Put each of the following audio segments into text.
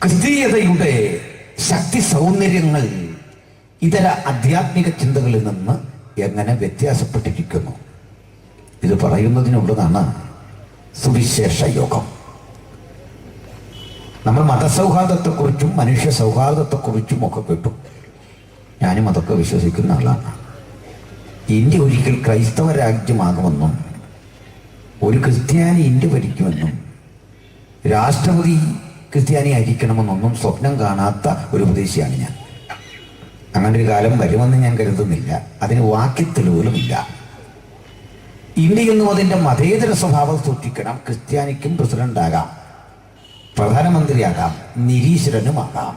ക്രിസ്തീയതയുടെ ശക്തി സൗന്ദര്യങ്ങൾ ഇതര ആധ്യാത്മിക ചിന്തകളിൽ നിന്ന് എങ്ങനെ വ്യത്യാസപ്പെട്ടിരിക്കുന്നു? ഇത് പറയുന്നതിനുള്ളതാണ് സുവിശേഷ യോഗം. നമ്മൾ മതസൗഹാർദ്ദത്തെക്കുറിച്ചും മനുഷ്യ സൗഹാർദ്ദത്തെക്കുറിച്ചും ഒക്കെ കേട്ടു. ഞാനും അതൊക്കെ വിശ്വസിക്കുന്ന ആളാണ്. ഇന്ത്യ ഒരിക്കൽ ക്രൈസ്തവ രാജ്യമാകുമെന്നും ഒരു ക്രിസ്ത്യാനി ഇന്ത്യ ഭരിക്കുമെന്നും രാഷ്ട്രപതി ക്രിസ്ത്യാനി ആയിരിക്കണമെന്നൊന്നും സ്വപ്നം കാണാത്ത ഒരു ഉപദേശിയാണ് ഞാൻ. അങ്ങനെ ഒരു കാലം വരുമെന്ന് ഞാൻ കരുതുന്നില്ല. അതിന് വാക്യത്തെളിവുകളുമില്ല. ഇന്ത്യയെന്നും അതിൻ്റെ മതേതര സ്വഭാവം സൂക്ഷിക്കണം. ക്രിസ്ത്യാനിക്കും പ്രസിഡന്റാകാം, പ്രധാനമന്ത്രിയാകാം, നിരീശ്വരനുമാകാം,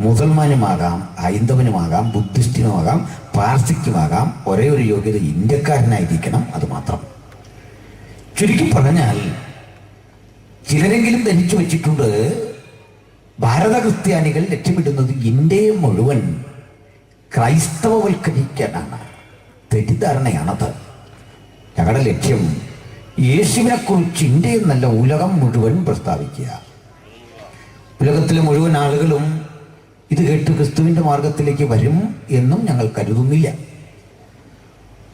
മുസൽമാനുമാകാം, ഹൈന്ദവനുമാകാം, ബുദ്ധിസ്റ്റിനുമാകാം, പാർസിക്കുമാകാം. ഒരേ ഒരു യോഗ്യത, ഇന്ത്യക്കാരനായിരിക്കണം, അത് മാത്രം. ചുരുക്കി പറഞ്ഞാൽ ചിലരെങ്കിലും ധരിച്ചു വച്ചിട്ടുണ്ട്, ഭാരത ക്രിസ്ത്യാനികൾ ലക്ഷ്യമിടുന്നത് ഇന്ത്യയെ മുഴുവൻ ക്രൈസ്തവവൽക്കരിക്കാനാണ്. തെറ്റിദ്ധാരണയാണത്. ഞങ്ങളുടെ ലക്ഷ്യം യേശുവിനെ കുറിച്ച് ഇന്ത്യ എന്നല്ല, ഉലകം മുഴുവൻ പ്രസ്താവിക്കുക. ഉലകത്തിലെ മുഴുവൻ ആളുകളും ഇത് കേട്ട് ക്രിസ്തുവിന്റെ മാർഗത്തിലേക്ക് വരും എന്നും ഞങ്ങൾ കരുതുന്നില്ല.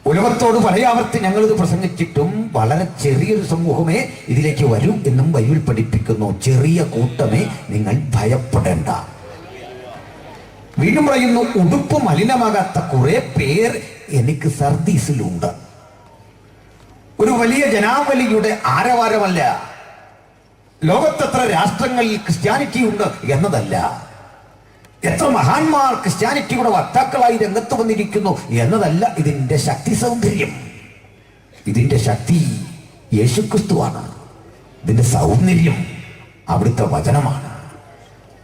ഉലകത്തോട് പലയാവർത്തി ഞങ്ങളിത് പ്രസംഗിച്ചിട്ടും വളരെ ചെറിയൊരു സമൂഹമേ ഇതിലേക്ക് വരൂ എന്നും ബൈബിൾ പഠിപ്പിക്കുന്നു. ചെറിയ കൂട്ടമേ, നിങ്ങൾ ഭയപ്പെടേണ്ട. വീണ്ടും പറയുന്നു, ഉടുപ്പ് മലിനമാകാത്ത കുറെ പേർ എനിക്ക് സർദീസിലുണ്ട്. ഒരു വലിയ ജനാവലിയുടെ ആരവാരമല്ല, ലോകത്തെത്ര രാഷ്ട്രങ്ങളിൽ ക്രിസ്ത്യാനിറ്റി ഉണ്ട് എന്നതല്ല, എത്ര മഹാന്മാർ ക്രിസ്ത്യാനിറ്റിയുടെ വക്താക്കളായി രംഗത്ത് വന്നിരിക്കുന്നു എന്നതല്ല ഇതിന്റെ ശക്തി സൗന്ദര്യം. ഇതിന്റെ ശക്തി യേശുക്രിസ്തുവാണ്. ഇതിന്റെ സൗന്ദര്യം അവിടുത്തെ വചനമാണ്.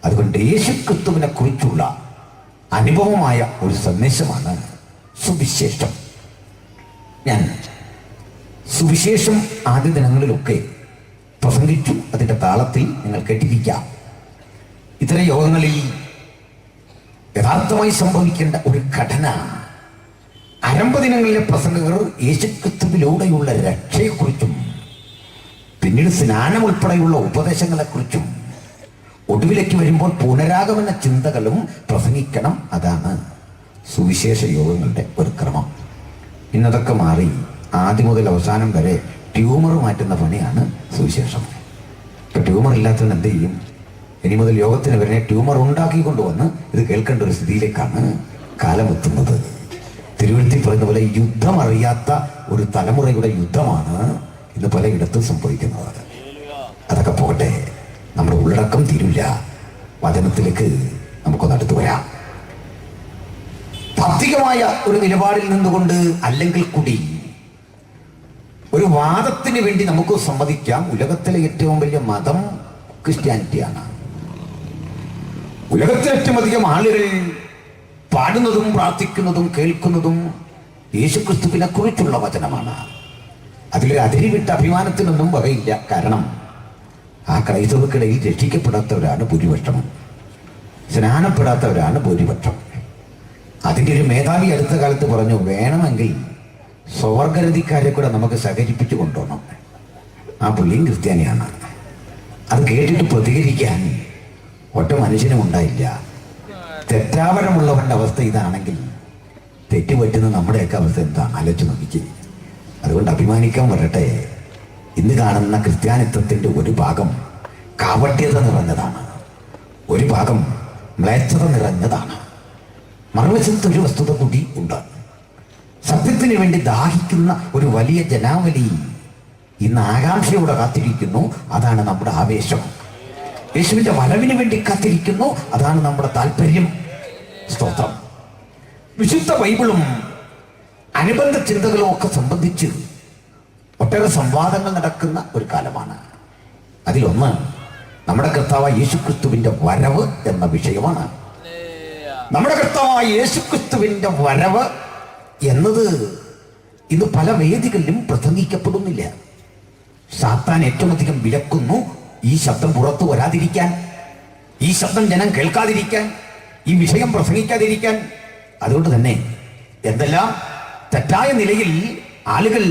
അതുകൊണ്ട് യേശുക്രിസ്തുവിനെ കുറിച്ചുള്ള അനുഭവമായ ഒരു സന്ദേശമാണ് സുവിശേഷം. ഞാൻ സുവിശേഷം ആദ്യ ദിനങ്ങളിലൊക്കെ പ്രസംഗിച്ചു. അതിന്റെ താളത്തിൽ നിങ്ങൾ കേട്ടിരിക്കാം. ഇത്തരം യോഗങ്ങളിൽ യഥാർത്ഥമായി സംഭവിക്കേണ്ട ഒരു ഘടന, ആരംഭ ദിനങ്ങളിലെ പ്രസംഗകർ യേശുക്രിസ്തുവിലൂടെയുള്ള രക്ഷയെക്കുറിച്ചും പിന്നീട് സ്നാനം ഉൾപ്പെടെയുള്ള ഉപദേശങ്ങളെക്കുറിച്ചും ഒടുവിലേക്ക് വരുമ്പോൾ പുനരാഗമന ചിന്തകളും പ്രസംഗിക്കണം. അതാണ് സുവിശേഷ യോഗങ്ങളുടെ ഒരു ക്രമം. ഇന്നതൊക്കെ മാറി ആദ്യം മുതൽ അവസാനം വരെ ട്യൂമർ മാറ്റുന്ന പണിയാണ് സുവിശേഷം. ഇപ്പൊ ട്യൂമർ ഇല്ലാത്തവൻ എന്ത് ചെയ്യും? ഇനി മുതൽ യോഗത്തിന് വരെ ട്യൂമർ ഉണ്ടാക്കിക്കൊണ്ടുവന്ന് ഇത് കേൾക്കേണ്ട ഒരു സ്ഥിതിയിലേക്കാണ് കാലം എത്തുന്നത്. തിരുവഴുത്തിൽ പറയുന്ന പോലെ യുദ്ധം അറിയാത്ത ഒരു തലമുറയുടെ യുദ്ധമാണ് ഇന്ന് പലയിടത്തും സംഭവിക്കുന്നത്. അതൊക്കെ പോകട്ടെ, നമ്മുടെ ഉള്ളടക്കം തീരില്ല. വചനത്തിലേക്ക് നമുക്കൊന്ന് അടുത്ത് വരാം. ഭൗതികമായ ഒരു നിലപാടിൽ നിന്നുകൊണ്ട് അല്ലെങ്കിൽ കൂടി ഒരു വാദത്തിന് വേണ്ടി നമുക്ക് സമ്മതിക്കാം, ഉലകത്തിലെ ഏറ്റവും വലിയ മതം ക്രിസ്ത്യാനിറ്റിയാണ്. ഉലകത്തിലെ ഏറ്റവും അധികം ആളുകൾ പാടുന്നതും പ്രാർത്ഥിക്കുന്നതും കേൾക്കുന്നതും യേശുക്രിസ്തുവിനെ കുറിച്ചുള്ള വചനമാണ്. അതിലൊരു അതിരിവിട്ട അഭിമാനത്തിനൊന്നും വകയില്ല. കാരണം ആ ക്രൈസ്തവർക്കിടയിൽ രക്ഷിക്കപ്പെടാത്തവരാണ് ഭൂരിപക്ഷം, സ്നാനപ്പെടാത്തവരാണ് ഭൂരിപക്ഷം. അതിൻ്റെ ഒരു മേധാവി അടുത്ത കാലത്ത് പറഞ്ഞു, വേണമെങ്കിൽ സ്വർഗരതിക്കാരെ കൂടെ നമുക്ക് സഹകരിപ്പിച്ചു കൊണ്ടുപോകണം. ആ പുള്ളിയും ക്രിസ്ത്യാനിയാണ്. അത് കേട്ടിട്ട് പ്രതികരിക്കാൻ ഒറ്റ മനുഷ്യനും ഉണ്ടായില്ല. തെറ്റാവരമുള്ളവന്റെ അവസ്ഥ ഇതാണെങ്കിൽ തെറ്റുപറ്റുന്ന നമ്മുടെയൊക്കെ അവസ്ഥ എന്താ ആലോചിച്ച് നോക്കിച്ച്. അതുകൊണ്ട് അഭിമാനിക്കാൻ വരട്ടെ, ഇന്ന് കാണുന്ന ക്രിസ്ത്യാനിത്വത്തിന്റെ ഒരു ഭാഗം കാപട്യത നിറഞ്ഞതാണ്, ഒരു ഭാഗം മ്ലേച്ഛത നിറഞ്ഞതാണ്. മറുവശത്ത് ഒരു വസ്തുത കൂടി ഉണ്ട്. സത്യത്തിന് വേണ്ടി ദാഹിക്കുന്ന ഒരു വലിയ ജനാവലി ഇന്ന് ആകാംക്ഷയോടെ കാത്തിരിക്കുന്നു. അതാണ് നമ്മുടെ ആവേശം. യേശുവിന്റെ വരവിന് വേണ്ടി കാത്തിരിക്കുന്നു. അതാണ് നമ്മുടെ താല്പര്യം. സ്തോത്രം. വിശുദ്ധ ബൈബിളും അനുബന്ധ ചിന്തകളും ഒക്കെ സംബന്ധിച്ച് ഒട്ടേറെ സംവാദങ്ങൾ നടക്കുന്ന ഒരു കാലമാണ്. അതിലൊന്ന് നമ്മുടെ കർത്താവായ യേശുക്രിസ്തുവിന്റെ വരവ് എന്ന വിഷയമാണ്. നമ്മുടെ കർത്താവായ യേശുക്രിസ്തുവിന്റെ വരവ് എന്നത് ഇന്ന് പല വേദികളിലും പ്രസംഗിക്കപ്പെടുന്നില്ല. സാത്താൻ ഏറ്റവും അധികം വിലക്കുന്നു ഈ ശബ്ദം പുറത്തു വരാതിരിക്കാൻ, ഈ ശബ്ദം ജനം കേൾക്കാതിരിക്കാൻ, ഈ വിഷയം പ്രസംഗിക്കാതിരിക്കാൻ. അതുകൊണ്ട് തന്നെ എന്തെല്ലാം തെറ്റായ നിലയിൽ ആളുകൾ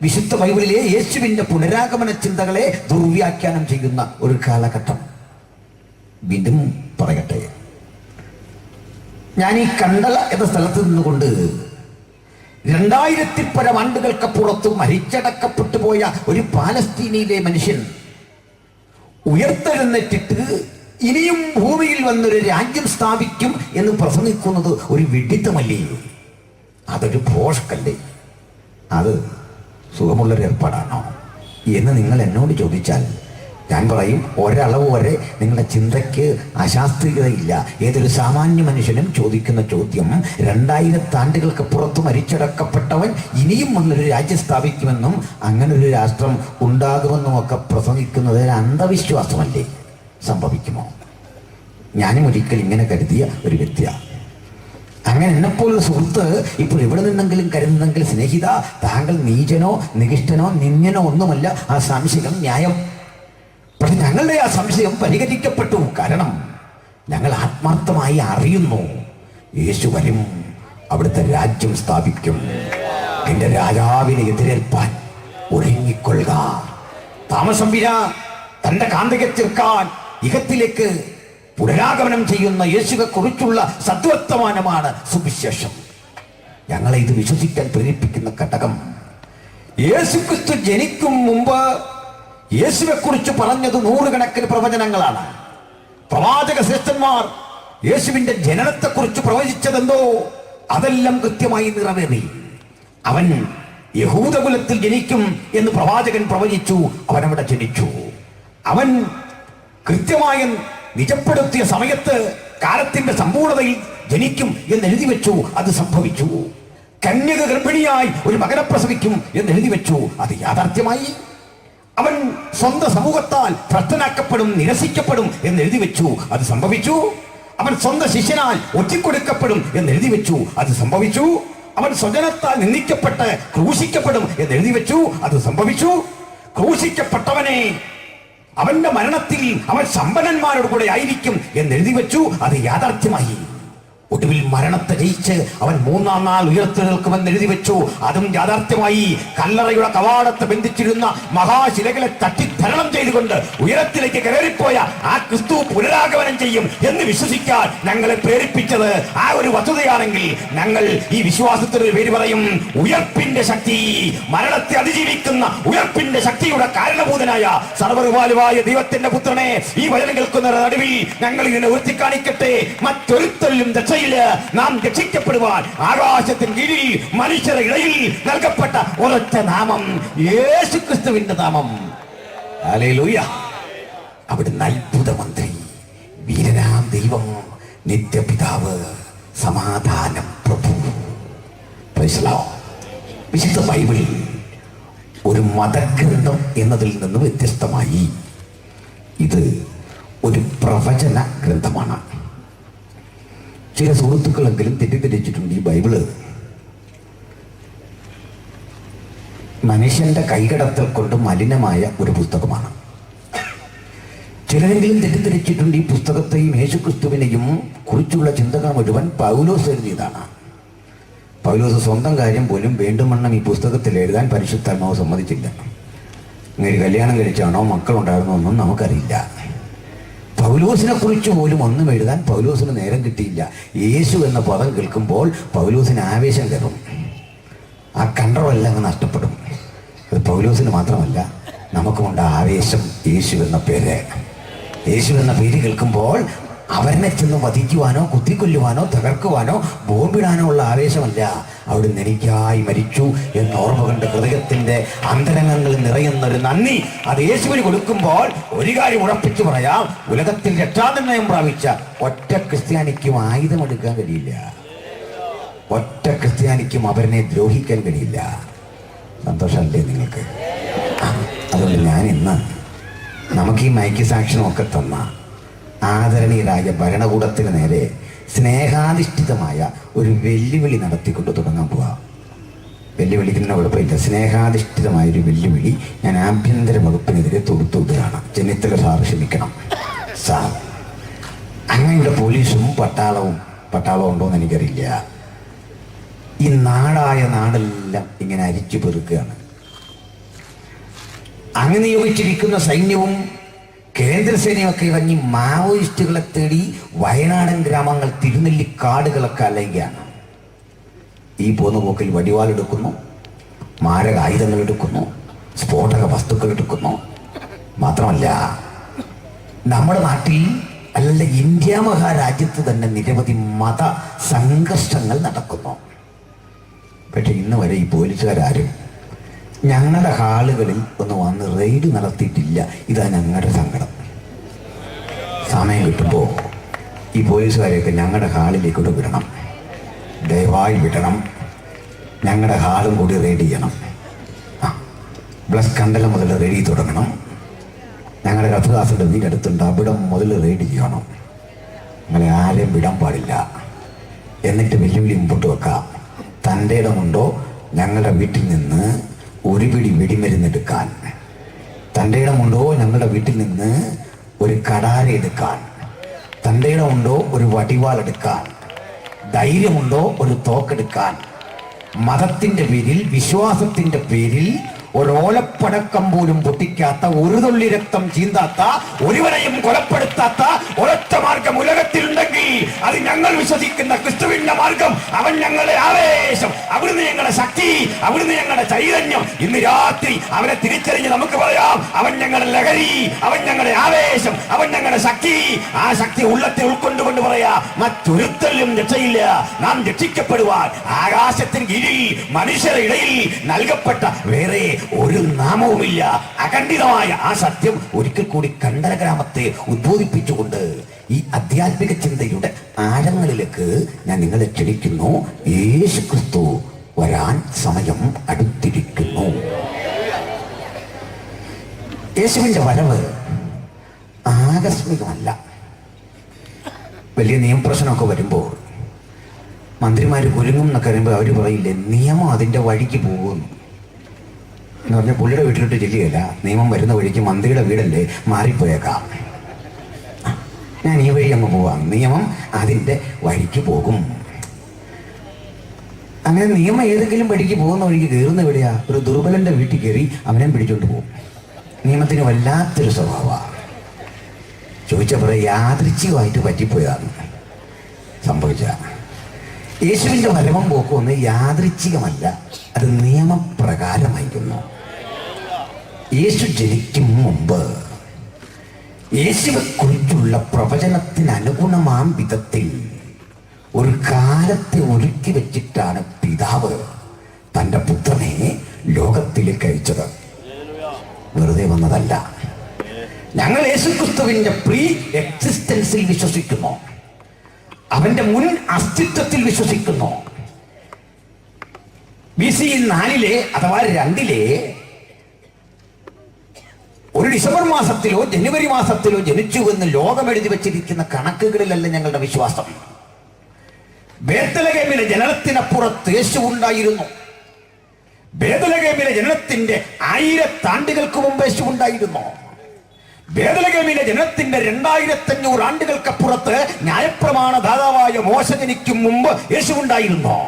വിശുദ്ധ ബൈബിളിലെ യേശുവിന്റെ പുനരാഗമന ചിന്തകളെ ദുർവ്യാഖ്യാനം ചെയ്യുന്ന ഒരു കാലഘട്ടം. വീണ്ടും പറയട്ടെ, ഞാൻ ഈ കണ്ടല എന്ന സ്ഥലത്ത് നിന്നുകൊണ്ട് 2000 പരം ആണ്ടുകൾക്കപ്പുറത്ത് മരിച്ചടക്കപ്പെട്ടു പോയ ഒരു പാലസ്തീനയിലെ മനുഷ്യൻ ഉയർത്തെഴുന്നേറ്റിട്ട് ഇനിയും ഭൂമിയിൽ വന്നൊരു രാജ്യം സ്ഥാപിക്കും എന്ന് പ്രസംഗിക്കുന്നത് ഒരു വിഡിത്തമല്ലേ? അതൊരു ഭോഷ്കല്ലേ? അത് സുഖമുള്ളൊരു ഏർപ്പാടാണോ എന്ന് നിങ്ങൾ എന്നോട് ചോദിച്ചാൽ ഞാൻ പറയും, ഒരളവ് വരെ നിങ്ങളുടെ ചിന്തയ്ക്ക് അശാസ്ത്രീയതയില്ല. ഏതൊരു സാമാന്യ മനുഷ്യനും ചോദിക്കുന്ന ചോദ്യം, 2000 ആണ്ടുകൾക്ക് പുറത്ത് മരിച്ചടക്കപ്പെട്ടവൻ ഇനിയും വന്നൊരു രാജ്യം സ്ഥാപിക്കുമെന്നും അങ്ങനൊരു രാഷ്ട്രം ഉണ്ടാകുമെന്നും ഒക്കെ പ്രസംഗിക്കുന്നത് അന്ധവിശ്വാസമല്ലേ? സംഭവിക്കുമോ? ഞാനും ഒരിക്കൽ ഇങ്ങനെ കരുതിയ ഒരു വ്യക്തിയാണ്. അങ്ങനെ എന്നെപ്പോലൊരു സുഹൃത്ത് ഇപ്പോൾ എവിടെ നിന്നെങ്കിലും കരുതുന്നെങ്കിൽ, സ്നേഹിത, താങ്കൾ നീചനോ നികിഷ്ടനോ നിന്യനോ ഒന്നുമല്ല, ആ സംശയം ന്യായം. പക്ഷെ ഞങ്ങളുടെ ആ സംശയം പരിഹരിക്കപ്പെട്ടു. കാരണം ഞങ്ങൾ ആത്മാർത്ഥമായി അറിയുന്നു, യേശു വരും, അവിടുത്തെ രാജ്യം സ്ഥാപിക്കും. എന്റെ രാജാവിനെ എതിരേൽപ്പാൻ ഒരുങ്ങിക്കൊള്ളുക. താമസം വിന തന്റെ കാന്തകെ തീർക്കാൻ ഇഹത്തിലേക്ക് പുനരാഗമനം ചെയ്യുന്ന യേശുവെ കുറിച്ചുള്ള സദ്വർത്തമാനമാണ് സുവിശേഷം. ഞങ്ങളെ ഇത് വിശ്വസിക്കാൻ പ്രേരിപ്പിക്കുന്ന ഘടകം, യേശുക്രിസ്തു ജനിക്കും മുമ്പ് യേശുവെ കുറിച്ച് പറഞ്ഞത് 100 കണക്കിന് പ്രവചനങ്ങളാണ്. പ്രവാചക ശ്രേഷ്ഠന്മാർ യേശുവിന്റെ ജനനത്തെക്കുറിച്ച് പ്രവചിച്ചതെന്തോ അതെല്ലാം കൃത്യമായി നിറവേറി. അവൻ യഹൂദകുലത്തിൽ ജനിക്കും എന്ന് പ്രവാചകൻ പ്രവചിച്ചു. അവൻ അവിടെ ജനിച്ചു. അവൻ കൃത്യമായ നിജപ്പെടുത്തിയ സമയത്ത് കാലത്തിന്റെ സമ്പൂർണതയിൽ ജനിക്കും എന്ന് എഴുതി വെച്ചു. അത് സംഭവിച്ചു. കന്യക ഗർഭിണിയായി ഒരു മകനെ പ്രസവിക്കും എന്ന് എഴുതി വെച്ചു. അത് യാഥാർത്ഥ്യമായി. അവൻ സ്വന്തം സമൂഹത്താൽ ഭ്രഷ്ടനാക്കപ്പെടും, നിരസിക്കപ്പെടും എന്ന് എഴുതി വെച്ചു. അത് സംഭവിച്ചു. അവൻ സ്വന്തം ശിഷ്യനാൽ ഒറ്റിക്കൊടുക്കപ്പെടും എന്ന് എഴുതി വെച്ചു. അത് സംഭവിച്ചു. അവൻ സ്വജനത്താൽ നിന്ദിക്കപ്പെട്ട് ക്രൂശിക്കപ്പെടും എന്ന് എഴുതി വെച്ചു. അത് സംഭവിച്ചു. ക്രൂശിക്കപ്പെട്ടവനെ അവന്റെ മരണത്തിൽ അവൻ സമ്പന്നന്മാരോട് കൂടെ ആയിരിക്കും എന്ന് എഴുതി വെച്ചു. അത് യാഥാർത്ഥ്യമായി. ഒടുവിൽ മരണത്തെ ജയിച്ച് അവൻ 3-ാം നാൾ ഉയർത്തെഴുന്നേൽക്കുമെന്ന് എഴുതി വെച്ചു. അതും യാഥാർത്ഥ്യമായി. കല്ലറയുടെ കവാടത്തെ ബന്ധിച്ചിരുന്ന മഹാശിലകളെ തട്ടിത്തരണം ചെയ്തുകൊണ്ട് ഉയരത്തിലേക്ക് കയറിപ്പോയ ആ ക്രിസ്തു പുനരാഗമനം ചെയ്യും എന്ന് വിശ്വസിക്കാൻ ഞങ്ങളെ പ്രേരിപ്പിച്ചത് ആ ഒരു വസ്തുതയാണെങ്കിൽ, ഞങ്ങൾ ഈ വിശ്വാസത്തിന് പേര് പറയും ഉയർപ്പിന്റെ ശക്തി. മരണത്തെ അതിജീവിക്കുന്ന ഉയർപ്പിന്റെ ശക്തിയുടെ കാരണഭൂതനായ സർവ്വകൃപാലുവായ ദൈവത്തിന്റെ പുത്രനെ ഈ വചനം കേൾക്കുന്ന നടുവിൽ ഞങ്ങൾ ഇതിനെ ഉയർത്തിക്കാണിക്കട്ടെ. മറ്റൊരുത്തരിലും നാം രക്ഷിക്കപ്പെടുവാൻ ആകാശത്തിന് കീഴിൽ മനുഷ്യരുടെ ഇടയിൽ നൽകപ്പെട്ട ഒരൊറ്റ നാമം, യേശുക്രിസ്തുവിന്റെ നാമം. ഹല്ലേലൂയ. അവിടുന്ന് അത്ഭുത മന്ത്രി, വീരനാം ദൈവം, നിത്യപിതാവ്, സമാധാനം പ്രഭു. Praise the Lord. വിശുദ്ധ ബൈബിൾ ഒരു മതഗ്രന്ഥം എന്നതിൽ നിന്ന് വ്യത്യസ്തമായി ഇത് ഒരു പ്രവചന ഗ്രന്ഥമാണ്. ചില സുഹൃത്തുക്കളെങ്കിലും തെറ്റിദ്ധരിച്ചിട്ടുണ്ട് ഈ ബൈബിള് മനുഷ്യന്റെ കൈകടത്തൽ കൊണ്ട് മലിനമായ ഒരു പുസ്തകമാണ്. ചിലരെങ്കിലും തെറ്റിദ്ധരിച്ചിട്ടുണ്ട് ഈ പുസ്തകത്തെയും യേശുക്രിസ്തുവിനെയും കുറിച്ചുള്ള ചിന്തകൾ മുഴുവൻ പൗലോസ് എഴുതിയതാണ്. പൗലോസ് സ്വന്തം കാര്യം പോലും വേണ്ടുമണ്ണം ഈ പുസ്തകത്തിൽ എഴുതാൻ പരിശുദ്ധാത്മാവ് സമ്മതിച്ചില്ല. ഇങ്ങനെ കല്യാണം കഴിച്ചാണോ മക്കളുണ്ടായിരുന്നോ ഒന്നും നമുക്കറിയില്ല. പൗലോസിനെ കുറിച്ച് പോലും ഒന്നും എഴുതാൻ പൗലോസിന് നേരം കിട്ടിയില്ല. യേശു എന്ന പദം കേൾക്കുമ്പോൾ പൗലോസിന് ആവേശം കയറും. ആ കൺട്രോൾ എല്ലാം അങ്ങ് നഷ്ടപ്പെടും. അത് പൗലോസിന് മാത്രമല്ല, നമുക്കുമുണ്ട് ആവേശം. യേശു എന്ന പേര്, യേശു എന്ന പേര് കേൾക്കുമ്പോൾ അവരെ ചെന്ന് വധിക്കുവാനോ കുത്തിക്കൊല്ലുവാനോ തകർക്കുവാനോ ബോംബിടാനോ ഉള്ള ആവേശമല്ല. അവിടുന്ന് എനിക്കായി മരിച്ചു എന്ന ഓർമ്മ കണ്ട് ഹൃദയത്തിന്റെ അന്തരംഗങ്ങളിൽ നിറയുന്നൊരു നന്ദി അത് യേശുവിന് കൊടുക്കുമ്പോൾ ഒരു കാര്യം ഉറപ്പിച്ചു പറയാം, ഉലകത്തിൽ രക്ഷാനിർണയം പ്രാപിച്ച ഒറ്റ ക്രിസ്ത്യാനിക്കും ആയുധമെടുക്കാൻ കഴിയില്ല. ഒറ്റ ക്രിസ്ത്യാനിക്കും അവരെ ദ്രോഹിക്കാൻ കഴിയില്ല. സന്തോഷമല്ലേ നിങ്ങൾക്ക്? അതുകൊണ്ട് ഞാൻ ഇന്ന് നമുക്ക് ഈ മൈക്ക് സാക്ഷനും ഒക്കെ തന്ന ആദരണീയരായ ഭരണകൂടത്തിന് നേരെ സ്നേഹാധിഷ്ഠിതമായ ഒരു വെല്ലുവിളി നടത്തിക്കൊണ്ട് തുടങ്ങാൻ പോവാം. വെല്ലുവിളിക്കുന്ന കുഴപ്പമില്ല. സ്നേഹാധിഷ്ഠിതമായ ഒരു വെല്ലുവിളി ഞാൻ ആഭ്യന്തര വകുപ്പിനെതിരെ തൊടുത്തുവിടുകയാണ്. ചെന്നിത്തല സാർ ക്ഷമിക്കണം. സാർ, അങ്ങനെയുള്ള പോലീസും പട്ടാളവും ഉണ്ടോയെന്ന് എനിക്കറിയില്ല. ഈ നാടായ നാടെല്ലാം ഇങ്ങനെ അരിച്ചു പെറുക്കുകയാണ്. അങ്ങ് നിയോഗിച്ചിരിക്കുന്ന സൈന്യവും കേന്ദ്രസേനയൊക്കെ ഇറങ്ങി മാവോയിസ്റ്റുകളെ തേടി വയനാടൻ ഗ്രാമങ്ങൾ, തിരുനെല്ലിക്കാടുകളൊക്കെ അലയുകയാണ്. ഈ പോന്ന പോക്കിൽ വടിവാളെടുക്കുന്നു, മാരകായുധങ്ങൾ എടുക്കുന്നു, സ്ഫോടക വസ്തുക്കൾ എടുക്കുന്നു. മാത്രമല്ല, നമ്മുടെ നാട്ടിൽ അല്ല, ഇന്ത്യ മഹാരാജ്യത്ത് തന്നെ നിരവധി മത സംഘർഷങ്ങൾ നടക്കുന്നു. പക്ഷെ ഇന്ന് വരെ ഈ പോലീസുകാരും ഞങ്ങളുടെ ഹാളുകളിൽ ഒന്ന് വന്ന് റെയ്ഡ് നടത്തിയിട്ടില്ല. ഇതാ ഞങ്ങളുടെ സങ്കടം. സമയം കിട്ടുമ്പോൾ ഈ പോലീസുകാരെയൊക്കെ ഞങ്ങളുടെ ഹാളിലേക്കൂടെ വിടണം, ദയവായി വിടണം. ഞങ്ങളുടെ ഹാളും കൂടി റെയ്ഡ് ചെയ്യണം. ബ്ലസ് കണ്ടലം മുതൽ റെയ്ഡ് തുടങ്ങണം. ഞങ്ങളുടെ കഥദാസിൻ്റെ വീടടുത്തുണ്ട്, അവിടെ മുതൽ റെയ്ഡ് ചെയ്യണം. അങ്ങനെ ആരെയും വിടാൻ പാടില്ല. എന്നിട്ട് വെല്ലുവിളി മുമ്പോട്ട് വെക്കാം. തൻ്റെ ഇടമുണ്ടോ ഞങ്ങളുടെ വീട്ടിൽ നിന്ന് ഒരു പിടി വെടിമരുന്നെടുക്കാൻ? തൻ്റെ ഇടമുണ്ടോ ഞങ്ങളുടെ വീട്ടിൽ നിന്ന് ഒരു കടാര എടുക്കാൻ? തൻ്റെ ഇടമുണ്ടോ ഒരു വടിവാളെടുക്കാൻ? ധൈര്യമുണ്ടോ ഒരു തോക്കെടുക്കാൻ? മതത്തിൻ്റെ പേരിൽ, വിശ്വാസത്തിൻ്റെ പേരിൽ ഒരോലപ്പടക്കം പോലും പൊട്ടിക്കാത്ത, ഒരു തുള്ളി രക്തം ചീന്താത്ത, ഒരുവരെയും കൊലപ്പെടുത്താത്ത ഒരൊറ്റ മാർഗം ഉലകത്തിലുണ്ടെങ്കിൽ അത് ഞങ്ങൾ വിശ്വസിക്കുന്ന ക്രിസ്തുവിന്റെ മാർഗം. അവൻ ഞങ്ങളുടെ ആവേശം, അവിടുന്ന് ഞങ്ങളുടെ ശക്തി, അവിടുന്ന് ഞങ്ങളുടെ ചൈതന്യം. ഇന്ന് രാത്രി അവനെ തിരിച്ചറിഞ്ഞ് നമുക്ക് പറയാം, അവൻ ഞങ്ങളുടെ ലഹരി, അവൻ ഞങ്ങളുടെ ആവേശം, അവൻ ഞങ്ങളുടെ ശക്തി. ആ ശക്തി ഉള്ളത്തിൽ ഉൾക്കൊണ്ടുകൊണ്ട് പറയാ, മറ്റൊരുത്തലും രക്ഷയില്ല. നാം രക്ഷിക്കപ്പെടുവാൻ ആകാശത്തിന് കീഴിൽ മനുഷ്യരുടെ ഇടയിൽ നൽകപ്പെട്ട വേറെ ഒരു നാമവുമില്ല. അഖണ്ഡിതമായ ആ സത്യം ഒരിക്കൽ കൂടി കണ്ടല ഗ്രാമത്തെ ഉദ്ബോധിപ്പിച്ചുകൊണ്ട് ഈ ആധ്യാത്മിക ചിന്തയുടെ ആഴങ്ങളിലേക്ക് ഞാൻ നിങ്ങളെ ക്ഷണിക്കുന്നു. യേശു ക്രിസ്തു വരാൻ സമയം അടുത്തിരിക്കുന്നു. യേശുവിന്റെ വരവ് ആകസ്മികമല്ല. വലിയ നിയമപ്രശ്നമൊക്കെ വരുമ്പോൾ മന്ത്രിമാർ കുരുങ്ങും എന്നൊക്കെ പറയുമ്പോൾ അവർ പറയില്ലേ, നിയമം അതിൻ്റെ വഴിക്ക് പോകുന്നു എന്ന് പറഞ്ഞാൽ പുള്ളിയുടെ വീട്ടിലോട്ട് ചെല്ലുകയല്ല, നിയമം വരുന്ന വഴിക്ക് മന്ത്രിയുടെ വീടല്ലേ, മാറിപ്പോയേക്കാം, ഞാൻ ഈ വഴി അങ്ങ് പോവാം, നിയമം അതിൻ്റെ വഴിക്ക് പോകും. അങ്ങനെ നിയമം ഏതെങ്കിലും വഴിക്ക് പോകുന്ന വഴിക്ക് കയറുന്ന എവിടെയാ? ഒരു ദുർബലന്റെ വീട്ടിൽ കയറി അവനെ പിടിച്ചോണ്ട് പോകും. നിയമത്തിന് വല്ലാത്തൊരു സ്വഭാവമാണ്. ചോദിച്ചപ്പോൾ യാദൃച്ഛികമായിട്ട് പറ്റിപ്പോയതാണ് സംഭവിച്ച. യേശുവിൻ്റെ വരവും പോക്കൊന്ന് യാദൃച്ഛികമല്ല, അത് നിയമപ്രകാരമായിരുന്നു. യേശു ജനിക്കും മുമ്പ് യേശുവെ കുറിച്ചുള്ള പ്രവചനത്തിന് അനുഗുണമാം വിധത്തിൽ ഒരു കാലത്തെ ഒരുക്കി വെച്ചിട്ടാണ് പിതാവ് തൻ്റെ പുത്രനെ ലോകത്തിലേക്ക് അയച്ചത്. വെറുതെ വന്നതല്ല. ഞങ്ങൾ യേശുക്രിസ്തുവിന്റെ പ്രീ എക്സിസ്റ്റൻസിൽ വിശ്വസിക്കുന്നു, അവന്റെ മുൻ അസ്തിത്വത്തിൽ വിശ്വസിക്കുന്നു. BC 4 അഥവാ 2 ഒരു ഡിസംബർ മാസത്തിലോ ജനുവരി മാസത്തിലോ ജനിച്ചു എന്ന് ലോകം എഴുതി വെച്ചിരിക്കുന്ന കണക്കുകളിലല്ല ഞങ്ങളുടെ വിശ്വാസം. ബേത്ലഹേമിലെ ജനനത്തിനപ്പുറത്ത് യേശു ഉണ്ടായിരുന്നു. ബേത്ലഹേമിലെ ജനനത്തിന്റെ 1000 ആണ്ടുകൾക്ക് മുമ്പ് യേശു ഉണ്ടായിരുന്നു. ബേത്ലഹേമിലെ ജനനത്തിന്റെ 2500 ആണ്ടുകൾക്കപ്പുറത്ത് ന്യായപ്രമാണ ദാതാവായ മോശ ജനിക്കും മുമ്പ് യേശു ഉണ്ടായിരുന്നു.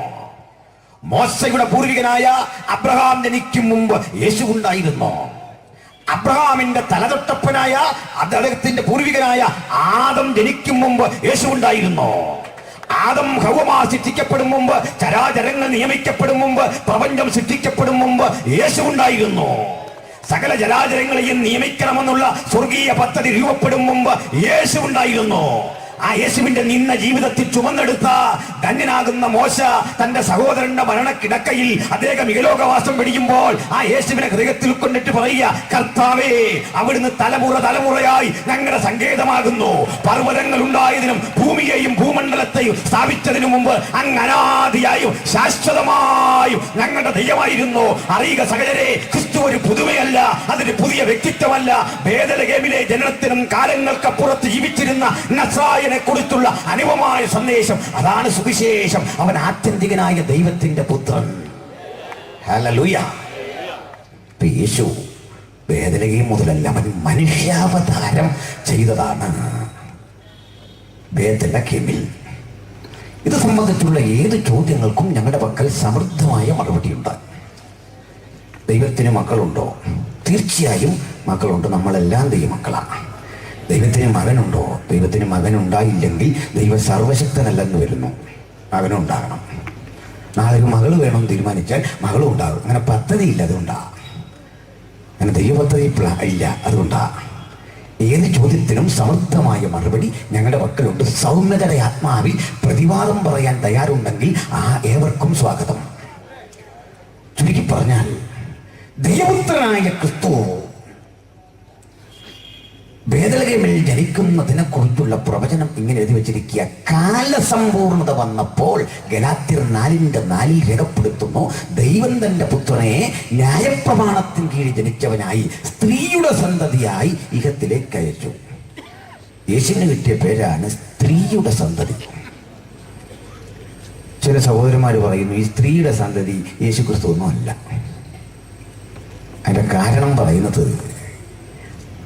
മോശയുടെ പൂർവികനായ അബ്രഹാം ജനിക്കും മുമ്പ് യേശു ഉണ്ടായിരുന്നു. അബ്രഹാമിന്റെ തലതൊട്ടപ്പനായ അദ്ദേഹത്തിന്റെ പൂർവികനായ ആദം ജനിക്കും മുമ്പ് യേശു ഉണ്ടായിരുന്നു. ആദം ഹവ്വ സൃഷ്ടിക്കപ്പെടും മുമ്പ്, ചരാചരങ്ങൾ നിയമിക്കപ്പെടും മുമ്പ്, പ്രപഞ്ചം സൃഷ്ടിക്കപ്പെടും മുമ്പ് യേശു ഉണ്ടായിരുന്നു. സകല ജരാചരങ്ങളെയും നിയമിക്കണമെന്നുള്ള സ്വർഗീയ പദ്ധതി രൂപപ്പെടും മുമ്പ് യേശു ഉണ്ടായിരുന്നു. ആ യേശുവിന്റെ നിന്ന ജീവിതത്തിൽ ചുമന്നെടുത്ത ധന്യനാകുന്ന മോശ തന്റെ സഹോദരന്റെ മരണക്കിടക്കയിൽ അദ്ദേഹം ഇഹലോകവാസം പിടിക്കുമ്പോൾ ആ യേശുവിനെ ഹൃദയത്തിൽ കൊണ്ടിട്ട് പറയുക, കർത്താവേ, അവിടുന്ന് തലമുറ തലമുറയായി ഞങ്ങളുടെ സങ്കേതമാകുന്നു. പർവ്വതങ്ങൾ ഉണ്ടായതിനും ഭൂമിയെയും ഭൂമണ്ഡലത്തെയും സ്ഥാപിച്ചതിനു മുമ്പ് അങ്ങ് അനാദിയായും ശാശ്വതമായും ഞങ്ങളുടെ ദൈവമായിരുന്നു. അറിയുക സകലരെ, ക്രിസ്തു ഒരു പുതുമയല്ല, അതൊരു പുതിയ വ്യക്തിത്വമല്ല. ബേത്ലഹേമിലെ ജനനത്തിനും കാലങ്ങൾക്കപ്പുറത്ത് ജീവിച്ചിരുന്ന നസ്രായനെ കുറിച്ചുള്ള അനുപമായ സന്ദേശം, അതാണ് സുവിശേഷം. അവൻ ആത്യന്തികനായ ദൈവത്തിന്റെ പുത്രൻ. ഹല്ലേലൂയ. യേശു ബേത്ലഹേം മുതലല്ല, അവൻ മനുഷ്യാവതാരം ചെയ്തതാണ് ബേത്ലഹേമിൽ. ഇത് സംബന്ധിച്ചുള്ള ഏത് ചോദ്യങ്ങൾക്കും ഞങ്ങളുടെ പക്കൽ സമൃദ്ധമായ മറുപടിയുണ്ട്. ദൈവത്തിന് മക്കളുണ്ടോ? തീർച്ചയായും മക്കളുണ്ട്. നമ്മളെല്ലാം ദൈവമക്കളാണ്. ദൈവത്തിന് മകനുണ്ടോ? ദൈവത്തിന് മകനുണ്ടായില്ലെങ്കിൽ ദൈവം സർവശക്തനല്ലെന്ന് വരുന്നു. മകനുണ്ടാകണം. നാളെ ഒരു മകൾ വേണമെന്ന് തീരുമാനിച്ചാൽ മകളും ഉണ്ടാകും. അങ്ങനെ പദ്ധതിയില്ല, അതുകൊണ്ടാ. അങ്ങനെ ദൈവപദ്ധതി ഇല്ല, അതുകൊണ്ടാ. ഏത് ചോദ്യത്തിനും സമർത്ഥമായ മറുപടി ഞങ്ങളുടെ പക്കലുണ്ട്. സൗമ്യതയുടെ ആത്മാവിൽ പ്രതിവാദം പറയാൻ തയ്യാറുണ്ടെങ്കിൽ ഏവർക്കും സ്വാഗതം. ചുരുക്കി പറഞ്ഞാൽ ദൈവപുത്രനായ ക്രിസ്തു ബേത്ലഹേമിൽ ജനിക്കുന്നതിനെ കുറിച്ചുള്ള പ്രവചനം ഇങ്ങനെ എഴുതി വെച്ചിരിക്കുക. കാലസമ്പൂർണത വന്നപ്പോൾ ഗലാത്യർ 4:4 രേഖപ്പെടുത്തുന്നു, ദൈവം തന്റെ പുത്രനെ ന്യായപ്രമാണത്തിന് കീഴിൽ ജനിച്ചവനായി സ്ത്രീയുടെ സന്തതിയായി ഇഹത്തിലേക്ക് അയച്ചു. യേശുവിന് കിട്ടിയ പേരാണ് സ്ത്രീയുടെ സന്തതി. ചില സഹോദരന്മാർ പറയുന്നു ഈ സ്ത്രീയുടെ സന്തതി യേശു ക്രിസ്തു ഒന്നും അല്ല. അതിന്റെ കാരണം പറയുന്നത്,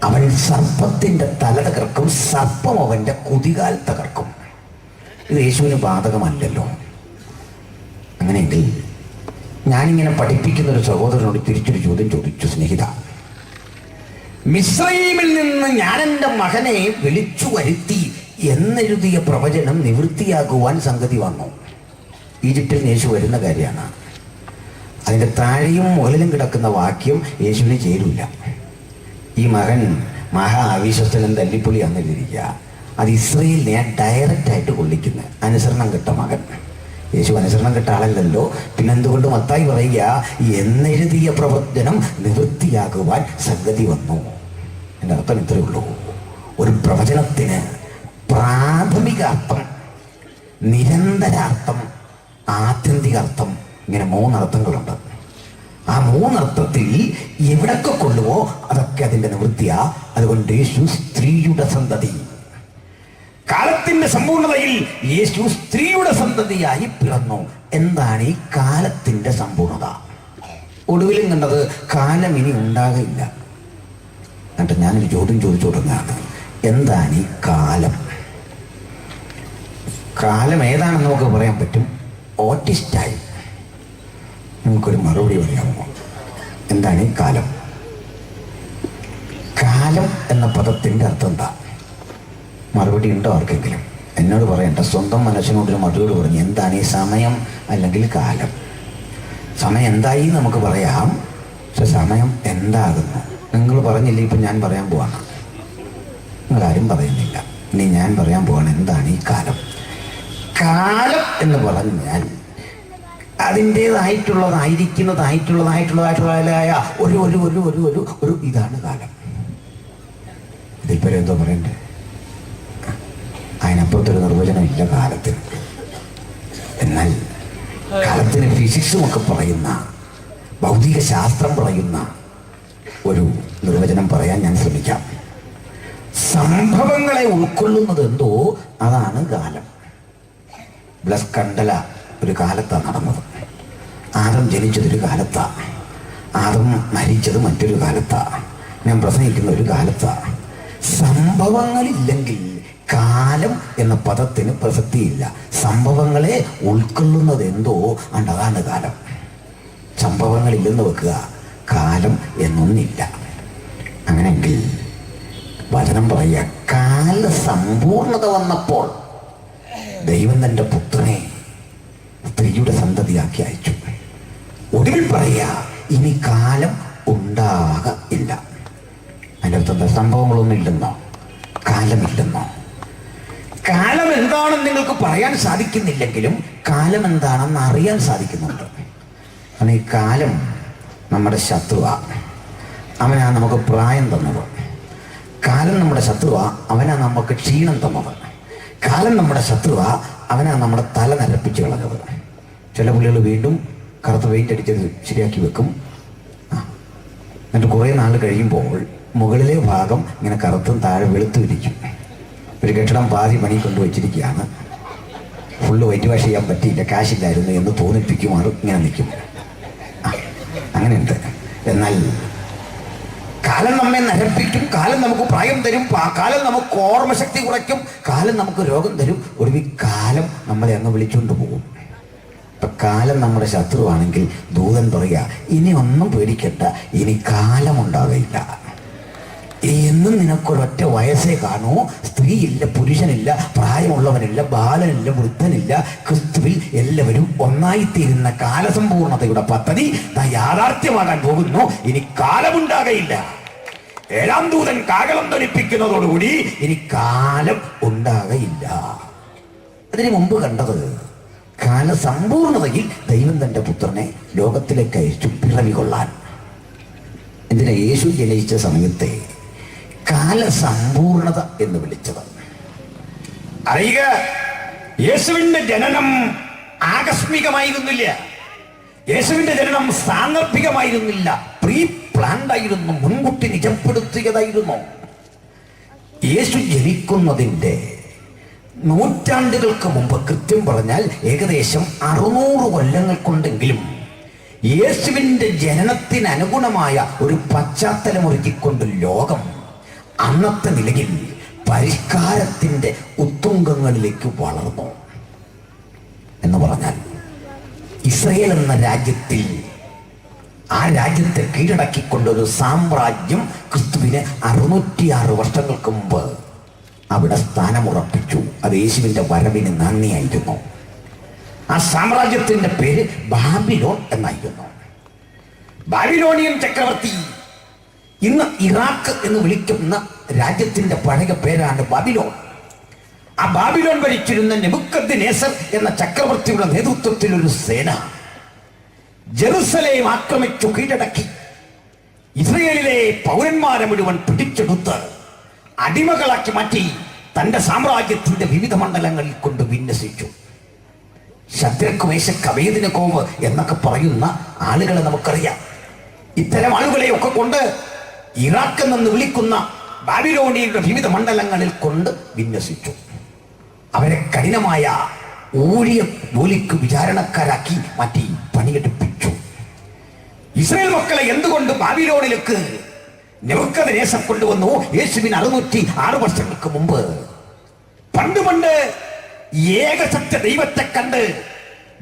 അവൻ സർപ്പത്തിന്റെ തല തകർക്കും, സർപ്പം അവന്റെ കുതികാൽ തകർക്കും. ഇത് യേശുവിന് ബാധകമല്ലല്ലോ. അങ്ങനെയെങ്കിൽ ഞാനിങ്ങനെ പഠിപ്പിക്കുന്ന ഒരു സഹോദരനോട് തിരിച്ചൊരു ചോദ്യം ചോദിച്ചു. സ്നേഹിത, മിസ്രയീമിൽ നിന്ന് ഞാൻ എൻ്റെ മകനെ വിളിച്ചു വരുത്തി എന്നെഴുതിയ പ്രവചനം നിവൃത്തിയാകുവാൻ സംഗതി വന്നു. ഈജിപ്തിൽ യേശു വരുന്ന കാര്യമാണ്. അതിൻ്റെ താഴെയും മുകളിലും കിടക്കുന്ന വാക്യം യേശുവിന് ചേരില്ല. ഈ മകൻ മഹാ അവിശ്വസ്തനും തല്ലിപ്പൊളിയാണെന്നിരിക്കുക. അത് ഇസ്രയേലിനെ ഡയറക്റ്റായിട്ട് കൊള്ളിക്കുന്ന അനുസരണം കെട്ട മകൻ. യേശു അനുസരണം കെട്ട ആളല്ലല്ലോ. പിന്നെന്തുകൊണ്ട് മത്തായി പറയുക എന്നെഴുതിയ പ്രവചനം നിവൃത്തിയാകുവാൻ സംഗതി വന്നു? എൻ്റെ അർത്ഥം ഇത്രയേ ഉള്ളൂ. ഒരു പ്രവചനത്തിന് പ്രാഥമിക അർത്ഥം, നിരന്തരാർത്ഥം, ആത്യന്തിക അർത്ഥം, ഇങ്ങനെ 3 അർത്ഥങ്ങളുണ്ട്. ആ 3 അർത്ഥത്തിൽ എവിടൊക്കെ കൊള്ളുവോ അതൊക്കെ അതിൻ്റെ നിവൃത്തിയാ. അതുകൊണ്ട് യേശു സ്ത്രീയുടെ സന്തതി. കാലത്തിന്റെ സമ്പൂർണതയിൽ യേശു സ്ത്രീയുടെ സന്തതിയായി പിറന്നു. എന്താണ് ഈ കാലത്തിന്റെ സമ്പൂർണത? ഒടുവിലും കണ്ടത് കാലം ഇനി ഉണ്ടാകില്ല. എന്നിട്ട് ഞാനൊരു ചോദ്യം ചോദിച്ചു തുടങ്ങുകയാണ്, എന്താണ് ഈ കാലം? കാലം ഏതാണെന്ന് നമുക്ക് പറയാൻ പറ്റും. ഓട്ടിസ്റ്റായി നമുക്കൊരു മറുപടി പറയാമോ? എന്താണ് ഈ കാലം? കാലം എന്ന പദത്തിൻ്റെ അർത്ഥം എന്താ? മറുപടി ഉണ്ടോ ആർക്കെങ്കിലും? എന്നോട് പറയണ്ട, സ്വന്തം മനസ്സിനോടൊരു മറുപടി പറഞ്ഞു. എന്താണ് ഈ സമയം അല്ലെങ്കിൽ കാലം? സമയം എന്തായി നമുക്ക് പറയാം, പക്ഷെ സമയം എന്താകുന്നു നിങ്ങൾ പറഞ്ഞില്ല. ഇപ്പം ഞാൻ പറയാൻ പോവാണ്, നിങ്ങളാരും പറയുന്നില്ല. ഇനി ഞാൻ പറയാൻ പോവാണ്, എന്താണ് ഈ കാലം? കാലം എന്ന് പറഞ്ഞാൽ അതിൻ്റേതായിട്ടുള്ളതായ ഒരു ഒരു ഒരു ഒരു ഒരു ഒരു ഇതാണ് കാലം. ഇതിൽപ്പോ എന്തോ പറയണ്ടേ? അതിനപ്പുറത്തൊരു നിർവചനം ഇല്ല കാലത്തിന്. എന്നാൽ കാലത്തിന് ഫിസിക്സുമൊക്കെ പറയുന്ന, ഭൗതിക ശാസ്ത്രം പറയുന്ന ഒരു നിർവചനം പറയാൻ ഞാൻ ശ്രമിക്കാം. സംഭവങ്ങളെ ഉൾക്കൊള്ളുന്നത് എന്തോ അതാണ് കാലം. ബ്ലസ് കണ്ടല ഒരു കാലത്താണ് നടന്നത്. ആദം ജനിച്ചതൊരു കാലത്താണ്. ആദം മരിച്ചത് മറ്റൊരു കാലത്താണ്. ഞാൻ പ്രസംഗിക്കുന്ന ഒരു കാലത്താണ്. സംഭവങ്ങളില്ലെങ്കിൽ കാലം എന്ന പദത്തിന് പ്രസക്തിയില്ല. സംഭവങ്ങളെ ഉൾക്കൊള്ളുന്നത് എന്തോ അതാണ് കാലം. സംഭവങ്ങളില്ലെന്ന് വെക്കുക, കാലം എന്നൊന്നില്ല. അങ്ങനെയെങ്കിൽ വചനം പറയുക, കാല സമ്പൂർണത വന്നപ്പോൾ ദൈവം തൻ്റെ പുത്രനെ സ്ത്രീയുടെ സന്തതിയാക്കി അയച്ചു. ഒടുവിൽ പറയുക, ഇനി കാലം ഉണ്ടാകില്ല. അതിൻ്റെ അർത്ഥം സംഭവങ്ങളൊന്നും ഇല്ലെന്നോ, കാലമില്ലെന്നോ? കാലം എന്താണെന്ന് നിങ്ങൾക്ക് പറയാൻ സാധിക്കുന്നില്ലെങ്കിലും കാലം എന്താണെന്ന് അറിയാൻ സാധിക്കുന്നുണ്ട്. കാരണം ഈ കാലം നമ്മുടെ ശത്രുവാണ്. അവനാ നമുക്ക് പ്രായം തന്നത്. കാലം നമ്മുടെ ശത്രുവാ, അവനാ നമുക്ക് ക്ഷീണം തന്നത്. കാലം നമ്മുടെ ശത്രുവാ, അവനാ നമ്മുടെ തല നരപ്പിച്ച് കളഞ്ഞത്. ചില പുള്ളികൾ വീണ്ടും കറുത്ത വെയിറ്റ് അടിച്ചത് ശരിയാക്കി വെക്കും. എന്നിട്ട് കുറേ നാൾ കഴിയുമ്പോൾ മുകളിലെ ഭാഗം ഇങ്ങനെ കറുത്തും താഴെ വെളുത്തും ഇരിക്കും. ഒരു കെട്ടിടം പാതി പണി കൊണ്ടുവച്ചിരിക്കുകയാണ്. ഫുള്ള് വൈറ്റ് വാഷ് ചെയ്യാൻ പറ്റിയില്ല, കാശില്ലായിരുന്നു എന്ന് തോന്നിപ്പിക്കുമാറും ഇങ്ങനെ നിൽക്കും. അങ്ങനെയുണ്ട്. എന്നാൽ കാലം നമ്മെ നരപ്പിക്കും, കാലം നമുക്ക് പ്രായം തരും, കാലം നമുക്ക് ഓർമ്മശക്തി കുറയ്ക്കും, കാലം നമുക്ക് രോഗം തരും. ഒടുവിൽ കാലം നമ്മളെ അങ്ങ് വിളിച്ചുകൊണ്ട് പോകും. ഇപ്പം കാലം നമ്മുടെ ശത്രുവാണെങ്കിൽ ദൂതൻ പറയുക, ഇനി ഒന്നും പേടിക്കണ്ട, ഇനി കാലമുണ്ടാകില്ല. എന്നും നിനക്കൊരൊറ്റ വയസ്സേ കാണൂ. സ്ത്രീയില്ല, പുരുഷനില്ല, പ്രായമുള്ളവനില്ല, ബാലനില്ല, വൃദ്ധനില്ല. ക്രിസ്തുവിൽ എല്ലാവരും ഒന്നായിത്തീരുന്ന കാലസമ്പൂർണതയുടെ പദ്ധതി യാഥാർത്ഥ്യമാകാൻ പോകുന്നു. ഇനി കാലമുണ്ടാകയില്ല. ഏഴാം ദൂതൻ കാഹളം ധ്വനിപ്പിക്കുന്നതോടുകൂടി ഇനി കാലം ഉണ്ടാകയില്ല. അതിനു മുമ്പ് കണ്ടത് കാലസമ്പൂർണതയിൽ ദൈവം തന്റെ പുത്രനെ ലോകത്തിലേക്ക് അയച്ചു പിറവി കൊള്ളാൻ. എന്തിനാ യേശു ജനിച്ച സമയത്തെ കാലസമ്പൂർണത എന്ന് വിളിച്ചത്? അറിയുക, യേശുവിന്റെ ജനനം ആകസ്മികമായിരുന്നില്ല. യേശുവിന്റെ ജനനം സാന്ദർഭികമായിരുന്നില്ല. പ്രീ പ്ലാൻഡ് ആയിരുന്നു, മുൻകൂട്ടി നിജപ്പെടുത്തിയതായിരുന്നു. യേശു ജനിക്കുന്നതിന്റെ നൂറ്റാണ്ടുകൾക്ക് മുമ്പ്, കൃത്യം പറഞ്ഞാൽ ഏകദേശം 600 കൊല്ലങ്ങൾ കൊണ്ടെങ്കിലും യേശുവിന്റെ ജനനത്തിന് അനുഗുണമായ ഒരു പശ്ചാത്തലമൊരുക്കിക്കൊണ്ട് ലോകം അന്നത്തെ നിലയിൽ പരിഷ്കാരത്തിന്റെ ഉത്തുംഗങ്ങളിലേക്ക് വളർന്നു. എന്ന് പറഞ്ഞാൽ ഇസ്രയേൽ എന്ന രാജ്യത്തിൽ, ആ രാജ്യത്തെ കീഴടക്കിക്കൊണ്ടൊരു സാമ്രാജ്യം ക്രിസ്തുവിന് 606 വർഷങ്ങൾക്ക് മുമ്പ് അവിടെ സ്ഥാനമുറപ്പിച്ചു. അത് യേശുവിന്റെ വരവിന് നന്ദിയായിരുന്നു. ആ സാമ്രാജ്യത്തിന്റെ പേര് ബാബിലോൺ എന്നായിരുന്നു. ബാബിലോണിയൻ ചക്രവർത്തി, ഇന്ന് ഇറാഖ് എന്ന് വിളിക്കുന്ന രാജ്യത്തിന്റെ പഴയ പേരാണ് ബാബിലോൺ. ആ ബാബിലോൺ ഭരിച്ചിരുന്ന നെബൂഖദ്നേസർ എന്ന ചക്രവർത്തിയുടെ നേതൃത്വത്തിൽ ഒരു സേന ജെറുസലേം ആക്രമിച്ചു കീഴടക്കി ഇസ്രയേലിലെ പൗരന്മാരെ മുഴുവൻ പിടിച്ചെടുത്ത് അടിമകളാക്കി മാറ്റി തന്റെ സാമ്രാജ്യത്തിന്റെ വിവിധ മണ്ഡലങ്ങളിൽ കൊണ്ട് വിന്യസിച്ചു. ശദ്രക്ക്, മേശക്ക്, അബേദ്നെഗോവ് എന്നൊക്കെ പറയുന്ന ആളുകളെ നമുക്കറിയാം. ഇത്തരം ആളുകളെയൊക്കെ കൊണ്ട് ഇറാഖ് എന്ന് വിളിക്കുന്ന ബാബിലോണിയയുടെ വിവിധ മണ്ഡലങ്ങളിൽ കൊണ്ട് വിന്യസിച്ചു. അവരെ കഠിനമായ ഊഴിയ ജോലിക്ക് വിചാരണക്കാരാക്കി മാറ്റി പണിയെടുപ്പിച്ചു. ഇസ്രായേൽ മക്കളെ എന്തുകൊണ്ട് ബാബിലോണിലേക്ക് നെബൂഖദ്നേസർ കൊണ്ടുവന്നു? യേശുവിന് 606 വർഷങ്ങൾക്ക് മുമ്പ്. പണ്ട് ഏകസത്യ ദൈവത്തെ കണ്ട്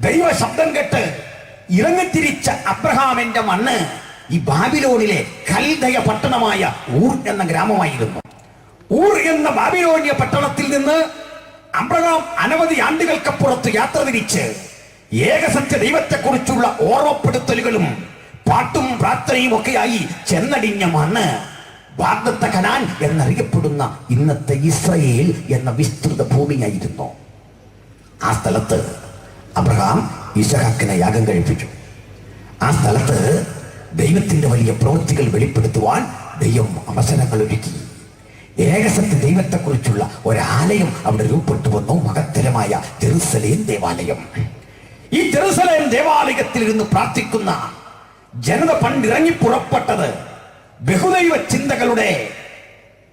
ദൈവ ശബ്ദം കേട്ട് ഇറങ്ങിത്തിരിച്ച അബ്രഹാമിന്റെ മണ്ണ് ഈ ബാബിലോണിലെ കൽദയ പട്ടണമായ ഊർ എന്ന ഗ്രാമമായിരുന്നു. ഊർ എന്ന ബാബിലോണിയ പട്ടണത്തിൽ നിന്ന് അബ്രഹാം അനവധി ആണ്ടുകൾക്കപ്പുറത്ത് യാത്ര തിരിച്ച് ഏകസത്യ ദൈവത്തെക്കുറിച്ചുള്ള ഓർമ്മപ്പെടുത്തലുകളും പാട്ടും പ്രാർത്ഥനയും ഒക്കെയായി ചെന്നടിഞ്ഞ മണ്ണ് വാഗ്ദത്ത കനാൻ എന്നറിയപ്പെടുന്ന ഇന്നത്തെ ഇസ്രയേൽ എന്ന വിസ്തൃത ഭൂമിയായിരുന്നു. ആ സ്ഥലത്ത് അബ്രഹാം ഇസഹാക്കിനെ യാഗം കഴിപ്പിച്ചു. ആ സ്ഥലത്ത് ദൈവത്തിന്റെ വലിയ പ്രവൃത്തികൾ വെളിപ്പെടുത്തുവാൻ ദൈവം അവസരങ്ങൾ ഒരുക്കി. ഏകസത്യ ദൈവത്തെക്കുറിച്ചുള്ള ഒരാലയം അവിടെ രൂപപ്പെട്ടു വന്നു, മഹത്തരമായ ജെറുസലേം ദേവാലയം. ഈ ജെറുസലേം ദേവാലയത്തിൽ ഇരുന്ന് പ്രാർത്ഥിക്കുന്ന ജനത പണ്ടിറങ്ങി പുറപ്പെട്ടത് ബഹുദൈവ ചിന്തകളുടെ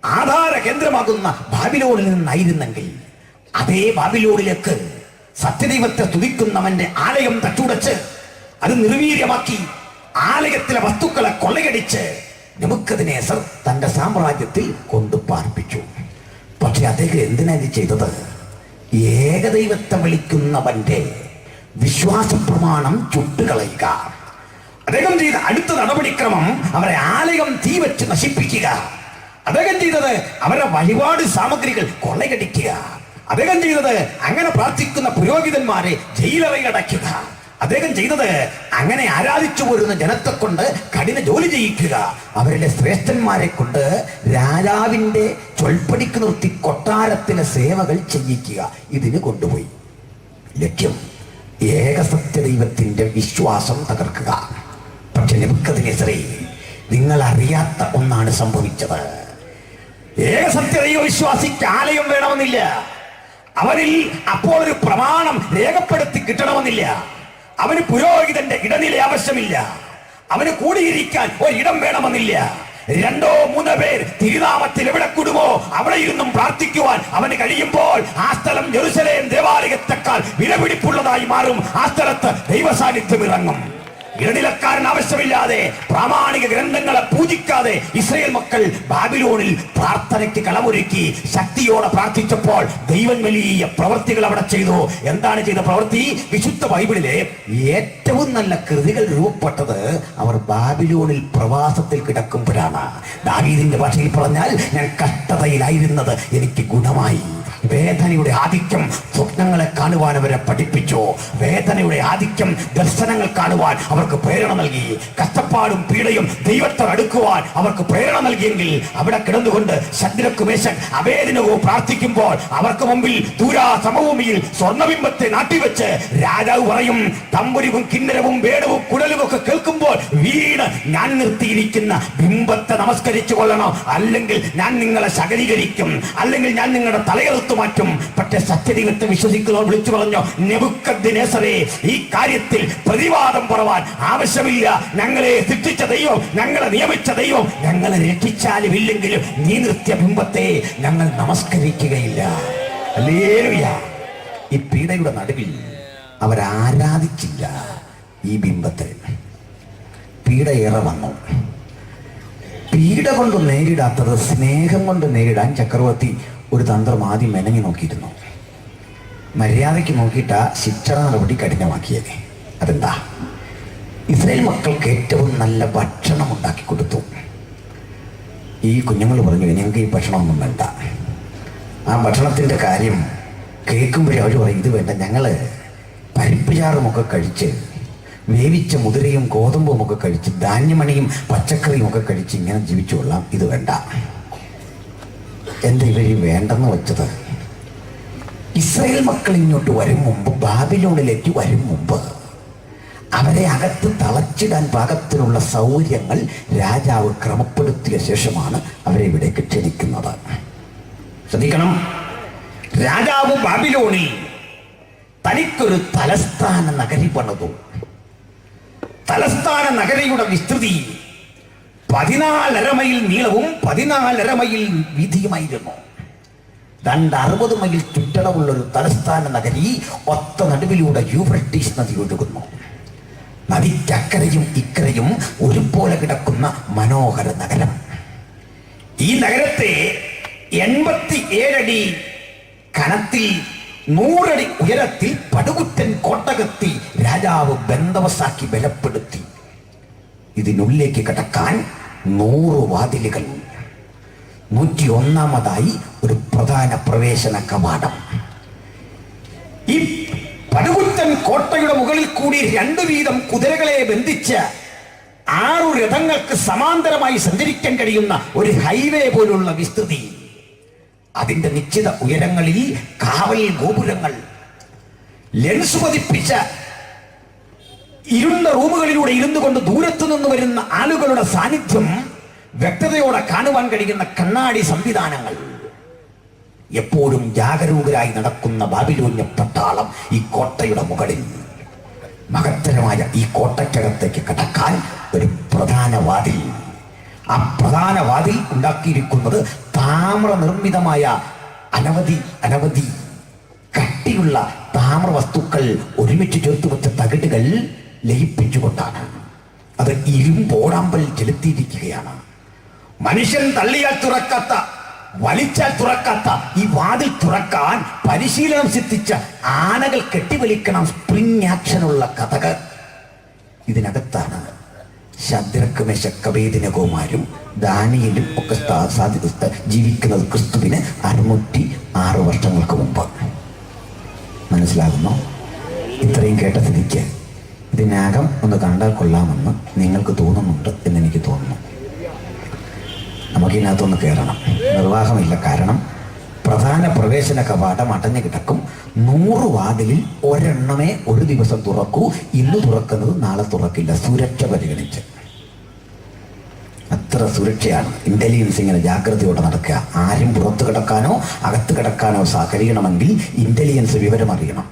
ആധാര കേന്ദ്രമാകുന്ന ബാബിലോണിൽ നിന്നായിരുന്നെങ്കിൽ, അതേ ബാബിലോണിലേക്ക് സത്യദൈവത്തെ തുതിക്കുന്നവന്റെ ആലയം തച്ചുടച്ച് അത് നിർവീര്യമാക്കി ആലയത്തിലെ വസ്തുക്കളെ കൊള്ളയടിച്ച് നെബൂഖദ്നേസർ തന്റെ സാമ്രാജ്യത്തിൽ കൊണ്ടു പാർപ്പിച്ചു. പക്ഷെ അദ്ദേഹം എന്തിനാ ഇത് ചെയ്തത്? ഏകദൈവത്തെ വിളിക്കുന്നവന്റെ വിശ്വാസ പ്രമാണം ചുട്ടുകളയുക. അദ്ദേഹം ചെയ്ത അടുത്ത നടപടിക്രമം അവരെ ആലയം തീ വെച്ച് നശിപ്പിക്കുക. അദ്ദേഹം ചെയ്തത് അവരുടെ വഴിപാട് സാമഗ്രികൾ കൊള്ളയടിക്കുക. അദ്ദേഹം ചെയ്തത് അങ്ങനെ പ്രാർത്ഥിക്കുന്ന പുരോഹിതന്മാരെ ജയിലറയിൽ അടയ്ക്കുക. അദ്ദേഹം ചെയ്തത് അങ്ങനെ ആരാധിച്ചു പോരുന്ന ജനത്തെ കൊണ്ട് കഠിന ജോലി ചെയ്യിക്കുക. അവരുടെ ശ്രേഷ്ഠന്മാരെ കൊണ്ട് രാജാവിന്റെ ചൊൽപ്പടിക്ക് നിർത്തി കൊട്ടാരത്തിലെ സേവകൾ ചെയ്യിക്കുക. ഇതിന് കൊണ്ടുപോയി. ലക്ഷ്യം ഏകസത്യ ദൈവത്തിന്റെ വിശ്വാസം തകർക്കുക. പക്ഷെ നെബൂഖദ്നേസറേ, നിങ്ങൾ അറിയാത്ത ഒന്നാണ് സംഭവിച്ചത്. ഏകസത്യ ദൈവ വിശ്വാസിക്ക് ആലയം വേണമെന്നില്ല. അവരിൽ അപ്പോൾ ഒരു പ്രമാണം രേഖപ്പെടുത്തി കിട്ടണമെന്നില്ല. അവന് പുരോഹിതന്റെ ഇടനില ആവശ്യമില്ല. അവന് കൂടിയിരിക്കാൻ ഒരിടം വേണമെന്നില്ല. 2-3 പേർ തിരുനാമത്തിൽ എവിടെ കൂടുമോ അവിടെ ഇരുന്നും പ്രാർത്ഥിക്കുവാൻ അവന് കഴിയുമ്പോൾ ആ സ്ഥലം ജെറുസലേം ദേവാലയത്തെക്കാൾ വിലപിടിപ്പുള്ളതായി മാറും. ആ സ്ഥലത്ത് ദൈവ സാന്നിധ്യം ഇറങ്ങും. ഇടനിലക്കാരൻ ആവശ്യമില്ലാതെ പ്രാമാണിക ഗ്രന്ഥങ്ങളെ പൂജിക്കാതെ ഇസ്രായേൽ മക്കൾ ബാബിലോണിൽ പ്രാർത്ഥനയ്ക്ക് കളമൊരുക്കി ശക്തിയോടെ പ്രാർത്ഥിച്ചപ്പോൾ ദൈവം വലിയ പ്രവൃത്തികൾ അവിടെ ചെയ്തു. എന്താണ് ചെയ്ത പ്രവൃത്തി? വിശുദ്ധ ബൈബിളിലെ ഏറ്റവും നല്ല കൃതികൾ രൂപപ്പെട്ടത് അവർ ബാബിലോണിൽ പ്രവാസത്തിൽ കിടക്കുമ്പോഴാണ്. ദാവീദിന്റെ ഭാഷയിൽ പറഞ്ഞാൽ, ഞാൻ കഷ്ടതയിലായിരുന്നത് എനിക്ക് ഗുണമായി. വേദനയുടെ ആധിക്യം സ്വപ്നങ്ങളെ കാണുവാൻ അവരെ പഠിപ്പിച്ചു. വേദനയുടെ ആധിക്യം ദർശനങ്ങൾ കാണുവാൻ അവർക്ക് പ്രേരണ നൽകി. കഷ്ടപ്പാടും പീഡയും ദൈവത്തെ അടുക്കുവാൻ അവർക്ക് പ്രേരണ നൽകിയെങ്കിൽ അവിടെ കിടന്നുകൊണ്ട് ശദ്രക്ക് മേശക് അബേദ്നെഗോ പ്രാർത്ഥിക്കുമ്പോൾ അവർക്ക് മുമ്പിൽ ദൂരാ സമഭൂമിയിൽ സ്വർണ്ണബിംബത്തെ നാട്ടിവെച്ച് രാജാവ് പറയും, തമ്പുരുവും കിന്നരവും വേടവും കുഴലും ഒക്കെ കേൾക്കുമ്പോൾ വീണ് ഞാൻ നിർത്തിയിരിക്കുന്ന ബിംബത്തെ നമസ്കരിച്ചു കൊള്ളണം, അല്ലെങ്കിൽ ഞാൻ നിങ്ങളെ ശകലീകരിക്കും, അല്ലെങ്കിൽ ഞാൻ നിങ്ങളുടെ തലയെടുത്ത് മാറ്റും. പക്ഷെ സത്യദൈവത്തെ വിശ്വസിക്കുന്നവർ വിളിച്ചു പറഞ്ഞു, നെബൂഖദ്നേസരേ, ഈ കാര്യത്തിൽ പ്രതിവാദം പറവാൻ ആവശ്യമില്ല. ഞങ്ങളെ സൃഷ്ടിച്ച ദൈവം, ഞങ്ങളെ നിയമിച്ച ദൈവം ഞങ്ങളെ രക്ഷിച്ചാലും ഇല്ലെങ്കിലും നീ നിർത്തിയ ബിംബത്തെ ഞങ്ങൾ നമസ്കരിക്കുകയില്ല. ഹല്ലേലൂയ. ഈ പീഡയുടെ നടുവിൽ അവരാരാധിച്ചില്ല ഈ ബിംബത്തെ. പീഡയേറെ വന്നു. പീഡ കൊണ്ട് നേരിടാത്തത് സ്നേഹം കൊണ്ട് നേരിടാൻ ചക്രവർത്തി ഒരു തന്ത്രം ആദ്യം മെനഞ്ഞു നോക്കിയിരുന്നു. മര്യാദയ്ക്ക് നോക്കിയിട്ട ശിക്ഷണ നടപടി കഠിനമാക്കിയത്. അതെന്താ? ഇസ്രായേൽ മക്കൾക്ക് ഏറ്റവും നല്ല ഭക്ഷണം ഉണ്ടാക്കി കൊടുത്തു. ഈ കുഞ്ഞുങ്ങൾ പറഞ്ഞു, ഞങ്ങൾക്ക് ഈ ഭക്ഷണമൊന്നും വേണ്ട. ആ ഭക്ഷണത്തിൻ്റെ കാര്യം കേൾക്കുമ്പോഴേ അവർ പറയും, ഇത് വേണ്ട, ഞങ്ങൾ പരിപ്പ് ചാറുമൊക്കെ കഴിച്ച്, വേവിച്ച മുതിരയും ഗോതമ്പും ഒക്കെ കഴിച്ച്, ധാന്യമണിയും പച്ചക്കറിയും ഒക്കെ കഴിച്ച് ഇങ്ങനെ ജീവിച്ചു കൊള്ളാം, ഇത് വേണ്ട. എന്താ ഇവർ വേണ്ടെന്ന് വെച്ചത്? ഇസ്രായേൽ മക്കൾ ഇങ്ങോട്ട് വരും മുമ്പ്, ബാബിലോണിലേക്ക് വരും മുമ്പ് അവരെ അകത്ത് തളച്ചിടാൻ പാകത്തിനുള്ള സൗകര്യങ്ങൾ രാജാവ് ക്രമപ്പെടുത്തിയ ശേഷമാണ് അവരെ ഇവിടേക്ക് ക്ഷണിക്കുന്നത്. ശ്രദ്ധിക്കണം, രാജാവ് ബാബിലോണിൽ തനിക്കൊരു തലസ്ഥാന നഗരി പണിതു. തലസ്ഥാന നഗരിയുടെ വിസ്തൃതി 14.5 മൈൽ നീളവും 14.5 മൈൽ വീതിയുമായിരുന്നു. 260 മൈൽ ചുറ്റളവുള്ളൊരു തലസ്ഥാന നഗരി ഒത്ത നടുവിലൂടെ യൂഫ്രട്ടീസ് നദി ഒഴുകുന്നു. നദിക്കക്കരയും ഇക്കരയും ഒരുപോലെ കിടക്കുന്ന മനോഹര നഗരം. ഈ നഗരത്തെ 87 അടി കനത്തിൽ 100 അടി ഉയരത്തിൽ പടുകുറ്റൻ കോട്ടകത്തി രാജാവ് ബന്ദവസാക്കി ബലപ്പെടുത്തി. ഇതിനുള്ളിലേക്ക് കടക്കാൻ 100 വാതിലുകൾ. 101-ാമതായി ഒരു പ്രധാന പ്രവേശന കവാടം. ഈ പടുകുറ്റൻ കോട്ടയുടെ മുകളിൽ കൂടി 2 വീതം കുതിരകളെ ബന്ധിച്ച് 6 രഥങ്ങൾക്ക് സമാന്തരമായി സഞ്ചരിക്കാൻ കഴിയുന്ന ഒരു ഹൈവേ പോലുള്ള വിസ്തൃതി. അതിന്റെ നിശ്ചിത ഉയരങ്ങളിൽ കാവൽ ഗോപുരങ്ങൾ, ലെൻസ് പതിപ്പിച്ച ഇരുണ്ട റൂമുകളിലൂടെ ഇരുന്നു കൊണ്ട് ദൂരത്തു നിന്ന് വരുന്ന ആളുകളുടെ സാന്നിധ്യം വ്യക്തതയോടെ കാണുവാൻ കഴിയുന്ന കണ്ണാടി സംവിധാനങ്ങൾ. എപ്പോഴും ജാഗരൂകരായി നടക്കുന്ന ബാബിലോന്യ പട്ടാളം ഈ കോട്ടയുടെ മുകളിൽ. മഹത്തരമായ ഈ കോട്ടയ്ക്കകത്തേക്ക് കടക്കാൻ ഒരു പ്രധാന വാതിൽ. ആ പ്രധാന വാതിൽ ഉണ്ടാക്കിയിരിക്കുന്നത് താമ്ര നിർമ്മിതമായ അനവധി കട്ടിയുള്ള താമ്ര വസ്തുക്കൾ ഒരുമിച്ച് ചേർത്ത് വെച്ച തകിടുകൾ ലയിപ്പിച്ചുകൊണ്ടാണ്. അത് ഇരുമ്പോടാമ്പൽ ചെലുത്തിയിരിക്കുകയാണ്. മനുഷ്യൻ തള്ളിയാൽ തുറക്കാത്ത, വലിച്ചാൽ തുറക്കാത്ത ഈ വാതിൽ തുറക്കാൻ പരിശീലനം സിദ്ധിച്ച ആനകൾ കെട്ടിവലിക്കണം സ്പ്രിംഗ് ആക്ഷനുള്ള കഥകൾ ഇതിനകത്താണ്. ശദ്രക്ക് മേശക്ക് അബേദ്നെഗോമാരും ദാനിയേലും ഒക്കെ ജീവിക്കുന്നത് ക്രിസ്തുവിന് 606 വർഷങ്ങൾക്ക് മുമ്പ്. മനസ്സിലാകുന്നു? ഇത്രയും കേട്ട സ്ഥിതിക്ക് ഇതിനകം ഒന്ന് കണ്ടാൽ കൊള്ളാമെന്ന് നിങ്ങൾക്ക് തോന്നുന്നുണ്ട് എന്നെനിക്ക് തോന്നുന്നു. നമുക്കിതിനകത്തൊന്ന് കയറണം. നിർവാഹമില്ല. കാരണം പ്രധാന പ്രവേശന കവാടം അടഞ്ഞു കിടക്കും. 100 വാതിലിൽ ഒരെണ്ണമേ ഒരു ദിവസം തുറക്കൂ. ഇന്ന് തുറക്കുന്നത് നാളെ തുറക്കില്ല, സുരക്ഷ പരിഗണിച്ച്. അത്ര സുരക്ഷയാണ്. ഇന്റലിജൻസ് ഇങ്ങനെ ജാഗ്രതയോടെ നടക്കുക. ആരും പുറത്ത് കിടക്കാനോ അകത്ത് കിടക്കാനോ കഴിയണമെങ്കിൽ ഇന്റലിജൻസ് വിവരം അറിയണം.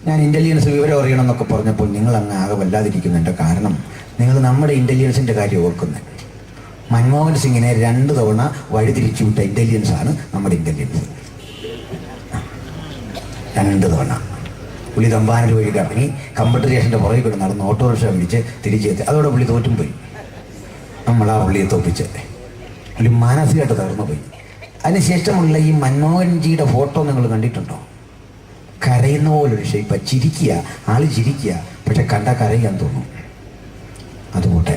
ഞാൻ ഇന്റലിജൻസ് വിവരം അറിയണം എന്നൊക്കെ പറഞ്ഞപ്പോൾ നിങ്ങൾ അങ്ങ് ആകെ വല്ലാതിരിക്കുന്നുണ്ട്. കാരണം നിങ്ങൾ നമ്മുടെ ഇന്റലിജൻസിന്റെ കാര്യം ഓർക്കുന്നത്. മൻമോഹൻ സിംഗിനെ 2 തവണ വഴിതിരിച്ചു വിട്ട ഇന്റലിജൻസ് ആണ് നമ്മുടെ ഇന്റലിജൻസ്. 2 തവണ. പുള്ളി തമ്പാനൂർ വഴി കറങ്ങി കമ്പ്യൂട്ടർ സ്റ്റേഷൻ്റെ പുറകെ കൂടെ നടന്ന് ഓട്ടോറിക്ഷ പിടിച്ച് തിരിച്ചെത്തി. അതോടെ പുള്ളി തോറ്റും പോയി. നമ്മളാ പുള്ളിയെ തോപ്പിച്ച് പുള്ളി മാനസികമായിട്ട് തകർന്നു പോയി. അതിനുശേഷമുള്ള ഈ മൻമോഹൻജിയുടെ ഫോട്ടോ നിങ്ങൾ കണ്ടിട്ടുണ്ടോ? കരയുന്ന പോലൊരു ഷേപ്പ്, ചിരിക്കുക, ആള് ചിരിക്കുക, പക്ഷെ കണ്ടാൽ കരയാൻ തോന്നും. അതുപോലെ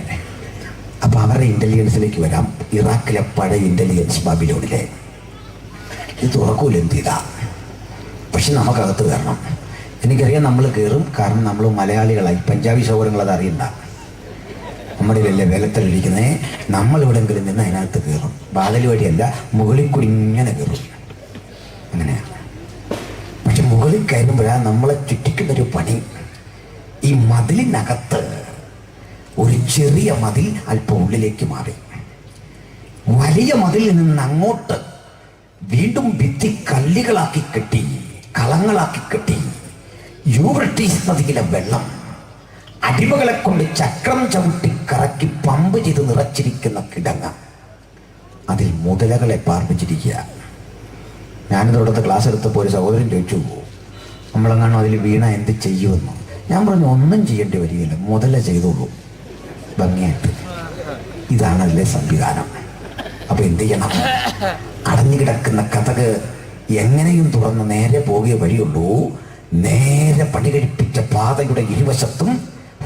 അപ്പം അവരുടെ ഇൻ്റലിജൻസിലേക്ക് വരാം. ഇറാഖിലെ പഴയ ഇൻ്റലിജൻസ് ബാബിലോണിലെ ഇത് തുറക്കൂല എന്ത് ചെയ്താ, പക്ഷെ നമുക്കകത്ത് കയറണം. എനിക്കറിയാം നമ്മൾ കയറും, കാരണം നമ്മൾ മലയാളികളായി. പഞ്ചാബി സൗകര്യങ്ങൾ അത് അറിയണ്ട, നമ്മുടെ വലിയ വേലത്തിലിരിക്കുന്നേ. നമ്മളിവിടെങ്കിലും നിന്ന് അതിനകത്ത് കയറും. വാതിൽ വഴിയല്ല, മുകളിൽ കൂടി ഇങ്ങനെ കയറും. അങ്ങനെയാണ്. പക്ഷെ മുകളിൽ കയറുമ്പോഴാണ് നമ്മളെ ചുറ്റിക്കുന്നൊരു പണി. ഈ മതിലിനകത്ത് ഒരു ചെറിയ മതിൽ അല്പം ഉള്ളിലേക്ക് മാറി, വലിയ മതിലിൽ നിന്ന് അങ്ങോട്ട് വീണ്ടും ഭിത്തി കല്ലുകളാക്കി കെട്ടി, കളങ്ങളാക്കി കെട്ടി. യൂഫ്രട്ടീസ് നദിയിലെ വെള്ളം അടിമകളെ കൊണ്ട് ചക്രം ചവിട്ടി കറക്കി പമ്പ് ചെയ്ത് നിറച്ചിരിക്കുന്ന കിടങ്ങ്, അതിൽ മുതലകളെ പാർപ്പിച്ചിരിക്കുക. ഞാനിതോടത്ത് ക്ലാസ് എടുത്തപ്പോൾ ഒരു സഹോദരൻ ചോദിച്ചു, നമ്മളെങ്ങാനും അതിൽ വീണ എന്ത് ചെയ്യുമെന്ന്. ഞാൻ പറഞ്ഞു, ഒന്നും ചെയ്യേണ്ടി വരികയില്ല, മുതല ചെയ്തോളൂ ഭംഗിയായിട്ട്. ഇതാണ് അതിലെ സംവിധാനം. അപ്പൊ എന്ത് ചെയ്യണം? അടഞ്ഞു കിടക്കുന്ന കഥക് എങ്ങനെയും തുറന്ന് നേരെ പോകിയ വഴിയുള്ളൂ. നേരെ പണി കഴിപ്പിച്ച പാതയുടെ ഇരുവശത്തും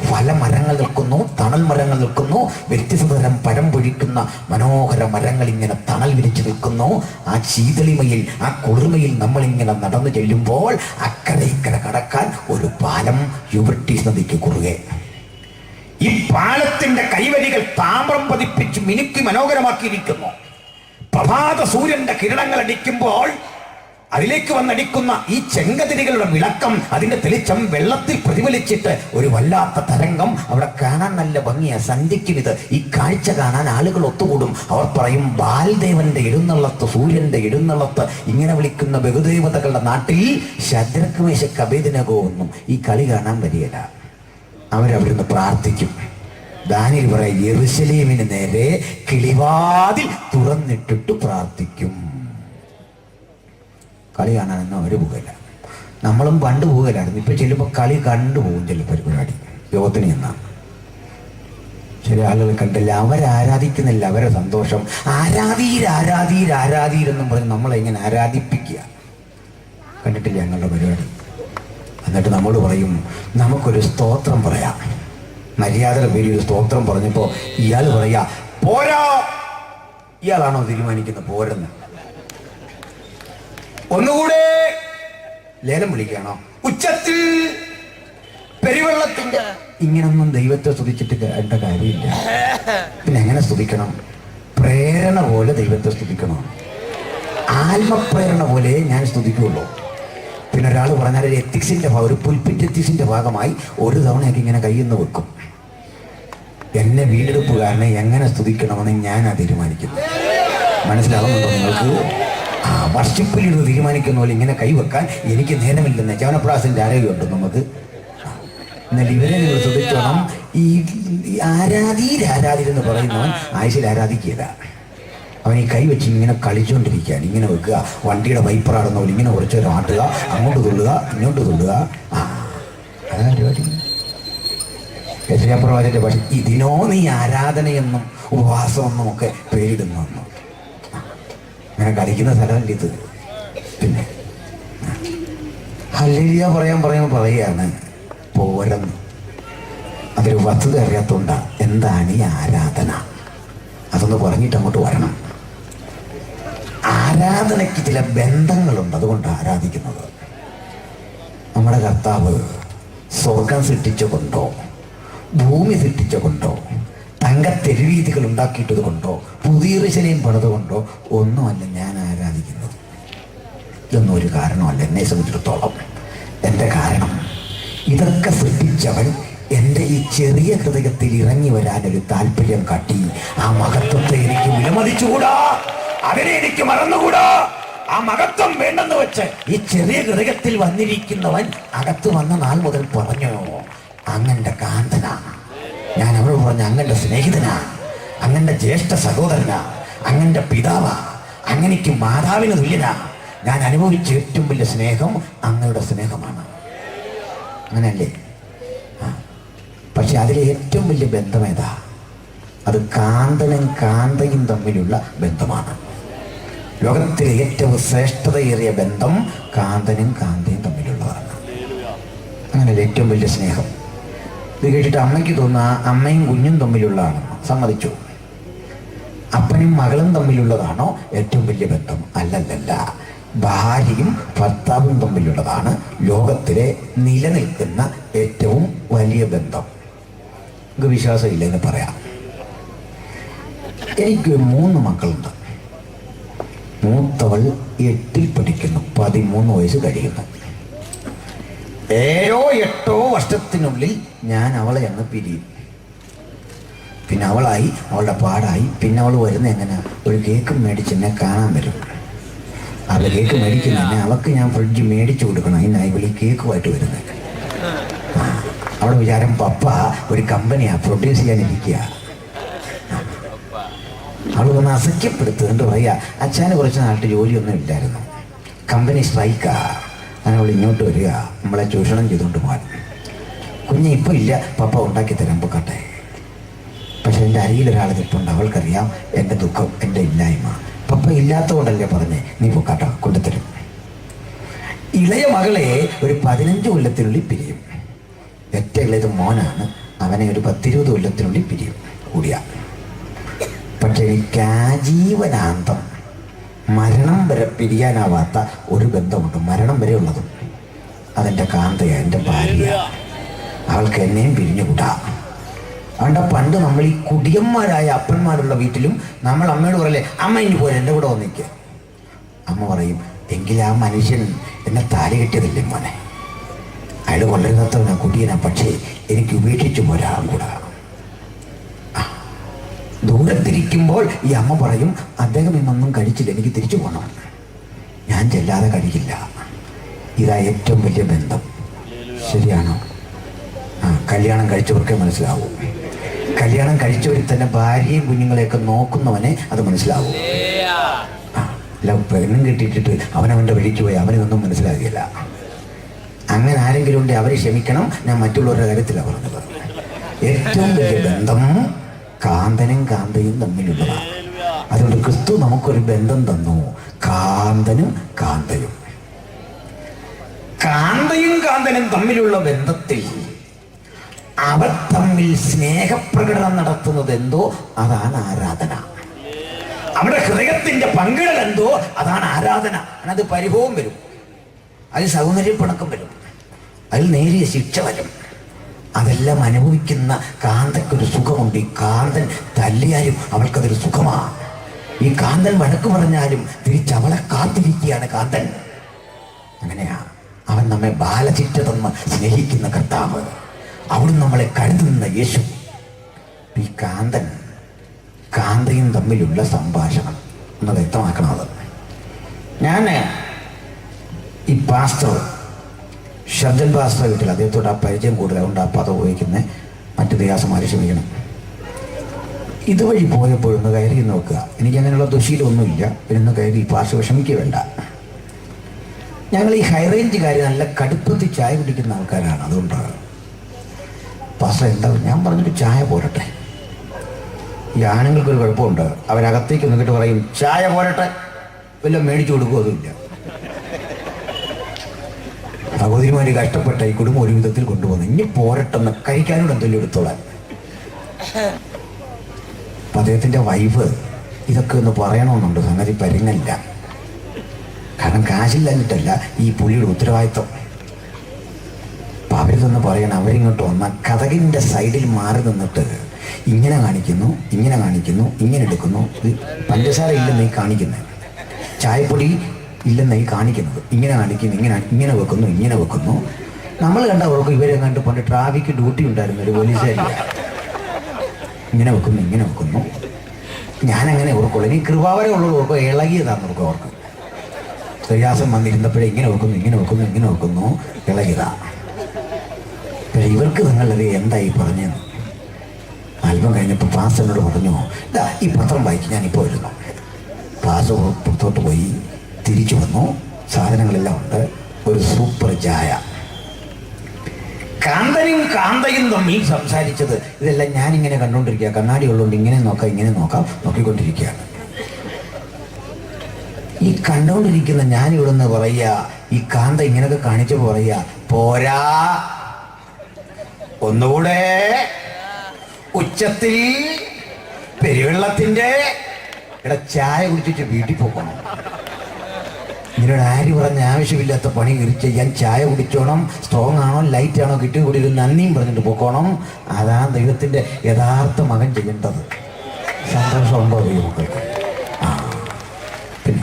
ഫലമരങ്ങൾ നിൽക്കുന്നു, തണൽ മരങ്ങൾ നിൽക്കുന്നു. വ്യത്യസ്ത തരം പഴം പൊഴിക്കുന്ന മനോഹര മരങ്ങൾ ഇങ്ങനെ തണൽ വിരിച്ചു നിൽക്കുന്നു. ആ ശീതളിമയിൽ, ആ കുളിർമയിൽ നമ്മളിങ്ങനെ നടന്നു ചെല്ലുമ്പോൾ അക്കരെ ഇക്കരെ കടക്കാൻ ഒരു പാലം യൂഫ്രട്ടീസ് നദിക്ക് കുറുകെ. ഈ പാലത്തിന്റെ കൈവരികൾ താമ്രം പതിപ്പിച്ച് മിനുക്കി മനോഹരമാക്കിയിരിക്കുന്നു. പ്രഭാത സൂര്യന്റെ കിരണങ്ങൾ അടിക്കുമ്പോൾ അതിലേക്ക് വന്നടിക്കുന്ന ഈ ചെങ്കതിരികളുടെ വിളക്കം, അതിന്റെ തെളിച്ചം വെള്ളത്തിൽ പ്രതിഫലിച്ചിട്ട് ഒരു വല്ലാത്ത തരംഗം അവിടെ കാണാൻ നല്ല ഭംഗിയാ. സന്ധ്യയ്ക്കും ഇത് ഈ കാഴ്ച കാണാൻ ആളുകൾ ഒത്തുകൂടും. അവർ പറയും, ബാൽദേവന്റെ എഴുന്നള്ളത്ത്, സൂര്യന്റെ എഴുന്നള്ളത്ത്. ഇങ്ങനെ വിളിക്കുന്ന ബഹുദേവതകളുടെ നാട്ടിൽ ശദ്രക്ക്, മേശക്ക്, അബേദ്നെഗോ ഒന്നും ഈ കളി കാണാൻ വരികയില്ല. അവരവിടുന്ന് പ്രാർത്ഥിക്കും. ദാനിയേൽ പറയാം, യെരൂശലേമിന് നേരെ കിളിവാതിൽ തുറന്നിട്ടിട്ട് പ്രാർത്ഥിക്കും. കളി കാണാനൊന്നും അവർ പോകില്ല. നമ്മളും പണ്ട് പോകലായിരുന്നു. ഇപ്പൊ ചെല്ലുമ്പോൾ കളി കണ്ടുപോകും. ചില പരിപാടി യോഗത്തിന് ചെന്നാ ചില ആളുകൾ കണ്ടില്ല, അവരാരാധിക്കുന്നില്ല, അവരെ സന്തോഷം. ആരാധീരെന്നും പറഞ്ഞ് നമ്മളെ ഇങ്ങനെ ആരാധിപ്പിക്കുക. കണ്ടിട്ടില്ല ഞങ്ങളുടെ പരിപാടി. എന്നിട്ട് നമ്മൾ പറയും, നമുക്കൊരു സ്തോത്രം പറയാം. മര്യാദയുടെ പേരിൽ ഒരു സ്തോത്രം പറഞ്ഞപ്പോൾ ഇയാൾ പറയാ, പോരാ. ഇയാളാണോ തീരുമാനിക്കുന്നത് പോരെന്ന്? ഒന്നുകൂടെ ലേലം വിളിക്കുകയാണോ? ഉച്ചത്തിൽ പെരുവെള്ളത്തിന്റെ. ഇങ്ങനൊന്നും ദൈവത്തെ സ്തുതിച്ചിട്ട് എന്റെ കാര്യമില്ല. പിന്നെ എങ്ങനെ സ്തുതിക്കണം? പ്രേരണ പോലെ ദൈവത്തെ സ്തുതിക്കണം. ആത്മപ്രേരണ പോലെ ഞാൻ സ്തുതിക്കുള്ളൂ. പിന്നെ ഒരാൾ പറഞ്ഞാൽ ഒരു എത്തിക്സിന്റെ ഭാഗം, ഒരു പുൽപ്പിറ്റ് എത്തിക്സിന്റെ ഭാഗമായി ഒരു തവണയൊക്കെ ഇങ്ങനെ കയ്യിൽ വെക്കും. എന്നെ വീണ്ടെടുപ്പുകാരനെ എങ്ങനെ സ്തുതിക്കണമെന്ന് ഞാനാ തീരുമാനിക്കുന്നു. മനസ്സിലാവുന്നുണ്ടോ നിങ്ങൾക്ക്? വർഷിപ്പിൽ ഇരുന്ന് തീരുമാനിക്കുന്ന പോലെ ഇങ്ങനെ കൈവെക്കാൻ എനിക്ക് നേരമില്ലെന്ന് ചവനപ്രാസിന്റെ ആരോഗ്യമുണ്ട് നമുക്ക്. എന്നാൽ ഇവരെ നിങ്ങൾ സ്തുതിച്ചോണം. ഈ ആരാധീരെന്ന് പറയുന്നവൻ ആയുഷിൽ ആരാധിക്കുക. അവൻ ഈ കൈ വെച്ച് ഇങ്ങനെ കളിച്ചുകൊണ്ടിരിക്കുകയാണ്. ഇങ്ങനെ വെക്കുക, വണ്ടിയുടെ വൈപ്പറാടുന്ന പോലെ ഇങ്ങനെ കുറച്ച് നേരം ആട്ടുക, അങ്ങോട്ട് തുള്ളുക, ഇങ്ങോട്ട് തുള്ളുക. അതാ പരിപാടി. യശയാപ്രവാചകന്റെ ഭാഷ, ഇതിനോ നീ ആരാധനയെന്നും ഉപവാസമെന്നും ഒക്കെ പേരിടുന്നു. അങ്ങനെ കളിക്കുന്ന സ്ഥലമല്ല ഇത്. പിന്നെ ഹല്ലേലൂയ പറയുകയാണ് പോരെന്ന്. അതൊരു വസ്തുത അറിയാത്തോണ്ടാ. എന്താണ് ഈ ആരാധന? അതൊന്ന് പറഞ്ഞിട്ട് അങ്ങോട്ട് വരണം. ആരാധനയ്ക്ക് ചില ബന്ധങ്ങളുണ്ട്, അതുകൊണ്ട് ആരാധിക്കുന്നത്. നമ്മുടെ കർത്താവ് സ്വർഗം സൃഷ്ടിച്ചുകൊണ്ടോ, ഭൂമി സൃഷ്ടിച്ചുകൊണ്ടോ, തങ്കത്തെരുവീതികൾ ഉണ്ടാക്കിയിട്ടത് കൊണ്ടോ, പുതിയ യെരൂശലേം പണിതുകൊണ്ടോ ഒന്നുമല്ല ഞാൻ ആരാധിക്കുന്നത്. ഇതൊന്നും ഒരു കാരണമല്ല എന്നെ സംബന്ധിച്ചിടത്തോളം. എൻ്റെ കാരണം, ഇതൊക്കെ സൃഷ്ടിച്ചവൻ എൻ്റെ ഈ ചെറിയ ഹൃദയത്തിൽ ഇറങ്ങി വരാനൊരു താല്പര്യം കാട്ടി. ആ മഹത്വത്തെ എനിക്ക് വിലമതിച്ചുകൂടാ, അതിനെ എനിക്ക് മറന്നുകൂടാ. ആ മഹത്വം വേണ്ടെന്ന് വെച്ച് ഈ ചെറിയ ഹൃദയത്തിൽ വന്നിരിക്കുന്നവൻ അകത്ത് വന്ന നാൾ മുതൽ പറഞ്ഞു, അങ്ങന്റെ കാന്തനാ. ഞാൻ അവരോട് പറഞ്ഞു, അങ്ങന്റെ സ്നേഹിതനാ, അങ്ങന്റെ ജ്യേഷ്ഠ സഹോദരനാ, അങ്ങന്റെ പിതാവാ, അങ്ങനെക്ക് മാതാവിന് തുല്യനാ. ഞാൻ അനുഭവിച്ച ഏറ്റവും വലിയ സ്നേഹം അങ്ങയുടെ സ്നേഹമാണ്. അങ്ങനെയല്ലേ? പക്ഷെ അതിലെ ഏറ്റവും വലിയ ബന്ധം ഏതാ? അത് കാന്തനും കാന്തയും തമ്മിലുള്ള ബന്ധമാണ്. ലോകത്തിലെ ഏറ്റവും ശ്രേഷ്ഠതയേറിയ ബന്ധം കാന്തനും കാന്തയും തമ്മിലുള്ളതാണ്. അങ്ങനെയല്ലേ ഏറ്റവും വലിയ സ്നേഹം? ഇത് കേട്ടിട്ട് അമ്മയ്ക്ക് തോന്നുക അമ്മയും കുഞ്ഞും തമ്മിലുള്ളതാണെന്ന്. സമ്മതിച്ചു. അപ്പനും മകളും തമ്മിലുള്ളതാണോ ഏറ്റവും വലിയ ബന്ധം? അല്ലല്ലല്ല, ഭാര്യയും ഭർത്താവും തമ്മിലുള്ളതാണ് ലോകത്തിലെ നിലനിൽക്കുന്ന ഏറ്റവും വലിയ ബന്ധം. എനിക്ക് വിശ്വാസമില്ലെന്ന് പറയാം. എനിക്ക് 3 മക്കളുണ്ട്. മൂത്തവൾ 8ൽ പഠിക്കുന്നു, 13 വയസ്സ് കഴിയുന്നു. 7-8 വർഷത്തിനുള്ളിൽ ഞാൻ അവളെ അങ്ങ് പിരിയും. പിന്നെ അവളായി, അവളുടെ പാടായി. പിന്നെ അവൾ വരുന്ന എങ്ങനെ? ഒരു കേക്ക് മേടിച്ച് എന്നെ കാണാൻ വരും. അവൾ കേക്ക് മേടിക്കുന്നതന്നെ അവൾക്ക് ഞാൻ ഫ്രിഡ്ജ് മേടിച്ചു കൊടുക്കണം. അതിനായി വിളി കേക്കുമായിട്ട് വരുന്നത്. അവളുടെ വിചാരം പപ്പ ഒരു കമ്പനിയാ പ്രൊഡ്യൂസ് ചെയ്യാനിരിക്കുക. അവൾ ഒന്ന് അസഖ്യപ്പെടുത്തുന്നുണ്ട്. പറയാ അച്ഛന് കുറച്ച് നാട്ടിൽ ജോലിയൊന്നും ഇല്ലായിരുന്നു, കമ്പനി സ്ട്രൈക്കാ. അങ്ങനെ അവൾ ഇങ്ങോട്ട് വരിക, നമ്മളെ ചൂഷണം ചെയ്തുകൊണ്ട് പോകാൻ. കുഞ്ഞ് ഇപ്പം ഇല്ല, പപ്പ ഉണ്ടാക്കി തരാൻ പൊക്കട്ടെ. പക്ഷെ എൻ്റെ അരിയിലൊരാൾ നിൽപ്പുണ്ട്, അവൾക്കറിയാം എൻ്റെ ദുഃഖം, എൻ്റെ ഇല്ലായ്മ. പപ്പ ഇല്ലാത്തതുകൊണ്ടല്ലേ പറഞ്ഞേ, നീ പൊക്കാട്ടോ, കൊണ്ടുതരും. ഇളയ മകളെ ഒരു 15 കൊല്ലത്തിനുള്ളിൽ പിരിയും. ഏറ്റവും ഇളയത് മോനാണ്, അവനെ ഒരു 10-20 കൊല്ലത്തിനുള്ളിൽ പിരിയും കൂടിയ. പക്ഷെ എനിക്ക് ആജീവനാന്തം മരണം വരെ പിരിയാനാവാത്ത ഒരു ബന്ധമുണ്ട്, മരണം വരെ ഉള്ളതും. അതെൻ്റെ കാന്തയ, എൻ്റെ ഭാര്യ. അവൾക്ക് എന്നെയും പിരിഞ്ഞുകൂടാ. അതുകൊണ്ട് പണ്ട് നമ്മൾ ഈ കുടിയന്മാരായ അപ്പന്മാരുള്ള വീട്ടിലും നമ്മൾ അമ്മയോട് പറയല്ലേ, അമ്മ ഇനി പോലെ എൻ്റെ കൂടെ വന്നിക്ക്. അമ്മ പറയും, എങ്കിൽ ആ മനുഷ്യൻ എന്നെ താലി കെട്ടിയതില്ലേ മോനെ, അയാൾ കൊല്ലരുതാത്തവനാ, കുടിയനാ, പക്ഷേ എനിക്ക് ഉപേക്ഷിച്ചു പോരാളും കൂടാ. ദൂരത്തിരിക്കുമ്പോൾ ഈ അമ്മ പറയും, അദ്ദേഹം ഇന്നൊന്നും കഴിച്ചില്ല, എനിക്ക് തിരിച്ചു പോകണം, ഞാൻ ചെല്ലാതെ കഴിക്കില്ല. ഇതാ ഏറ്റവും വലിയ ബന്ധം. ശരിയാണോ? കല്യാണം കഴിച്ചവർക്കേ മനസ്സിലാവൂ. കല്യാണം കഴിച്ചവരിൽ തന്നെ ഭാര്യയും കുഞ്ഞുങ്ങളെയൊക്കെ നോക്കുന്നവനെ അത് മനസ്സിലാവൂ. അല്ല, പെണ്ണും കെട്ടിയിട്ടിട്ട് അവനവൻ്റെ വഴിക്ക് പോയി അവനൊന്നും മനസ്സിലാകില്ല. അങ്ങനെ ആരെങ്കിലും ഉണ്ടെങ്കിൽ അവരെ ക്ഷമിക്കണം. ഞാൻ മറ്റുള്ളവരുടെ കാര്യത്തിലാണ് പറഞ്ഞത്. ഏറ്റവും വലിയ ബന്ധം കാന്തനും കാന്തയും തമ്മിലുള്ളതാണ്. അതുകൊണ്ട് ക്രിസ്തു നമുക്കൊരു ബന്ധം തന്നു, കാന്തനും കാന്തയും. കാന്തയും കാന്തനും തമ്മിലുള്ള ബന്ധത്തിൽ അവർ തമ്മിൽ സ്നേഹപ്രകടനം നടത്തുന്നത് എന്തോ അതാണ് ആരാധന. അവിടെ ഹൃദയത്തിന്റെ പങ്കിടൽ എന്തോ അതാണ് ആരാധന. അത് പരിഭവം വരും, അതിൽ സൗന്ദര്യപ്പിണക്കം വരും, അതിൽ നേരിയ ശിക്ഷ വരും. അതെല്ലാം അനുഭവിക്കുന്ന കാന്തയ്ക്കൊരു സുഖമുണ്ട്. ഈ കാന്തൻ തല്ലിയാലും അവൾക്കതൊരു സുഖമാണ്. ഈ കാന്തൻ വഴക്ക് പറഞ്ഞാലും തിരിച്ചവളെ കാത്തിരിക്കുകയാണ് കാന്തൻ. അങ്ങനെയാ അവൻ നമ്മെ ബാലചിറ്റ തന്ന് സ്നേഹിക്കുന്ന കർത്താവ്, അവിടുന്ന് നമ്മളെ കരുതുന്ന യേശു. ഈ കാന്തൻ കാന്തയും തമ്മിലുള്ള സംഭാഷണം എന്ന് വ്യക്തമാക്കണം. അത് ഞാൻ ഈ പാസ്റ്റർ ഷർജൻ പാസ്റ്റർ വീട്ടിൽ അദ്ദേഹത്തോട് ആ പരിചയം കൂടുതലുണ്ട്, ആ പദം ഉപയോഗിക്കുന്നത്. മറ്റു ദേവസ്വന്മാരെ ക്ഷമിക്കണം. ഇതുവഴി പോയപ്പോഴൊന്ന് കയറി നോക്കുക. എനിക്കങ്ങനെയുള്ള ദുശീലമൊന്നുമില്ല. പിന്നെ കയറി ഈ പാസ്റ്റർ വിഷമിക്കുക വേണ്ട. ഞങ്ങൾ ഈ ഹൈ റേഞ്ചുകാർ നല്ല കടുപ്പത്തിൽ ചായ കുടിക്കുന്ന ആൾക്കാരാണ്. അതുകൊണ്ടാണ് പാസ്റ്റർ എന്താ ഞാൻ പറഞ്ഞൊരു ചായ പോരട്ടെ. ഈ ആണുങ്ങൾക്കൊരു കുഴപ്പമുണ്ട്, അവരകത്തേക്ക് നിന്നിട്ട് പറയും ചായ പോരട്ടെ, വല്ലതും മേടിച്ചു കൊടുക്കും. അതുമില്ല. സഹോദരിമാര് കഷ്ടപ്പെട്ട ഈ കുടുംബം ഒരു വിധത്തിൽ കൊണ്ടുപോകുന്നു. ഇനി പോരട്ടെന്ന് കഴിക്കാനോട് എന്തെങ്കിലും എടുത്തോളാൻ. അപ്പം അദ്ദേഹത്തിൻ്റെ വൈഫ് ഇതൊക്കെ ഒന്ന് പറയണമെന്നുണ്ട്. സംഗതി പരിങ്ങല്ല. കാരണം കാശില്ലാഞ്ഞിട്ടല്ല, ഈ പുള്ളിയുടെ ഉത്തരവാദിത്വം. അപ്പം അവരിതൊന്ന് പറയണം. അവരിങ്ങോട്ട് വന്നാൽ കഥകിൻ്റെ സൈഡിൽ മാറി നിന്നിട്ട് ഇങ്ങനെ കാണിക്കുന്നു, ഇങ്ങനെ കാണിക്കുന്നു, ഇങ്ങനെ എടുക്കുന്നു. പഞ്ചസാര ഇല്ലെന്ന് ഈ കാണിക്കുന്നത്, ചായപ്പൊടി ഇല്ലെന്ന് ഈ കാണിക്കുന്നത്, ഇങ്ങനെ കാണിക്കുന്നു, ഇങ്ങനെ വെക്കുന്നു, ഇങ്ങനെ വെക്കുന്നു. നമ്മൾ കണ്ടവർക്ക് ഇവരെ കണ്ട് പണ്ട് ട്രാഫിക് ഡ്യൂട്ടി ഉണ്ടായിരുന്നു ഒരു പോലീസുകാരില്ല. ഇങ്ങനെ വെക്കുന്നു, ഇങ്ങനെ വെക്കുന്നു. ഞാനങ്ങനെ ഓർക്കുള്ളൂ. ഇനി കൃപാവരം ഉള്ളത് ഓർക്കും, ഇളകിയതാന്ന് ഓർക്കും. അവർക്ക് പ്രയാസം വന്നിരുന്നപ്പോഴേ ഇങ്ങനെ വെക്കുന്നു, ഇങ്ങനെ വെക്കുന്നു, ഇങ്ങനെ വെക്കുന്നു, ഇളകിയതാ. പക്ഷേ ഇവർക്ക് നിങ്ങളത് എന്തായി പറഞ്ഞെന്ന് അല്പം കഴിഞ്ഞപ്പോൾ പാസ്റ്ററിനോട് പറഞ്ഞു, ഇതാ ഈ പത്രം വായിക്കും, ഞാനിപ്പോൾ വരുന്നു. പാസ്റ്റർ പുറത്തോട്ട് പോയി തിരിച്ചു വന്നു. സാധനങ്ങളെല്ലാം ഉണ്ട്. ഒരു സൂപ്പർ ചായ. കാന്തനും കാന്തയും തമ്മിൽ സംസാരിച്ചത് ഇതെല്ലാം ഞാനിങ്ങനെ കണ്ടുകൊണ്ടിരിക്കുക. കണ്ണാടി ഉള്ളതുകൊണ്ട് ഇങ്ങനെ നോക്കാം ഇങ്ങനെ നോക്കാം, നോക്കിക്കൊണ്ടിരിക്കുകയാണ്. ഈ കണ്ടുകൊണ്ടിരിക്കുന്ന ഞാനിവിടുന്ന് പറയുക, ഈ കാന്ത ഇങ്ങനെയൊക്കെ കാണിച്ചപ്പോൾ പറയുക, പോരാ, ഒന്നുകൂടെ ഉച്ചത്തിൽ പെരുവെള്ളത്തിന്റെ ചായ കുടിച്ചിട്ട് വീട്ടിൽ പോകണം. നിന്നോട് ആര് പറഞ്ഞ ആവശ്യമില്ലാത്ത പണി ചെയ്യാൻ ചായ കുടിച്ചോണം, സ്ട്രോങ് ആണോ ലൈറ്റ് ആണോ കിട്ടിയ കൂടി ഒരു നന്ദിയും പറഞ്ഞിട്ട് പോക്കോണം. അതാണ് ദൈവത്തിന്റെ യഥാർത്ഥ മകൻ ചെയ്യേണ്ടത്. സന്തോഷമുണ്ടോ ദൈവമക്കൾക്ക്? പിന്നെ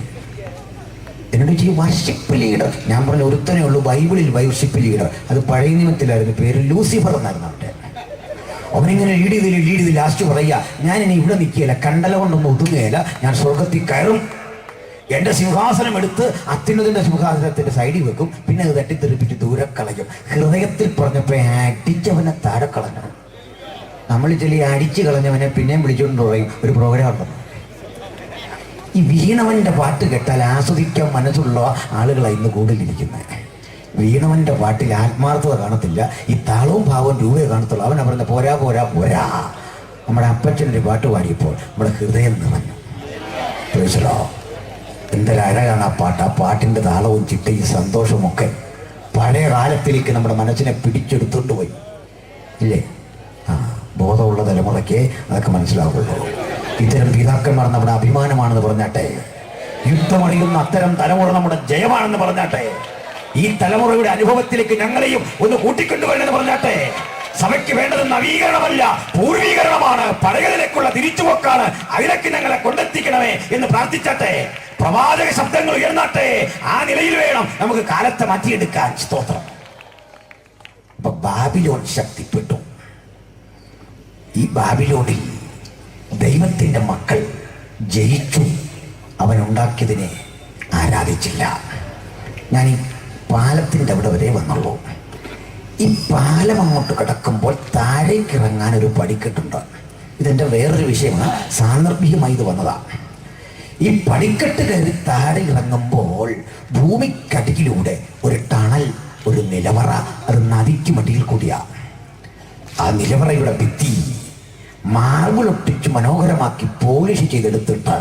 എന്നോട് ഈ വർഷിപ്പ് ലീഡർ, ഞാൻ പറഞ്ഞ ഒരുത്തനേ ഉള്ളൂ ബൈബിളിൽ വർഷിപ്പ് ലീഡർ. അത് പഴയ നിയമത്തിലായിരുന്നു, പേര് ലൂസിഫർ എന്നായിരുന്നു അവൻ്റെ. അവനിങ്ങനെ ലീഡ് ചെയ്ത് ലാസ്റ്റ് പറയുക, ഞാൻ ഇനി ഇവിടെ നിൽക്കുകയില്ല, കണ്ടല കൊണ്ടൊന്നും ഒതുങ്ങുകയില്ല, ഞാൻ സ്വർഗത്തിൽ കയറും, എന്റെ സിംഹാസനം എടുത്ത് അത്യുന്നതിന്റെ സിംഹാസനത്തിന്റെ സൈഡിൽ വെക്കും, പിന്നെ അത് തട്ടിത്തെറിപ്പിച്ച് ദൂരെ കളയും. ഹൃദയത്തിൽ പറഞ്ഞപ്പോ അടിച്ചവനെ താഴെ കളഞ്ഞു. നമ്മൾ ചെല്ലി അടിച്ചു കളഞ്ഞവനെ പിന്നെയും വിളിച്ചുകൊണ്ട് പറയും ഒരു പ്രോഗ്രാം ഉണ്ടെന്ന്. ഈ വീണവന്റെ പാട്ട് കേട്ടാൽ ആസ്വദിക്കാൻ മനസ്സുള്ള ആളുകളാണ് ഇന്ന് കൂടുതലിരിക്കുന്നത്. വീണവന്റെ പാട്ടിൽ ആത്മാർത്ഥത കാണത്തില്ല, ഈ താളവും ഭാവവും രൂപയെ കാണത്തുള്ളൂ. അവനെ പറഞ്ഞ പോരാ പോരാ പോരാ. നമ്മുടെ അപ്പച്ചനൊരു പാട്ട് പാടിയപ്പോൾ നമ്മുടെ ഹൃദയം നിറഞ്ഞു. പ്രൈസലോ, എന്തൊരു അഴകാണ് ആ പാട്ട്. ആ പാട്ടിന്റെ താളവും ചിട്ടയും സന്തോഷമൊക്കെ പഴയ കാലത്തിലേക്ക് നമ്മുടെ മനസ്സിനെ പിടിച്ചെടുത്തോണ്ട് പോയി ഇല്ലേ? ബോധമുള്ള തലമുറയ്ക്ക് അതൊക്കെ മനസ്സിലാവുള്ളൂ. ഇത്തരം പിതാക്കന്മാർ നമ്മുടെ അഭിമാനമാണെന്ന് പറഞ്ഞാട്ടെ, യുദ്ധമറിയുന്ന അത്തരം തലമുറ നമ്മുടെ ജയമാണെന്ന് പറഞ്ഞാട്ടെ, ഈ തലമുറയുടെ അനുഭവത്തിലേക്ക് ഞങ്ങളെയും ഒന്ന് കൂട്ടിക്കൊണ്ടുവരണമെന്ന് പറഞ്ഞാട്ടെ. സഭയ്ക്ക് വേണ്ടത് നവീകരണമല്ല, പൂർവീകരണമാണ്, പഴയതിലേക്കുള്ള തിരിച്ചുപോക്കാണ്. അതിലേക്ക് ഞങ്ങളെ കൊണ്ടെത്തിക്കണമേ എന്ന് പ്രാർത്ഥിച്ചാട്ടെ. പ്രവാചക ശബ്ദങ്ങൾ ഉയർന്നാട്ടെ. ആ നിലയിൽ വേണം നമുക്ക് കാലത്തെ മാറ്റിയെടുക്കാൻ. സ്തോത്രം. അപ്പൊ ബാബിലോൺ ശക്തിപ്പെട്ടു. ഈ ബാബിലോണിൽ ദൈവത്തിന്റെ മക്കൾ ജയിച്ചു. അവനുണ്ടാക്കിയതിനെ ആരാധിച്ചില്ല. ഞാൻ ഈ പാലത്തിന്റെ അവിടെ വരെ വന്നുള്ളൂ. ഈ പാലം അങ്ങോട്ട് കിടക്കുമ്പോൾ താഴേക്ക് ഇറങ്ങാൻ ഒരു പടിക്കെട്ടുണ്ട്. ഇതെന്റെ വേറൊരു വിഷയമാണ്, സാന്ദർഭികമായി ഇത് വന്നതാണ്. ഈ പടിക്കെട്ട് കയറി താഴെ ഇറങ്ങുമ്പോൾ ഭൂമിക്കടിയിലൂടെ ഒരു ടണൽ, ഒരു നിലവറ, അത് നദിക്ക് മടിയിൽ കൂടിയാ. ആ നിലവറയുടെ ഭിത്തി മാർബിളൊട്ടിച്ച് മനോഹരമാക്കി പോളിഷ് ചെയ്തെടുത്തിട്ട്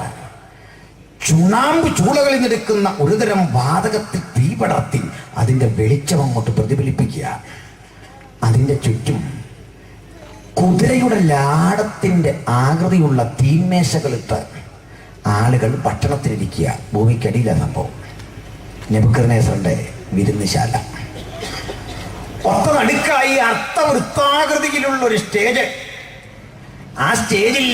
ചുണ്ണാമ്പ് ചൂളകളിൽ നിന്നെടുക്കുന്ന ഒരുതരം വാതകത്തിൽ തീ പടർത്തി അതിൻ്റെ വെളിച്ചം അങ്ങോട്ട് പ്രതിഫലിപ്പിക്കുക. അതിൻ്റെ ചുറ്റും കുതിരയുടെ ലാടത്തിൻ്റെ ആകൃതിയുള്ള തീന്മേശകളിട്ട് ആളുകൾ ഭക്ഷണത്തിലിരിക്കുക. ഭൂമിക്കടിയിലാണ് സംഭവം. നെബൂഖദ്നേസറിന്റെ വിരുന്നുശാല. ഒത്തനടുക്കായി അർത്ഥവൃത്താകൃതിയിലുള്ള ഒരു സ്റ്റേജ്. ആ സ്റ്റേജിൽ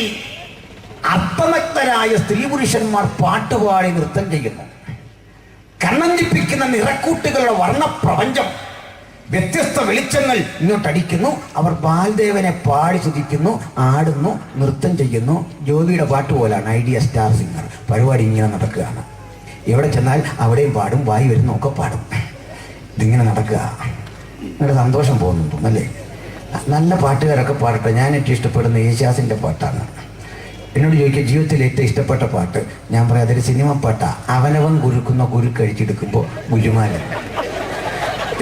അർത്ഥനഗ്നരായ സ്ത്രീ പുരുഷന്മാർ പാട്ടുപാടി നൃത്തം ചെയ്യുന്നു. കണ്ണഞ്ചിപ്പിക്കുന്ന നിറക്കൂട്ടുകളുടെ വർണ്ണപ്രപഞ്ചം, വ്യത്യസ്ത വെളിച്ചങ്ങൾ ഇങ്ങോട്ടടിക്കുന്നു. അവർ ബാൽദേവനെ പാടി സ്തുതിക്കുന്നു, ആടുന്നു, നൃത്തം ചെയ്യുന്നു. ജോലിയുടെ പാട്ട് പോലാണ് ഐഡിയ സ്റ്റാർ സിംഗർ. പരിപാടി ഇങ്ങനെ നടക്കുകയാണ്. എവിടെ ചെന്നാൽ അവിടെയും പാടും, വായി വരുന്നൊക്കെ പാടും. ഇതിങ്ങനെ നടക്കുക. നിങ്ങളുടെ സന്തോഷം പോകുന്നുണ്ടോ? അല്ലേ? നല്ല പാട്ടുകാരൊക്കെ പാടട്ടെ. ഞാൻ ഏറ്റവും ഇഷ്ടപ്പെടുന്ന യേശുദാസിൻ്റെ പാട്ടാണ്. എന്നോട് ചോദിക്കുക ജീവിതത്തിൽ ഏറ്റവും ഇഷ്ടപ്പെട്ട പാട്ട്, ഞാൻ പറയാം അതൊരു സിനിമ പാട്ടാ. അവനവൻ കുരുക്കുന്ന കുരുക്കഴിച്ചെടുക്കുമ്പോൾ ഗുരുമാരൻ.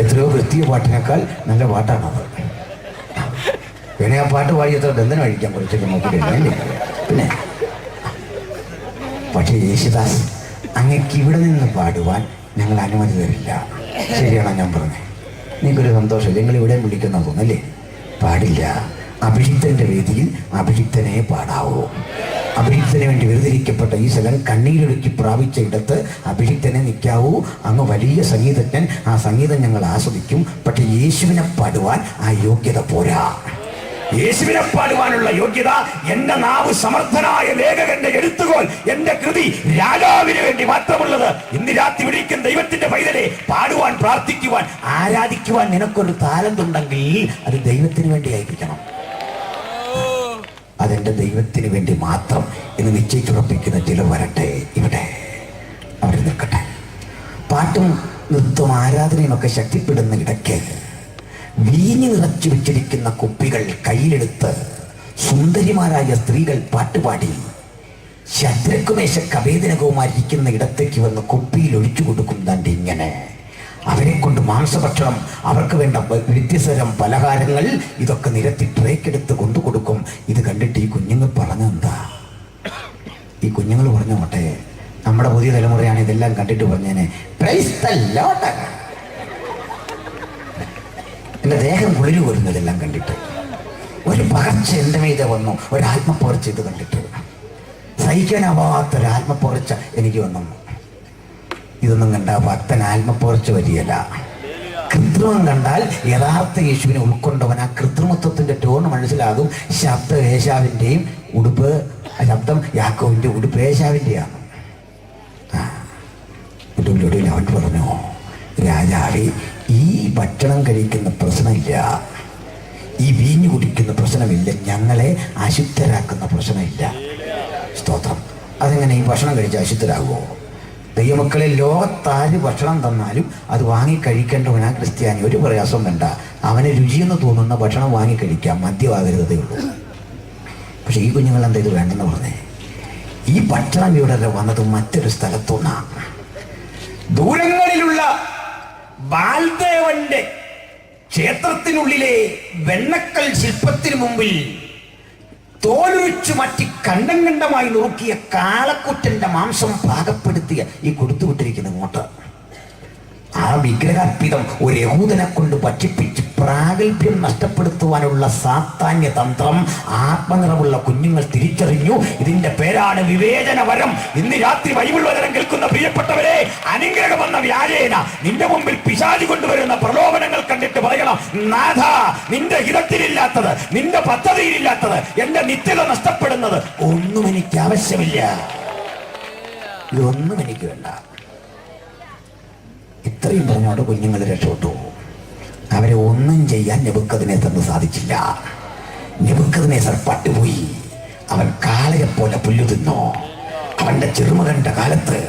എത്രയോ വൃത്തിയ പാട്ടിനേക്കാൾ നല്ല പാട്ടാണത്. വേണേ ആ പാട്ട് പാടി എത്ര ബന്ധനം അഴിക്കാൻ കുറച്ചൊക്കെ നോക്കിയില്ലേ? പിന്നെ പക്ഷേ യേശുദാസ് അങ്ങക്ക് ഇവിടെ നിന്ന് പാടുവാൻ ഞങ്ങൾ അനുമതി തരില്ല. ശരിയാണോ ഞാൻ പറഞ്ഞത്? നിങ്ങൾക്കൊരു സന്തോഷം, നിങ്ങൾ ഇവിടെ വിളിക്കുന്ന തോന്നല്ലേ? പാടില്ല. അഭിഷിക്തന്റെ വേദിയിൽ അഭിഷിക്തനെ പാടാവൂ. അഭിഷിക്തന് വേണ്ടി വേർതിരിക്കപ്പെട്ട ഈ സ്ഥലം കണ്ണീരൊഴുക്കി പ്രാപിച്ച ഇടത്ത് അഭിഷിക്തനെ നിൽക്കാവൂ. അങ്ങ് വലിയ സംഗീതജ്ഞൻ, ആ സംഗീതം ഞങ്ങൾ ആസ്വദിക്കും. പക്ഷെ യേശുവിനെ പാടുവാൻ ആ യോഗ്യത പോരാ. യേശുവിനെ പാടുവാനുള്ള യോഗ്യത എന്റെ നാവ് സമർത്ഥനായ ലേഖകന്റെ എഴുത്തുകോൽ, എന്റെ കൃതി രാജാവിന് വേണ്ടി മാത്രമുള്ളത്. ഇന്ന് രാത്രി വിളിക്കുന്ന ദൈവത്തിന്റെ പൈതലെ, പാടുവാൻ, പ്രാർത്ഥിക്കുവാൻ, ആരാധിക്കുവാൻ നിനക്കൊരു താലന്തുണ്ടെങ്കിൽ അത് ദൈവത്തിന് വേണ്ടി ആയിരിക്കണം. അതെന്റെ ദൈവത്തിന് വേണ്ടി മാത്രം എന്ന് നിശ്ചയിച്ചുറപ്പിക്കുന്ന ചിലർ വരട്ടെ. ഇവിടെ അവർ നിൽക്കട്ടെ. പാട്ടും നൃത്തവും ആരാധനയും ഒക്കെ ശക്തിപ്പെടുന്ന ഇടയ്ക്ക് വീഞ്ഞു നിറച്ചു വെച്ചിരിക്കുന്ന കുപ്പികൾ കയ്യിലെടുത്ത് സുന്ദരിമാരായ സ്ത്രീകൾ പാട്ടുപാടി ശദ്രക് മേശക് അബേദ്നെഗോമാരിക്കുന്ന ഇടത്തേക്ക് വന്ന് കുപ്പിയിൽ ഒഴിച്ചു കൊടുക്കും. തണ്ട് ഇങ്ങനെ അവരെ കൊണ്ട് മാംസഭക്ഷണം, അവർക്ക് വേണ്ട വ്യത്യസ്തരം പലഹാരങ്ങൾ ഇതൊക്കെ നിരത്തി ട്രേക്കെടുത്ത് കൊണ്ടു കൊടുക്കും. ഇത് കണ്ടിട്ട് ഈ കുഞ്ഞുങ്ങൾ പറഞ്ഞെന്താ? ഈ കുഞ്ഞുങ്ങൾ പറഞ്ഞു, പോട്ടെ, നമ്മുടെ പുതിയ തലമുറയാണ് ഇതെല്ലാം കണ്ടിട്ട് പറഞ്ഞേനെ, പ്രൈസ് ദി ലോർഡ്. എൻ്റെ ദേഹം കുളിരു വരുന്നതെല്ലാം കണ്ടിട്ട്. ഒരു പകർച്ച എൻ്റെ മീതെ വന്നു, ഒരു ആത്മപ്പകർച്ച ഇത് കണ്ടിട്ട്. സഹിക്കാനാവാത്തൊരു ആത്മപ്പകർച്ച എനിക്ക് വന്നു. ഇതൊന്നും കണ്ട ഭക്തൻ ആത്മപ്പകർച്ച വരികയില്ല. കൃത്രിമം കണ്ടാൽ യഥാർത്ഥ യേശുവിനെ ഉൾക്കൊണ്ടവൻ ആ കൃത്രിമത്വത്തിന്റെ ടോൺ മനസ്സിലാകും. ശബ്ദം ഏശാവിൻ്റെയും ഉടുപ്പ്, ശബ്ദം യാക്കോവിൻ്റെ, ഉടുപ്പ് ഏശാവിൻ്റെയാണ്. ഒടുവിലൊടുവിൽ അവൻ പറഞ്ഞു, രാജാവേ, ഈ ഭക്ഷണം കഴിക്കുന്ന പ്രശ്നമില്ല, ഈ വീഞ്ഞു കുടിക്കുന്ന പ്രശ്നമില്ല, ഞങ്ങളെ അശുദ്ധരാക്കുന്ന പ്രശ്നമില്ല. സ്തോത്രം. അതെങ്ങനെ ഈ ഭക്ഷണം കഴിച്ച് അശുദ്ധരാകുമോ? ദൈവമക്കളെ, ലോകത്താര് ഭക്ഷണം തന്നാലും അത് വാങ്ങിക്കഴിക്കേണ്ടവനാ ക്രിസ്ത്യാനി. ഒരു പ്രയാസം വേണ്ട, അവന് രുചിയെന്ന് തോന്നുന്ന ഭക്ഷണം വാങ്ങിക്കഴിക്കാം, മദ്യമാകരുതേ ഉള്ളൂ. പക്ഷെ ഈ കുഞ്ഞുങ്ങൾ എന്താ ഇത് വേണ്ടെന്ന് പറഞ്ഞേ? ഈ ഭക്ഷണം ഇവിടെ വന്നത് മറ്റൊരു സ്ഥലത്തുനിന്നാണ്. ദൂരങ്ങളിലുള്ള ബാൽദേവന്റെ ക്ഷേത്രത്തിനുള്ളിലെ വെണ്ണക്കൽ ശില്പത്തിനു മുമ്പിൽ തോലുരിച്ചു മാറ്റി കണ്ടം കണ്ടമായി നുറുക്കിയ കാളക്കുറ്റന്റെ മാംസം പാകപ്പെടുത്തിയ ഈ കൊടുത്തുവിട്ടിരിക്കുന്ന ഇങ്ങോട്ട് ആ വിഗ്രഹാർപ്പിതം ഒരു യഹൂദനെ കൊണ്ട് ഭക്ഷിപ്പിച്ച് പ്രാഗൽഭ്യം നഷ്ടപ്പെടുത്തുവാനുള്ള സാത്താന്യ തന്ത്രം ആത്മനിറവുള്ള കുഞ്ഞുങ്ങൾ തിരിച്ചറിഞ്ഞു. ഇതിന്റെ പേരാണ് വിവേചനവരം. ഇന്ന് രാത്രി ബൈബിൾ വചനം കേൾക്കുന്ന പ്രിയപ്പെട്ടവരെ, അനുഗ്രഹം എന്ന വ്യാജേന നിന്റെ മുമ്പിൽ പിശാചി കൊണ്ടുവരുന്ന പ്രലോഭനങ്ങൾ കണ്ടിട്ട് പറയണം, നാഥ, നിന്റെ ഹിതത്തിലില്ലാത്തത്, നിന്റെ പദ്ധതിയിലില്ലാത്തത്, എന്റെ നിത്യത നഷ്ടപ്പെടുന്നത് ഒന്നും എനിക്ക് ആവശ്യമില്ല. ഇതൊന്നും എനിക്ക് വേണ്ട. ഇത്രയും പറഞ്ഞോട് കുഞ്ഞുങ്ങൾ രക്ഷപ്പെട്ടു. അവരെ ഒന്നും ചെയ്യാൻ നെബൂഖദ്നേസറിന് സാധിച്ചില്ല. നെബൂഖദ്നേസർ പട്ടുപോയി. അവൻ കാളയെ പോലെ പുല്ലു തിന്നു. അവന്റെ ചെറുമകന്റെ കാലത്ത്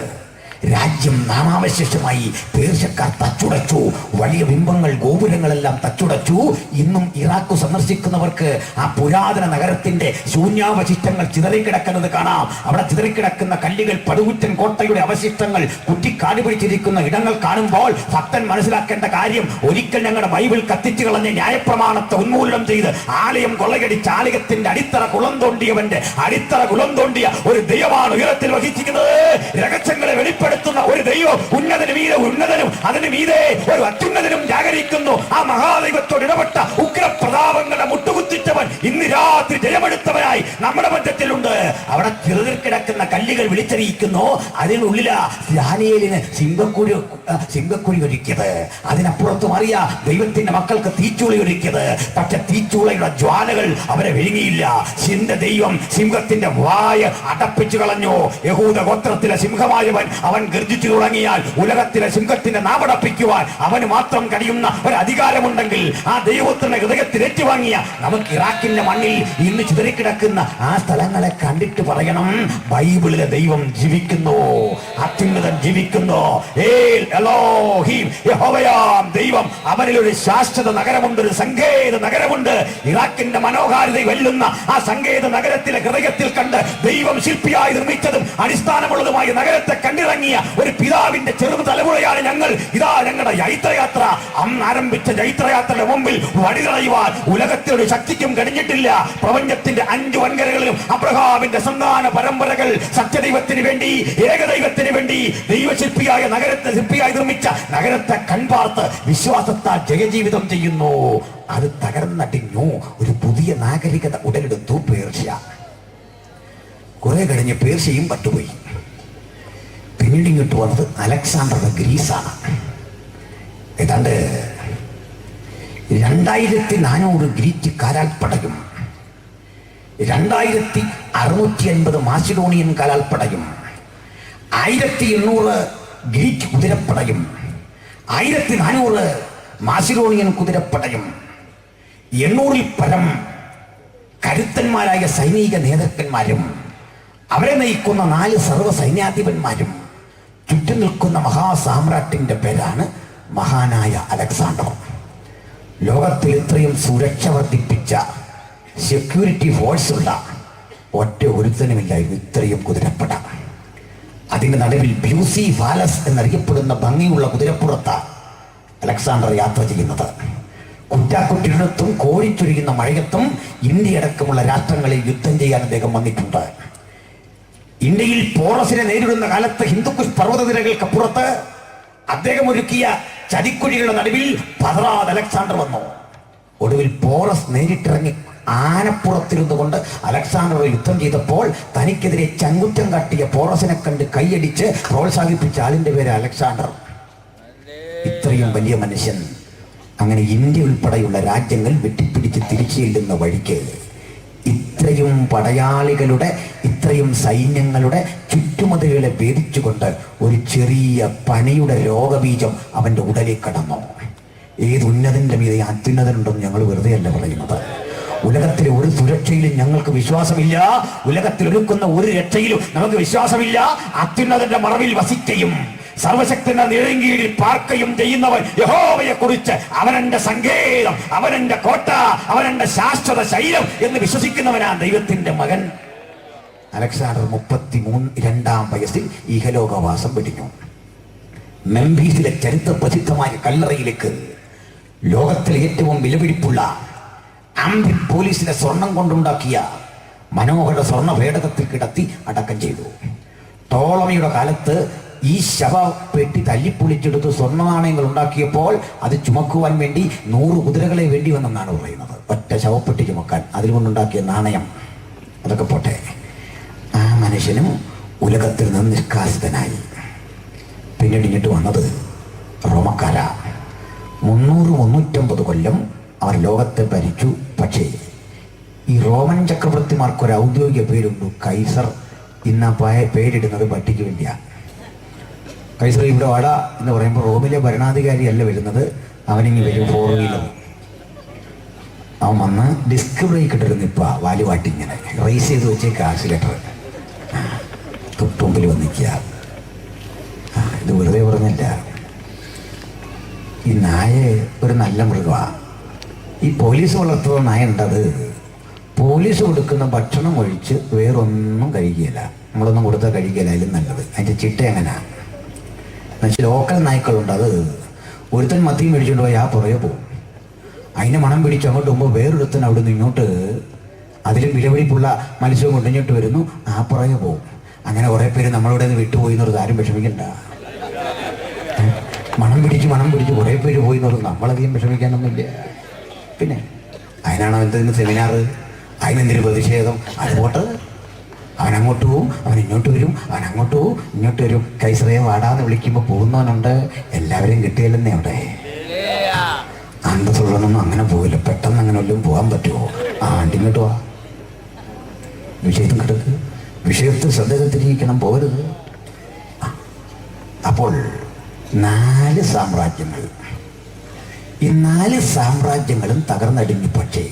രാജ്യം നാമാവശേഷമായി പേർഷ്യക്കാർ തച്ചുടച്ചു. വലിയ ബിംബങ്ങൾ, ഗോപുരങ്ങളെല്ലാം തച്ചുടച്ചു. ഇന്നും ഇറാഖ് സന്ദർശിക്കുന്നവർക്ക് ആ പുരാതന നഗരത്തിന്റെ ശൂന്യാവശിഷ്ടങ്ങൾ ചിതറിക്കിടക്കുന്നത് കാണാം. അവിടെ ചിതറിക്കിടക്കുന്ന കല്ലുകൾ, പടുകുറ്റൻ കോട്ടയുടെ അവശിഷ്ടങ്ങൾ, കുറ്റിക്കാട് പിടിച്ചിരിക്കുന്ന ഇടങ്ങൾ കാണുമ്പോൾ ഭക്തൻ മനസ്സിലാക്കേണ്ട കാര്യം, ഒരിക്കൽ ഞങ്ങളുടെ ബൈബിൾ കത്തിച്ചു കളഞ്ഞ ന്യായപ്രമാണത്തെ ഉന്മൂലനം ചെയ്ത് ആലയം കൊള്ളയടിച്ച് ആലയത്തിന്റെ അടിത്തറ കുളം തോണ്ടിയവന്റെ അടിത്തറ കുളം തോണ്ടിയ ഒരു ദൈവമാണ് ഉയരത്തിൽ വഹിച്ചിരിക്കുന്നത്. രഹസ്യങ്ങളെ വെളിപ്പെടുത്തുന്ന ഒരു ദൈവം, ഉന്നതന് മീതെ ഉന്നതനും അതിന് മീതെ ഒരു അത്യുന്നതനും ജാഗരിക്കുന്നു. ആ മഹാദൈവത്തോട് ഇടപെട്ട ഉഗ്രപ്രതാപങ്ങളുടെ മുട്ടുകുത്തിച്ചവൻ ഇന്ന് രാത്രി ജയമെടുത്തവനായി നമ്മുടെ മധ്യത്തിലുണ്ട്. അവിടെ കിടക്കുന്ന കല്ലുകൾ വിളിച്ചറിയിക്കുന്നു. അതിനുള്ളിലാ ദാനിയേലിന് സിംഹക്കുഴി ഒരുക്കിയത്. അതിനപ്പുറത്ത് മാറിയ ദൈവത്തിന്റെ മക്കൾക്ക് തീച്ചൂളി ഒരുക്കിയത്. പക്ഷെ തീച്ചൂളയുടെ ജ്വാലകൾ അവരെ വിഴുങ്ങിയില്ല. ദൈവം സിംഹത്തിന്റെ വായ അടപ്പിച്ചു കളഞ്ഞു. യഹൂദ ഗോത്രത്തിലെ സിംഹമായവൻ അവൻ ഗർജിച്ചു തുടങ്ങിയാൽ ഉലകത്തിലെ സിംഹത്തിന്റെ നാവടപ്പിക്കുവാൻ അവന് മാത്രം കഴിയുന്ന ഒരു അധികാരമുണ്ടെങ്കിൽ ആ ദൈവത്തിന്റെ ഹൃദയത്തിൽ ഏറ്റുവാങ്ങിയ നമുക്ക് ഇറാഖിന്റെ മണ്ണിൽ ഇന്ന് ചിതറിക്കിടക്കുന്ന ആ സ്ഥലങ്ങളെ കണ്ടിട്ട് പറയണം, ബൈബിളിലെ ദൈവം ജീവിക്കുന്നു, അത്യുന്നതൻ ജീവിക്കുന്നു. ദൈവം, അവനിൽ ഒരു ശാശ്വത നഗരമുണ്ട്, ഒരു സങ്കേത നഗരമുണ്ട്. ഇറാഖിന്റെ മനോഹാരിത വെല്ലുന്ന ആ സങ്കേത നഗരത്തിലെ ഹൃദയത്തിൽ കണ്ട് ദൈവം ശില്പിയായി നിർമ്മിച്ചതും അടിസ്ഥാനമുള്ളതുമായ നഗരത്തെ കണ്ടിറങ്ങിയ ഒരു പിതാവിന്റെ ചെറു തലമുറയാണ് ഞങ്ങൾ. ഇതാ ഞങ്ങളുടെ ജൈത്രയാത്ര. അന്ന് ആരംഭിച്ച ജൈത്രയാത്രയുടെ മുമ്പിൽ വടിതടയുവാൻ ഉലകത്തിലൊരു ശക്തിക്കും കഴിഞ്ഞിട്ടില്ല. പ്രപഞ്ചത്തിന്റെ 5 വൻകരകളിലും അബ്രഹാമിന്റെ സന്താന പരമ്പരകൾ സത്യദൈവത്തിന് വേണ്ടി, ഏകദൈവത്തിന് വേണ്ടി ദൈവശില്പിയായ നഗരത്തെ ശില്പിയായി നിർമ്മിച്ച നഗരത്തെ കൺപാർത്ത് വിശ്വാസത്താൽ ജയജീവിതം ചെയ്യുന്നു. അത് തകർന്നടിഞ്ഞു. ഒരു പുതിയ നാഗരികത ഉടലെടുത്തു, പേർഷ്യ. കുറെ കഴിഞ്ഞ് പേർഷ്യയും പട്ടുപോയി. പിന്നീട് ഇങ്ങോട്ട് വന്നത് അലക്സാണ്ടർ ഗ്രീസാണ്. ഏതാണ്ട് 2400 ഗ്രീക്ക് കാലാൽപ്പടയും 2650 മാസിഡോണിയൻ കാലാൽപ്പടയും 1800 ഗ്രീക്ക് കുതിരപ്പടയും 1400 മാസിഡോണിയൻ കുതിരപ്പടയും 800-ൽ പരം കരുത്തന്മാരായ സൈനിക നേതാക്കന്മാരും അവരെ നയിക്കുന്ന 4 സർവ്വ സൈന്യാധിപന്മാരും ചുറ്റും നിൽക്കുന്ന മഹാസാമ്രാട്ടിന്റെ പേരാണ് മഹാനായ അലക്സാണ്ടർ. ലോകത്തിൽ ഇത്രയും സുരക്ഷ വർദ്ധിപ്പിച്ച സെക്യൂരിറ്റി ഫോഴ്സ് ഉള്ള ഒറ്റ ഒരുത്തനുമില്ലായിരുന്നു ഇത്രയും കുതിരപ്പട. അതിന്റെ നടുവിൽ ബ്യൂസി ഫാലസ് എന്നറിയപ്പെടുന്ന ഭംഗിയുള്ള കുതിരപ്പുറത്ത അലക്സാണ്ടർ യാത്ര ചെയ്യുന്നത്. കുറ്റാക്കുറ്റിടത്തും കോരിച്ചൊരിയുന്ന മഴയത്തും ഇന്ത്യ അടക്കമുള്ള രാഷ്ട്രങ്ങളിൽ യുദ്ധം ചെയ്യാൻ അദ്ദേഹം വന്നിട്ടുണ്ട്. ഇന്ത്യയിൽ പോറസിനെ നേരിടുന്ന കാലത്ത് ഹിന്ദുക്കുഷ് പർവ്വതനിരകൾക്കപ്പുറത്ത് അദ്ദേഹം ഒരുക്കിയ ചതിക്കുഴികളുടെ നടുവിൽ പതറാതെ അലക്സാണ്ടർ വന്നു. ഒടുവിൽ പോറസ് നേരിട്ടിറങ്ങി ആനപ്പുറത്തിരുന്നു കൊണ്ട് അലക്സാണ്ടർ യുദ്ധം ചെയ്തപ്പോൾ തനിക്കെതിരെ ചങ്കുറ്റം കാട്ടിയ പോറസിനെ കണ്ട് കൈയടിച്ച് പ്രോത്സാഹിപ്പിച്ച ആളിന്റെ പേര് അലക്സാണ്ടർ. ഇത്രയും വലിയ മനുഷ്യൻ അങ്ങനെ ഇന്ത്യ ഉൾപ്പെടെയുള്ള രാജ്യങ്ങൾ വെട്ടിപ്പിടിച്ച് തിരിച്ചു ചെല്ലുന്ന വഴിക്ക് ഇത്രയും പടയാളികളുടെ, ഇത്രയും സൈന്യങ്ങളുടെ ചുറ്റുമതിലുകളെ ഭേദിച്ചുകൊണ്ട് ഒരു ചെറിയ പനിയുടെ രോഗബീജം അവന്റെ ഉടലിൽ കടന്നു. ഏത് ഉന്നതന്റെ മീതെ അത്യുന്നതനുണ്ടെന്ന് ഞങ്ങൾ വെറുതെ അല്ല പറയുന്നത്. ഉലകത്തിലെ ഒരു സുരക്ഷയിലും ഞങ്ങൾക്ക് വിശ്വാസമില്ല. ഉലകത്തിൽ ഒരുക്കുന്ന ഒരു രക്ഷയിലും നമുക്ക് വിശ്വാസമില്ല. അത്യുന്നതന്റെ മറവിൽ വസിക്കുകയും സർവശക്തന്റെ നിഴലിൽ പാർക്കുകയും ചെയ്യുന്നവൻ യഹോവയെ കുറിച്ച് അവനെന്റെ സങ്കേതം, അവനെന്റെ കോട്ട, അവനെന്റെ ശാശ്വത ശൈലം എന്ന് വിശ്വസിക്കുന്നവനാ ദൈവത്തിന്റെ മകൻ. അലക്സാണ്ടർ 32 വയസ്സിൽ ഇഹലോകവാസം വെടിഞ്ഞു. മെംഫീസിലെ ചരിത്ര പ്രസിദ്ധമായ കല്ലറയിലേക്ക് ലോകത്തിലെ ഏറ്റവും വിലപിടിപ്പുള്ള പോലീസിലെ സ്വർണം കൊണ്ടുണ്ടാക്കിയ മനോഹര സ്വർണ്ണ പേടകത്തിൽ കിടത്തി അടക്കം ചെയ്തു. ടോളമിയുടെ കാലത്ത് ഈ ശവപ്പെട്ടി തല്ലിപ്പൊളിച്ചെടുത്ത് സ്വർണ്ണ നാണയങ്ങൾ ഉണ്ടാക്കിയപ്പോൾ അത് ചുമക്കുവാൻ വേണ്ടി 100 കുതിരകളെ വേണ്ടി വന്നെന്നാണ് പറയുന്നത്. ഒറ്റ ശവപ്പെട്ടി ചുമക്കാൻ അതിലുകൊണ്ടുണ്ടാക്കിയ നാണയം. അതൊക്കെ പോട്ടെ, ആ മനുഷ്യനും ഉലകത്തിൽ നിന്ന് നിഷ്കാസിതനായി. പിന്നീട് ഇങ്ങോട്ട് വന്നത് റോമക്കാര. 350 കൊല്ലം അവർ ലോകത്തെ ഭരിച്ചു. പക്ഷേ ഈ റോമൻ ചക്രവർത്തിമാർക്കൊരു ഔദ്യോഗിക പേരുണ്ട്, കൈസർ. ഇന്ന് പേരിടുന്നത് പട്ടിക്ക് വേണ്ടിയാണ്. കൈസർ ഇവിടെ വാട എന്ന് പറയുമ്പോൾ റോമിലെ ഭരണാധികാരി അല്ല വരുന്നത്, അവനിങ്ങി വരും 4 വീലർ. അവൻ വന്ന് ഡിസ്ക് ബ്രേക്ക് ഇട്ടിരുന്നു. ഇപ്പം വാലുവാട്ടി ഇങ്ങനെ റേസ് ചെയ്ത് വെച്ചേക്ക് ആക്സിലേറ്റർ തൊട്ടുമ്പിൽ വന്നിക്കുക. ഇത് വെറുതെ പറഞ്ഞില്ല. ഈ നായ ഒരു നല്ല മൃഗമാണ്. ഈ പോലീസ് വളർത്തുന്ന നായ ഉണ്ടത് പോലീസ് കൊടുക്കുന്ന ഭക്ഷണം ഒഴിച്ച് വേറൊന്നും കഴിക്കുകയില്ല. നമ്മളൊന്നും കൊടുത്താൽ കഴിക്കുകയില്ല. അതിലും നല്ലത് അതിൻ്റെ ചിട്ട എങ്ങനെയാണ് എന്നുവെച്ചാൽ ലോക്കൽ നായ്ക്കളുണ്ട്. അത് ഒരുത്തൻ മത്തിയും മേടിച്ചുകൊണ്ട് പോയി ആ പുറകെ പോകും. അതിനെ മണം പിടിച്ച് അങ്ങോട്ട് പോകുമ്പോൾ വേറൊരുത്തൻ അവിടെ നിന്ന് ഇങ്ങോട്ട് അതിലും വിലപിടിപ്പുള്ള മത്സ്യവും കൊണ്ടിങ്ങോട്ട് വരുന്നു, ആ പുറകെ പോകും. അങ്ങനെ കുറേ പേര് നമ്മളിവിടെ നിന്ന് വിട്ടുപോയി എന്നുള്ളത് ആരും വിഷമിക്കണ്ട. മണം പിടിച്ച് കുറേ പേര് പോയി എന്നുള്ളത് നമ്മളധികം വിഷമിക്കാനൊന്നുമില്ല. പിന്നെ അതിനാണോ എന്തെങ്കിലും സെമിനാർ, അതിനെന്തൊരു പ്രതിഷേധം? അതുപോട്ട് അവൻ അങ്ങോട്ട് പോവും, അവൻ ഇങ്ങോട്ട് വരും, അവൻ അങ്ങോട്ട് പോവും, ഇങ്ങോട്ട് വരും. കൈസറയെ വാടാന്ന് വിളിക്കുമ്പോൾ പോകുന്നവനുണ്ട്. എല്ലാവരെയും കിട്ടിയല്ലെന്നേ അവിടെ. അന്തസ്സുള്ളതൊന്നും അങ്ങനെ പോകില്ല. പെട്ടെന്ന് അങ്ങനെ വല്ലതും പോകാൻ പറ്റുമോ? ആ വണ്ടി ഇങ്ങോട്ട് പോവാ, വിഷയത്തിൽ കിടക്ക്, വിഷയത്തിൽ ശ്രദ്ധ തിരിക്കണം, പോകരുത്. അപ്പോൾ 4 സാമ്രാജ്യങ്ങൾ, ഈ 4 സാമ്രാജ്യങ്ങളും തകർന്നടിഞ്ഞു. പക്ഷേ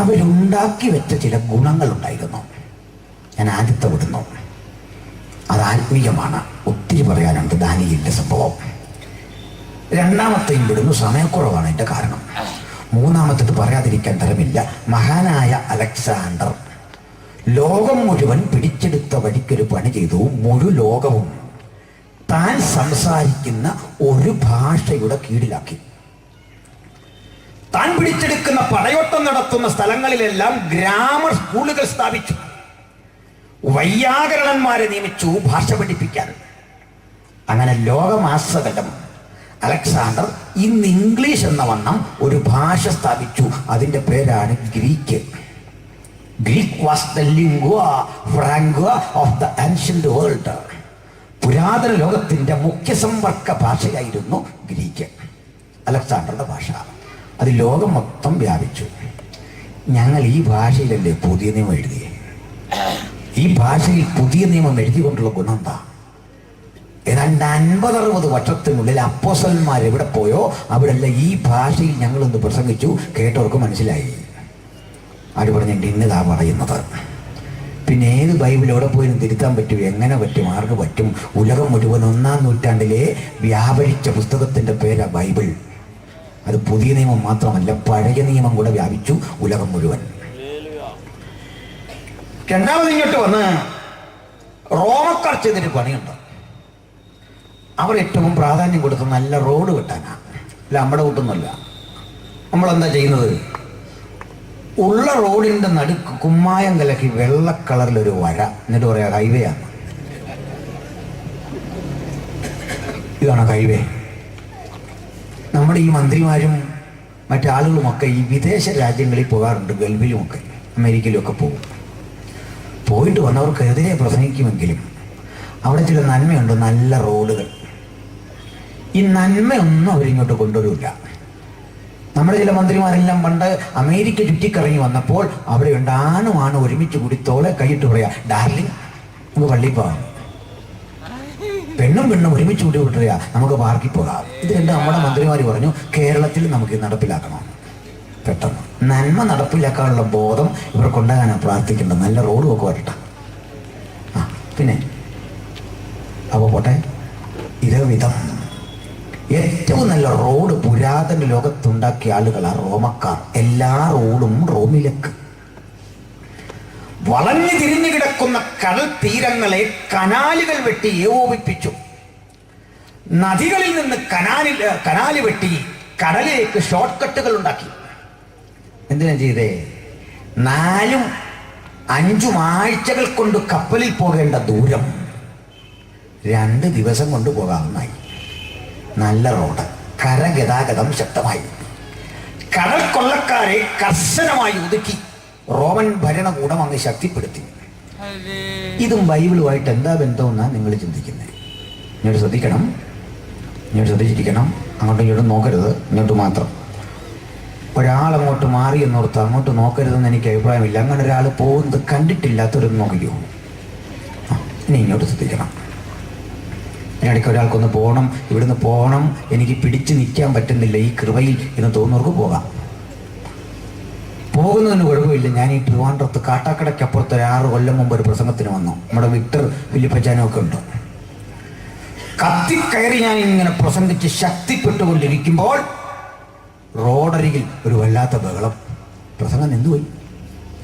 അവരുണ്ടാക്കി വെച്ച ചില ഗുണങ്ങളുണ്ടായിരുന്നു. ഞാൻ ആദ്യത്തെ വിടുന്നു, അത് ആത്മീയമാണ്. ഒത്തിരി പറയാനുണ്ട് ദാനിയേലിന്റെ സംഭവം. രണ്ടാമത്തെയും വിടുന്നു, സമയക്കുറവാണ് എൻ്റെ കാരണം. മൂന്നാമത്തേത് പറയാതിരിക്കാൻ തരമില്ല. മഹാനായ അലക്സാണ്ടർ ലോകം മുഴുവൻ പിടിച്ചെടുത്ത വഴിക്കൊരു പണി ചെയ്തു. മുഴു ലോകവും താൻ സംസാരിക്കുന്ന ഒരു ഭാഷയുടെ കീഴിലാക്കി. താൻ പിടിച്ചെടുക്കുന്ന പടയോട്ടം നടത്തുന്ന സ്ഥലങ്ങളിലെല്ലാം ഗ്രാമർ സ്കൂളുകൾ സ്ഥാപിച്ചു. വൈയാകരണന്മാരെ നിയമിച്ചു ഭാഷ പഠിപ്പിക്കാൻ. അങ്ങനെ ലോകമാസകലം അലക്സാണ്ടർ ഇന്ന് ഇംഗ്ലീഷ് എന്ന വണ്ണം ഒരു ഭാഷ സ്ഥാപിച്ചു. അതിൻ്റെ പേരാണ് Greek. Greek was the lingua franca of the ancient world. പുരാതന ലോകത്തിന്റെ മുഖ്യ സമ്പർക്ക ഭാഷയായിരുന്നു ഗ്രീക്ക്, അലക്സാണ്ടറുടെ ഭാഷ. അത് ലോകം മൊത്തം വ്യാപിച്ചു. ഞങ്ങൾ ഈ ഭാഷയിലല്ലേ പുതിയ നിയമം എഴുതിയേ? ഈ ഭാഷയിൽ പുതിയ നിയമം എഴുതിക്കൊണ്ടുള്ള ഗുണം എന്താ? ഏതാണ്ട് 50-60 വർഷത്തിനുള്ളിൽ അപ്പോസ്തലന്മാർ എവിടെ പോയോ അവിടെല്ലാം ഈ ഭാഷയിൽ ഞങ്ങളൊന്ന് പ്രസംഗിച്ചു. കേട്ടവർക്ക് മനസ്സിലായി. ആര് പറഞ്ഞിട്ട് ഇന്നതാ പറയുന്നത്. പിന്നെ ഏത് ബൈബിൾ എവിടെ പോയും തിരുത്താൻ പറ്റും? എങ്ങനെ പറ്റും? ആർക്ക് പറ്റും? ഉലകം മുഴുവൻ 1-ാം നൂറ്റാണ്ടിലെ വ്യാപരിച്ച പുസ്തകത്തിന്റെ പേരാ ബൈബിൾ. അത് പുതിയ നിയമം മാത്രമല്ല, പഴയ നിയമം കൂടെ വ്യാപിച്ചു ഉലകം മുഴുവൻ. രണ്ടാമത് ഇങ്ങോട്ട് വന്ന് റോമക്കാർ ചെയ്തൊരു പണിയുണ്ട്. അവർ ഏറ്റവും പ്രാധാന്യം കൊടുത്ത് നല്ല റോഡ് വെട്ടാനാണ്. അല്ല നമ്മുടെ കൂട്ടൊന്നുമല്ല. നമ്മളെന്താ ചെയ്യുന്നത്? ഉള്ള റോഡിൻ്റെ നടുക്ക് കുമ്മായം കലക്കി വെള്ള കളറിലൊരു വര, എന്നിട്ട് പറയാ ഹൈവേ ആണ്. ഇതാണ് ഹൈവേ. നമ്മുടെ ഈ മന്ത്രിമാരും മറ്റാളുകളുമൊക്കെ ഈ വിദേശ രാജ്യങ്ങളിൽ പോകാറുണ്ട്. ഗൾഫിലുമൊക്കെ അമേരിക്കയിലുമൊക്കെ പോകും. പോയിട്ട് വന്നവർക്കെതിരെ പ്രസംഗിക്കുമെങ്കിലും അവിടെ ചില നന്മയുണ്ട്, നല്ല റോഡുകൾ. ഈ നന്മയൊന്നും അവരിങ്ങോട്ട് കൊണ്ടുവരില്ല. നമ്മുടെ ചില മന്ത്രിമാരെല്ലാം പണ്ട് അമേരിക്ക ചുറ്റിക്കറങ്ങി വന്നപ്പോൾ അവിടെ ഉണ്ട് ആണുമാണ് ഒരുമിച്ച് കൂടി തോളെ കൈയിട്ട് പറയാ, ഡാർലിംഗ് നമുക്ക് പള്ളിയിൽ പോകാം. പെണ്ണും ഒരുമിച്ച് കൂടി വിട്ടുകയാ, നമുക്ക് പാർക്കിൽ പോകാം. ഇത് കണ്ട് നമ്മുടെ മന്ത്രിമാർ പറഞ്ഞു, കേരളത്തിൽ നമുക്ക് നടപ്പിലാക്കണം. പെട്ടെന്ന് നന്മ നടപ്പിലാക്കാനുള്ള ബോധം ഇവർക്കുണ്ടാകാനാണ് പ്രാർത്ഥിക്കേണ്ടത്. നല്ല റോഡും ഒക്കെ വരട്ടെ. പിന്നെ അപ്പോൾ പോട്ടെ. ഇരവിധം ഏറ്റവും നല്ല റോഡ് പുരാതന ലോകത്തുണ്ടാക്കിയ ആളുകളാണ് റോമക്കാർ. എല്ലാ റോഡും റോമിലേക്ക്. വളഞ്ഞു തിരിഞ്ഞു കിടക്കുന്ന കടൽ തീരങ്ങളെ കനാലുകൾ വെട്ടി ഏകോപിപ്പിച്ചു. നദികളിൽ നിന്ന് കനാല് വെട്ടി കടലിലേക്ക് ഷോർട്ട് കട്ടുകൾ ഉണ്ടാക്കി. എന്തിനാ ചെയ്തേ? 4-5 ആഴ്ചകൾ കൊണ്ട് കപ്പലിൽ പോകേണ്ട ദൂരം 2 ദിവസം കൊണ്ട് പോകാവുന്നതായി. നല്ല റോഡ്. കരഗതാഗതം ശക്തമായി. കടൽ കൊള്ളക്കാരെ കർശനമായി ഒതുക്കി റോമൻ ഭരണകൂടം അങ്ങ് ശക്തിപ്പെടുത്തി. ഇതും ബൈബിളുമായിട്ട് എന്താ ബന്ധമെന്നാണ് നിങ്ങൾ ചിന്തിക്കുന്നത്? ഇങ്ങോട്ട് ശ്രദ്ധിക്കണം, ഇങ്ങോട്ട് ശ്രദ്ധിച്ചിരിക്കണം. അങ്ങോട്ടും ഇങ്ങോട്ടും നോക്കരുത്, ഇങ്ങോട്ട് മാത്രം. ഒരാളങ്ങോട്ട് മാറി എന്നോർത്ത് അങ്ങോട്ട് നോക്കരുതെന്ന് എനിക്ക് അഭിപ്രായമില്ല. അങ്ങനെ ഒരാൾ പോകുന്നത് കണ്ടിട്ടില്ലാത്തവരൊന്നും നോക്കിക്കോ. ഇനി ഇങ്ങോട്ട് ശ്രദ്ധിക്കണം. ഇടയ്ക്ക് ഒരാൾക്കൊന്ന് പോകണം, ഇവിടുന്ന് പോകണം, എനിക്ക് പിടിച്ചു നിൽക്കാൻ പറ്റുന്നില്ല ഈ കൃപയിൽ എന്ന് തോന്നുന്നവർക്ക് പോകാം. പോകുന്നതിന് കുഴപ്പമില്ല. ഞാൻ ഈ ട്രിവാൻഡ്രത്ത് കാട്ടാക്കടയ്ക്കപ്പുറത്ത് 6 കൊല്ലം മുമ്പ് ഒരു പ്രസംഗത്തിന് വന്നു. നമ്മുടെ വിക്ടർ ഫിലിപ്പച്ചാനൊക്കെ ഉണ്ട്. കത്തിക്കയറി ഞാൻ ഇങ്ങനെ പ്രസംഗിച്ച് ശക്തിപ്പെട്ടുകൊണ്ടിരിക്കുമ്പോൾ റോഡരികിൽ ഒരു വല്ലാത്ത ബഹളം. പ്രസംഗം നിന്നുപോയി.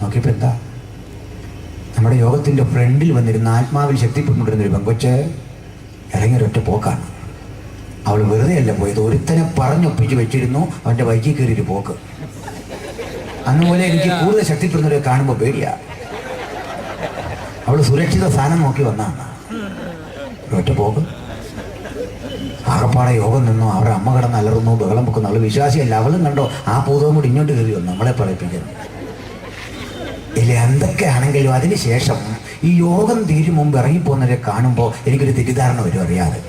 നോക്കിയപ്പോൾ എന്താ? നമ്മുടെ യോഗത്തിൻ്റെ ഫ്രണ്ടിൽ വന്നിരുന്ന ആത്മാവിൽ ശക്തിപ്പെട്ടുകൊണ്ടിരുന്നൊരു പെങ്കൊച്ച് ഇറങ്ങിയൊരൊറ്റ പോക്കാണ്. അവൾ വെറുതെ അല്ല പോയത്, ഒരുത്തനെ പറഞ്ഞൊപ്പിച്ച് വെച്ചിരുന്നു അവൻ്റെ ബൈക്കിൽ കയറിയൊരു പോക്ക്. അന്നുപോലെ എനിക്ക് കൂടുതൽ ശക്തിപ്പെടുന്നവരെ കാണുമ്പോൾ പേടിയാ. അവൾ സുരക്ഷിത സ്ഥാനം നോക്കി വന്നാണ്. ഒറ്റ പോക്ക്. ആകപ്പാടെ യോഗം നിന്നു. അവരുടെ അമ്മ കിടന്ന് അലറുന്നു, ബഹളം വെക്കുന്നു. അവൾ വിശ്വാസിയല്ല. അവളും കണ്ടോ ആ പൂതവും കൂടി ഇങ്ങോട്ട് കയറി വന്നു നമ്മളെ പറയിപ്പിക്കുന്നു. ഇല്ല, എന്തൊക്കെയാണെങ്കിലും അതിനുശേഷം ഈ യോഗം തീരും മുമ്പ് ഇറങ്ങിപ്പോകുന്നവരെ കാണുമ്പോൾ എനിക്കൊരു തെറ്റിദ്ധാരണ വരും അറിയാതെ.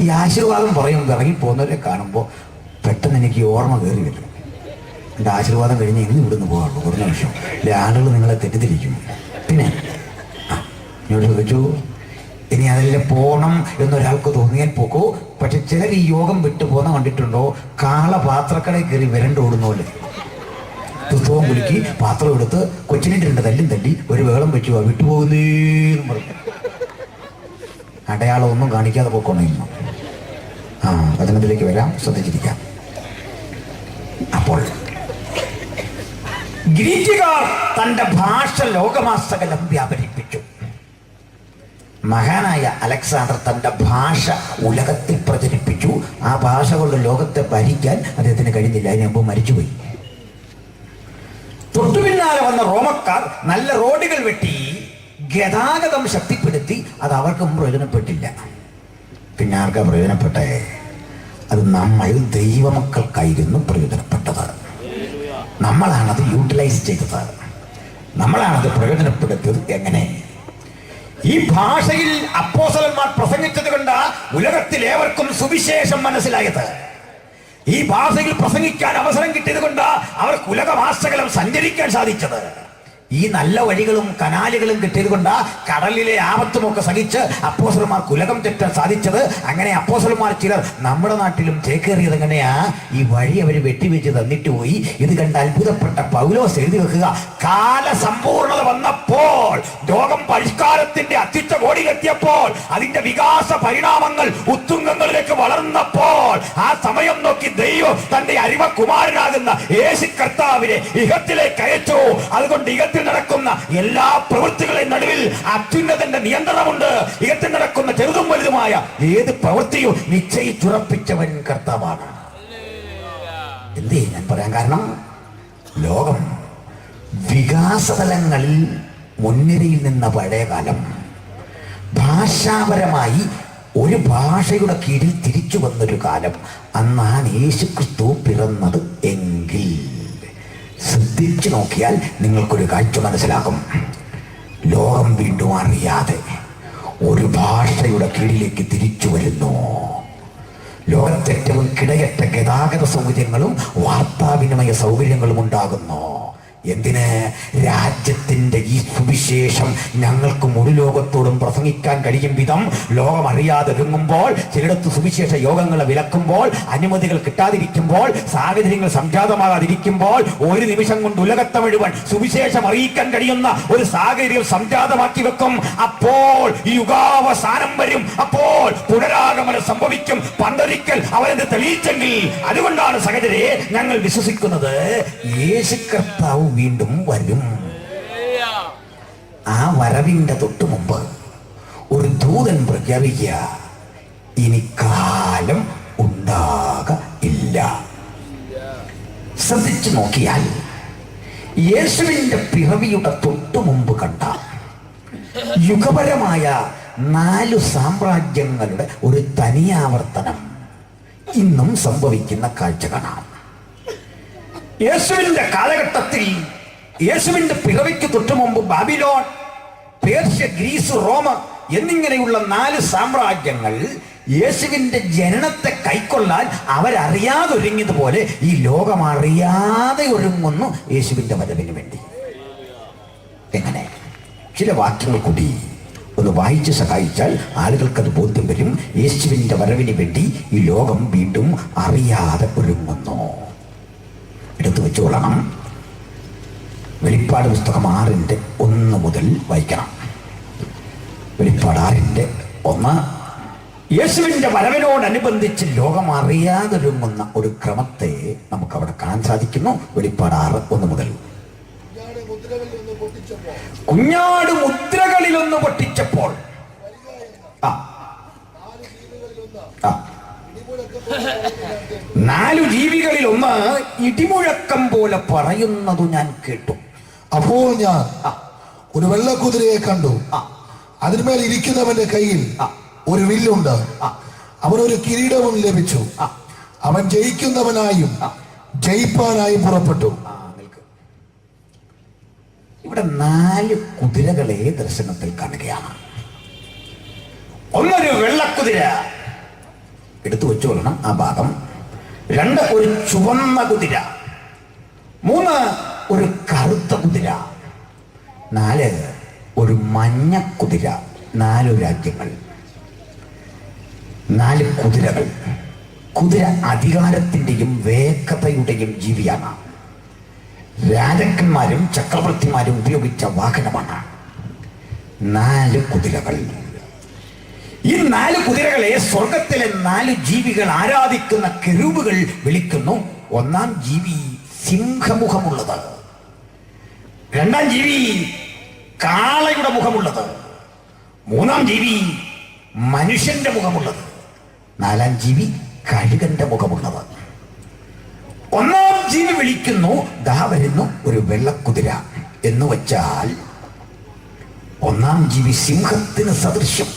ഈ ആശീർവാദം പറയുമ്പോൾ ഇറങ്ങിപ്പോകുന്നവരെ കാണുമ്പോൾ പെട്ടെന്ന് എനിക്ക് ഈ ഓർമ്മ കയറി വരും. എൻ്റെ ആശീർവാദം കഴിഞ്ഞ് ഇനി ഇവിടുന്ന് പോകാറുള്ളൂ കുറഞ്ഞ നിമിഷം. ഇല്ല, ആളുകൾ നിങ്ങളെ തെറ്റിദ്ധരിക്കും. പിന്നെ എന്നോട് ചോദിച്ചു, ഇനി അതിൽ പോകണം എന്നൊരാൾക്ക് തോന്നിയാൽ പോക്കോ. പക്ഷെ ചിലർ ഈ യോഗം വിട്ടു പോകുന്ന കണ്ടിട്ടുണ്ടോ? കാള പാത്രക്കടയിൽ കയറി വരണ്ടോടുന്നോലെ പുസ്തകം കുലുക്കി പാത്രം എടുത്ത് കൊച്ചിനിട്ട് 2 തല്ലും തല്ലി ഒരു വേളം വെച്ചു വിട്ടുപോകുന്നേന്ന് പറഞ്ഞു. അടയാളം ഒന്നും കാണിക്കാതെ പോക്കൊണ്ടിരുന്നു. വചനത്തിലേക്ക് വരാം, ശ്രദ്ധിച്ചിരിക്കാം. അപ്പോൾ ഗ്രീക്കുകാർ തന്റെ ഭാഷ ലോകമാസകലം വ്യാപരിപ്പിച്ചു. മഹാനായ അലക്സാണ്ടർ തന്റെ ഭാഷ ഉലകത്തിൽ പ്രചരിപ്പിച്ചു. ആ ഭാഷ കൊണ്ട് ലോകത്തെ ഭരിക്കാൻ അദ്ദേഹത്തിന് കഴിഞ്ഞില്ല. അതിന് മുമ്പ് മരിച്ചുപോയി. തൊട്ടുപിന്നാലെ വന്ന റോമക്കാർ നല്ല റോഡുകൾ വെട്ടി ഗതാഗതം ശക്തിപ്പെടുത്തി. അത് അവർക്കും പ്രയോജനപ്പെട്ടില്ല. പിന്നെ ആർക്കാ പ്രയോജനപ്പെട്ടേ? അത് നമ്മൾ ദൈവമക്കൾക്കായിരുന്നു പ്രയോജനപ്പെട്ടത്. നമ്മളാണത് യൂട്ടിലൈസ് ചെയ്തത്. നമ്മളാണത് പ്രയോജനപ്പെടുത്തിയത്. എങ്ങനെ? ഈ ഭാഷയിൽ അപ്പോസ്തലന്മാർ പ്രസംഗിച്ചത് കൊണ്ട് ഉലകത്തിൽ ഏവർക്കും സുവിശേഷം മനസ്സിലായത്. ഈ ഭാഷയിൽ പ്രസംഗിക്കാൻ അവസരം കിട്ടിയത് കൊണ്ട് അവർക്ക് ഉലകമാസകലം സഞ്ചരിക്കാൻ സാധിച്ചത്. ഈ നല്ല വഴികളും കനാലുകളും കിട്ടിയത് കൊണ്ട് കടലിലെ ആപത്തുമൊക്കെ സഹിച്ച് അപ്പോസ്തലന്മാർക്ക് ഉലകം തെറ്റാൻ സാധിച്ചത്. അങ്ങനെ അപ്പോസ്തലന്മാർ ചിലർ നമ്മുടെ നാട്ടിലും ചേക്കേറിയത് എങ്ങനെയാ? ഈ വഴി അവർ വെട്ടിവെച്ച് തന്നിട്ട് പോയി. ഇത് കണ്ട് അത്ഭുതപ്പെട്ട പൗലോസ് എഴുതി വെക്കുക, കാലസമ്പൂർണത വന്നപ്പോൾ, ലോകം പരിഷ്കാരത്തിന്റെ അത്യുച്ച കോടിയിലെത്തിയപ്പോൾ, അതിന്റെ വികാസ പരിണാമങ്ങൾ ഉത്തുംഗങ്ങളിലേക്ക് വളർന്നപ്പോൾ, ആ സമയം നോക്കി ദൈവം തന്റെ അരിമകുമാരനാകുന്ന യേശു കർത്താവിനെ ഇഹത്തിലേക്ക് അയച്ചു. അതുകൊണ്ട് ഇഹത്തിൽ നടക്കുന്ന എല്ലാ പ്രവൃത്തികളുടെ നടുവിൽ അത്യുന്നതന്റെ നിയന്ത്രണമുണ്ട്. ഇഹത്തിൽ നടക്കുന്ന ചെറുതും വലുതുമായ ഏത് പ്രവൃത്തിയും നിശ്ചയിച്ചുറപ്പിച്ചവൻ കർത്താവാണ്. എന്തേ ഞാൻ പറയാൻ കാരണം, ലോകം വികാസതലങ്ങളിൽ മുൻനിരയിൽ നിന്ന പഴയകാലം ഭാഷാപരമായി ഒരു ഭാഷയുടെ കീഴിൽ തിരിച്ചു വന്നൊരു കാലം, അന്നാണ് യേശുക്രിസ്തു പിറന്നത് എങ്കിൽ ശ്രദ്ധിച്ചു നോക്കിയാൽ നിങ്ങൾക്കൊരു കാഴ്ച മനസ്സിലാകും. ലോകം വീണ്ടും അറിയാതെ ഒരു ഭാഷയുടെ കീഴിലേക്ക് തിരിച്ചു വരുന്നു. ലോകത്തേറ്റവും കിടയറ്റ ഗതാഗത സൗകര്യങ്ങളും വാർത്താവിനിമയ സൗകര്യങ്ങളും ഉണ്ടാകുന്നു. എന്തിന്? രാജ്യത്തിന്റെ ഈ സുവിശേഷം ഞങ്ങൾക്ക് മുഴു ലോകത്തോടും പ്രസംഗിക്കാൻ കഴിയും വിധം ലോകം അറിയാതെ ഒരുങ്ങുമ്പോൾ, ചിലയിടത്ത് സുവിശേഷ യോഗങ്ങളെ വിലക്കുമ്പോൾ, അനുമതികൾ കിട്ടാതിരിക്കുമ്പോൾ, സാഹചര്യങ്ങൾ സംജാതമാകാതിരിക്കുമ്പോൾ, ഒരു നിമിഷം കൊണ്ട് ഉലകത്തെ മുഴുവൻ സുവിശേഷം അറിയിക്കാൻ കഴിയുന്ന ഒരു സാഹചര്യം സംജാതമാക്കി വെക്കും. അപ്പോൾ ഈ യുഗാവസാനം വരും. അപ്പോൾ പുനരാഗമനം സംഭവിക്കും. പണ്ടൊരിക്കൽ അവരത് തെളിയിച്ചെങ്കിൽ. അതുകൊണ്ടാണ് സഹോദരരെ ഞങ്ങൾ വിശ്വസിക്കുന്നത് യേശു കർത്താവ് വീണ്ടും വരും. ആ വരവിന്റെ തൊട്ടു മുമ്പ് ഒരു ദൂതൻ പ്രഖ്യാപിക്കുക, ഇനി കാലം ഉണ്ടാകില്ല. ശ്രദ്ധിച്ചു നോക്കിയാൽ യേശുവിന്റെ പിറവിയുടെ തൊട്ടു മുമ്പ് കണ്ട യുഗപരമായ 4 സാമ്രാജ്യങ്ങളുടെ ഒരു തനിയാവർത്തനം ഇന്നും സംഭവിക്കുന്ന കാഴ്ച കാണാം. യേശുവിന്റെ കാലഘട്ടത്തിൽ, യേശുവിന്റെ പിറവിക്ക് തൊട്ടു മുമ്പ് ബാബിലോൺ, പേർഷ്യ, ഗ്രീസ്, റോമ എന്നിങ്ങനെയുള്ള 4 സാമ്രാജ്യങ്ങൾ യേശുവിന്റെ ജനനത്തെ കൈക്കൊള്ളാൻ അവരറിയാതെ ഒരുങ്ങിയതുപോലെ ഈ ലോകം അറിയാതെ ഒരുങ്ങുന്നു യേശുവിന്റെ വരവിന് വേണ്ടി. എങ്ങനെ? ചില വാക്യങ്ങൾ കൂടി ഒന്ന് വായിച്ച് സഹായിച്ചാൽ ആളുകൾക്കത് ബോധ്യം വരും. യേശുവിന്റെ വരവിന് വേണ്ടി ഈ ലോകം വീണ്ടും അറിയാതെ ഒരുങ്ങുന്നു. എടുത്തു വെച്ചോളണം. വെളിപ്പാട് പുസ്തകം 6:1 മുതൽ വായിക്കണം. വെളിപ്പാട് 6:1. യേശുവിന്റെ വരവിനോടനുബന്ധിച്ച് ലോകം അറിയാതൊരുങ്ങുന്ന ഒരു ക്രമത്തെ നമുക്ക് അവിടെ കാണാൻ സാധിക്കുന്നു. വെളിപ്പാട് 6:1 മുതൽ. കുഞ്ഞാട് മുദ്രകളിലൊന്ന് പൊട്ടിച്ചപ്പോൾ 4 ജീവികളിൽ ഒന്ന് ഇടിമുഴക്കം പോലെ പറയുന്നത് ഞാൻ കേട്ടു. അപ്പോൾ ഞാൻ ഒരു വെള്ളക്കുതിരയെ കണ്ടു. അതിന്മേൽ ഇരിക്കുന്നവന്റെ കയ്യിൽ ഒരു വില്ലുണ്ട്. അവനൊരു കിരീടവും ലഭിച്ചു. അവൻ ജയിക്കുന്നവനായും ജയിപ്പാനായും പുറപ്പെട്ടു. ഇവിടെ 4 കുതിരകളെ ദർശനത്തിൽ കാണുകയാണ്. ഒന്നൊരു വെള്ളക്കുതിര, എടുത്തു വെച്ചുകൊള്ളണം ആ ഭാഗം. 2 ഒരു ചുവന്ന കുതിര. 3 ഒരു കറുത്ത കുതിര. 4 ഒരു മഞ്ഞ കുതിര. 4 രാജ്യങ്ങൾ, 4 കുതിരകൾ. കുതിര അധികാരത്തിന്റെയും വേഗതയുടെയും ജീവിയാണ്. രാജാക്കന്മാരും ചക്രവർത്തിമാരും ഉപയോഗിച്ച വാഹനമാണ് 4 കുതിരകൾ. ഈ 4 കുതിരകളെ സ്വർഗത്തിലെ 4 ജീവികൾ ആരാധിക്കുന്ന കെരൂബുകൾ വിളിക്കുന്നു. 1-ാം ജീവി സിംഹമുഖമുള്ളത്, 2-ാം ജീവി കാളയുടെ മുഖമുള്ളത്, 3-ാം ജീവി മനുഷ്യന്റെ മുഖമുള്ളത്, 4-ാം ജീവി കഴുകന്റെ മുഖമുള്ളത്. 1-ാം ജീവി വിളിക്കുന്നു, ദാ വരുന്നു ഒരു വെള്ളക്കുതിര. എന്ന് വച്ചാൽ 1-ാം ജീവി സിംഹത്തിന് സദൃശ്യം.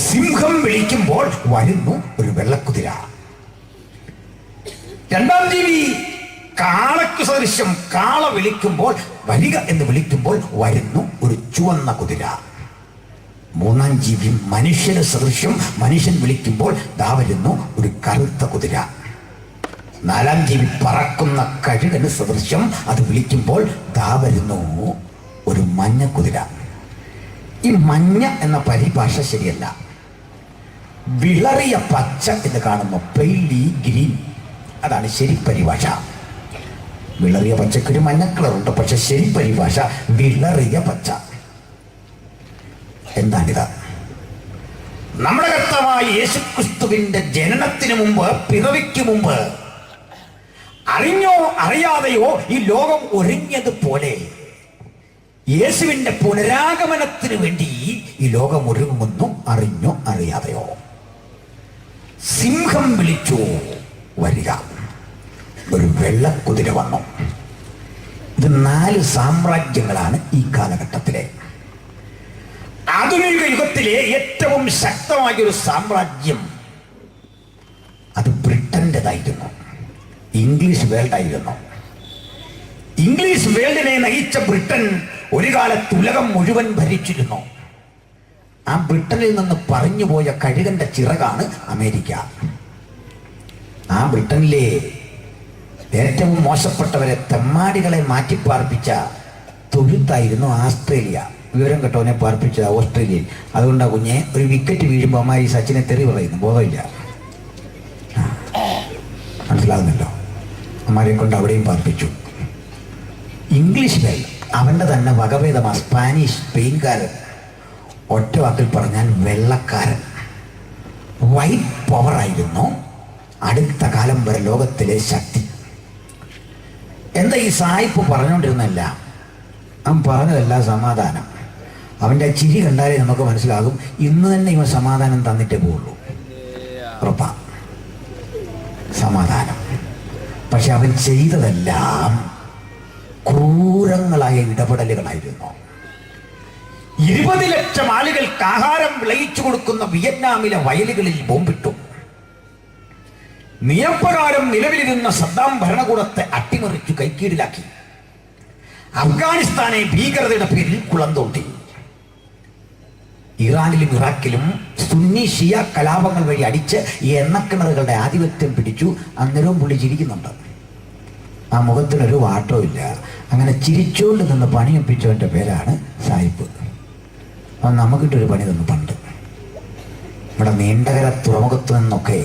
സിംഹം വിളിക്കുമ്പോൾ വരുന്നു ഒരു വെള്ളക്കുതിര. 2-ാം ജീവി കാളയ്ക്ക് സദൃശ്യം. കാള വിളിക്കുമ്പോൾ, വരിക എന്ന് വിളിക്കുമ്പോൾ വരുന്നു ഒരു ചുവന്ന കുതിര. 3-ാം ജീവി മനുഷ്യന് സദൃശ്യം. മനുഷ്യൻ വിളിക്കുമ്പോൾ ദാ വരുന്നു ഒരു കറുത്ത കുതിര. 4-ാം ജീവി പറക്കുന്ന കഴുകന് സദൃശ്യം. അത് വിളിക്കുമ്പോൾ ദാ വരുന്നു ഒരു മഞ്ഞ കുതിര. ഈ മഞ്ഞ എന്ന പരിഭാഷ ശരിയല്ല. വിളറിയ പച്ച എന്ന് കാണുന്നു, പെയിലി ഗ്രീൻ, അതാണ് ശരി പരിഭാഷ. വിളറിയ പച്ചക്കൊരു മഞ്ഞ കളറുണ്ട്, പക്ഷെ ശരി പരിഭാഷ വിളറിയ പച്ച. എന്താണിത്? നമ്മുടെ കർത്താവായ യേശുക്രിസ്തുവിന്റെ ജനനത്തിന് മുമ്പ്, പിറവിക്ക് മുമ്പ്, അറിഞ്ഞോ അറിയാതെയോ ഈ ലോകം ഒരുങ്ങിയതുപോലെ യേശുവിന്റെ പുനരാഗമനത്തിന് വേണ്ടി ഈ ലോകം ഒരുങ്ങുന്നു. അറിഞ്ഞോ അറിയാതെയോ. സിംഹം വിളിച്ചു വരിക. ഒരു വെള്ളക്കുതിര വന്നു. ഇത് 4 സാമ്രാജ്യങ്ങളാണ് ഈ കാലഘട്ടത്തിലെ. ആധുനിക യുഗത്തിലെ ഏറ്റവും ശക്തമായ ഒരു സാമ്രാജ്യം അത് ബ്രിട്ടന്റേതായിരുന്നു. ഇംഗ്ലീഷ് വേൾഡ് ആയിരുന്നു. ഇംഗ്ലീഷ് വേൾഡിനെ നയിച്ച ബ്രിട്ടൻ ഒരു കാലത്ത് ഉലകം മുഴുവൻ ഭരിച്ചിരുന്നു. ആ ബ്രിട്ടനിൽ നിന്ന് പറഞ്ഞുപോയ കഴുകന്റെ ചിറകാണ് അമേരിക്ക. ആ ബ്രിട്ടനിലെ ഏറ്റവും മോശപ്പെട്ടവരെ, തെമ്മാടികളെ മാറ്റിപ്പാർപ്പിച്ച തൊഴുത്തായിരുന്നു ആസ്ട്രേലിയ. വിവരം കേട്ടവനെ പാർപ്പിച്ചത് ഓസ്ട്രേലിയയിൽ. അതുകൊണ്ടാ കുഞ്ഞെ ഒരു വിക്കറ്റ് വീഴുമ്പോൾ അമ്മ ഈ സച്ചിനെ തെറി പറയുന്നു. ബോധമില്ല, മനസ്സിലാകുന്നല്ലോ. അമ്മാരെയും കൊണ്ട് അവിടെയും പാർപ്പിച്ചു. ഇംഗ്ലീഷ് വേൾഡ് അവന്റെ തന്നെ വകഭേദമാ. സ്പാനിഷ്, സ്പെയിൻകാരൻ, ഒറ്റ വാക്കിൽ പറഞ്ഞാൽ വെള്ളക്കാരൻ. വൈറ്റ് പവർ ആയിരുന്നു അടുത്ത കാലം വരെ ലോകത്തിലെ ശക്തി. എന്താ ഈ സായിപ്പ് പറഞ്ഞുകൊണ്ടിരുന്നല്ല, അവൻ പറഞ്ഞതല്ല സമാധാനം. അവൻ്റെ ചിരി കണ്ടാലേ നമുക്ക് മനസ്സിലാകും ഇന്ന് തന്നെ ഇവൻ സമാധാനം തന്നിട്ടേ പോവുള്ളൂ. ഉറപ്പാ സമാധാനം. പക്ഷെ അവൻ ചെയ്തതെല്ലാം ക്രൂരങ്ങളായ ഇടപെടലുകളായിരുന്നു. 20 ലക്ഷം ആളുകൾക്ക് ആഹാരം വിളയിച്ചു കൊടുക്കുന്ന വിയറ്റ്നാമിലെ വയലുകളിൽ ബോംബിട്ടു. നിയമപ്രകാരം നിലവിലിരുന്ന സദ്ദാം ഭരണകൂടത്തെ അട്ടിമറിച്ചു കൈക്കീഴിലാക്കി. അഫ്ഗാനിസ്ഥാനെ ഭീകരതയുടെ പേരിൽ കുളം തോണ്ടി. ഇറാനിലും ഇറാഖിലും സുന്നി ഷിയ കലാപങ്ങൾ വഴി അടിച്ച് ഈ എണ്ണക്കിണറുകളുടെ ആധിപത്യം പിടിച്ചു. അന്നേരവും പുള്ളി ചിരിക്കുന്നുണ്ട്. ആ മുഖത്തിനൊരു വാട്ടവും ഇല്ല. അങ്ങനെ ചിരിച്ചുകൊണ്ട് നിന്ന് പണിയൊപ്പിച്ചവൻ്റെ പേരാണ് സായിപ്പ്. അവൻ നമുക്കിട്ടൊരു പണി തന്നു പണ്ട്. ഇവിടെ നീണ്ടകര തുറമുഖത്ത് നിന്നൊക്കെ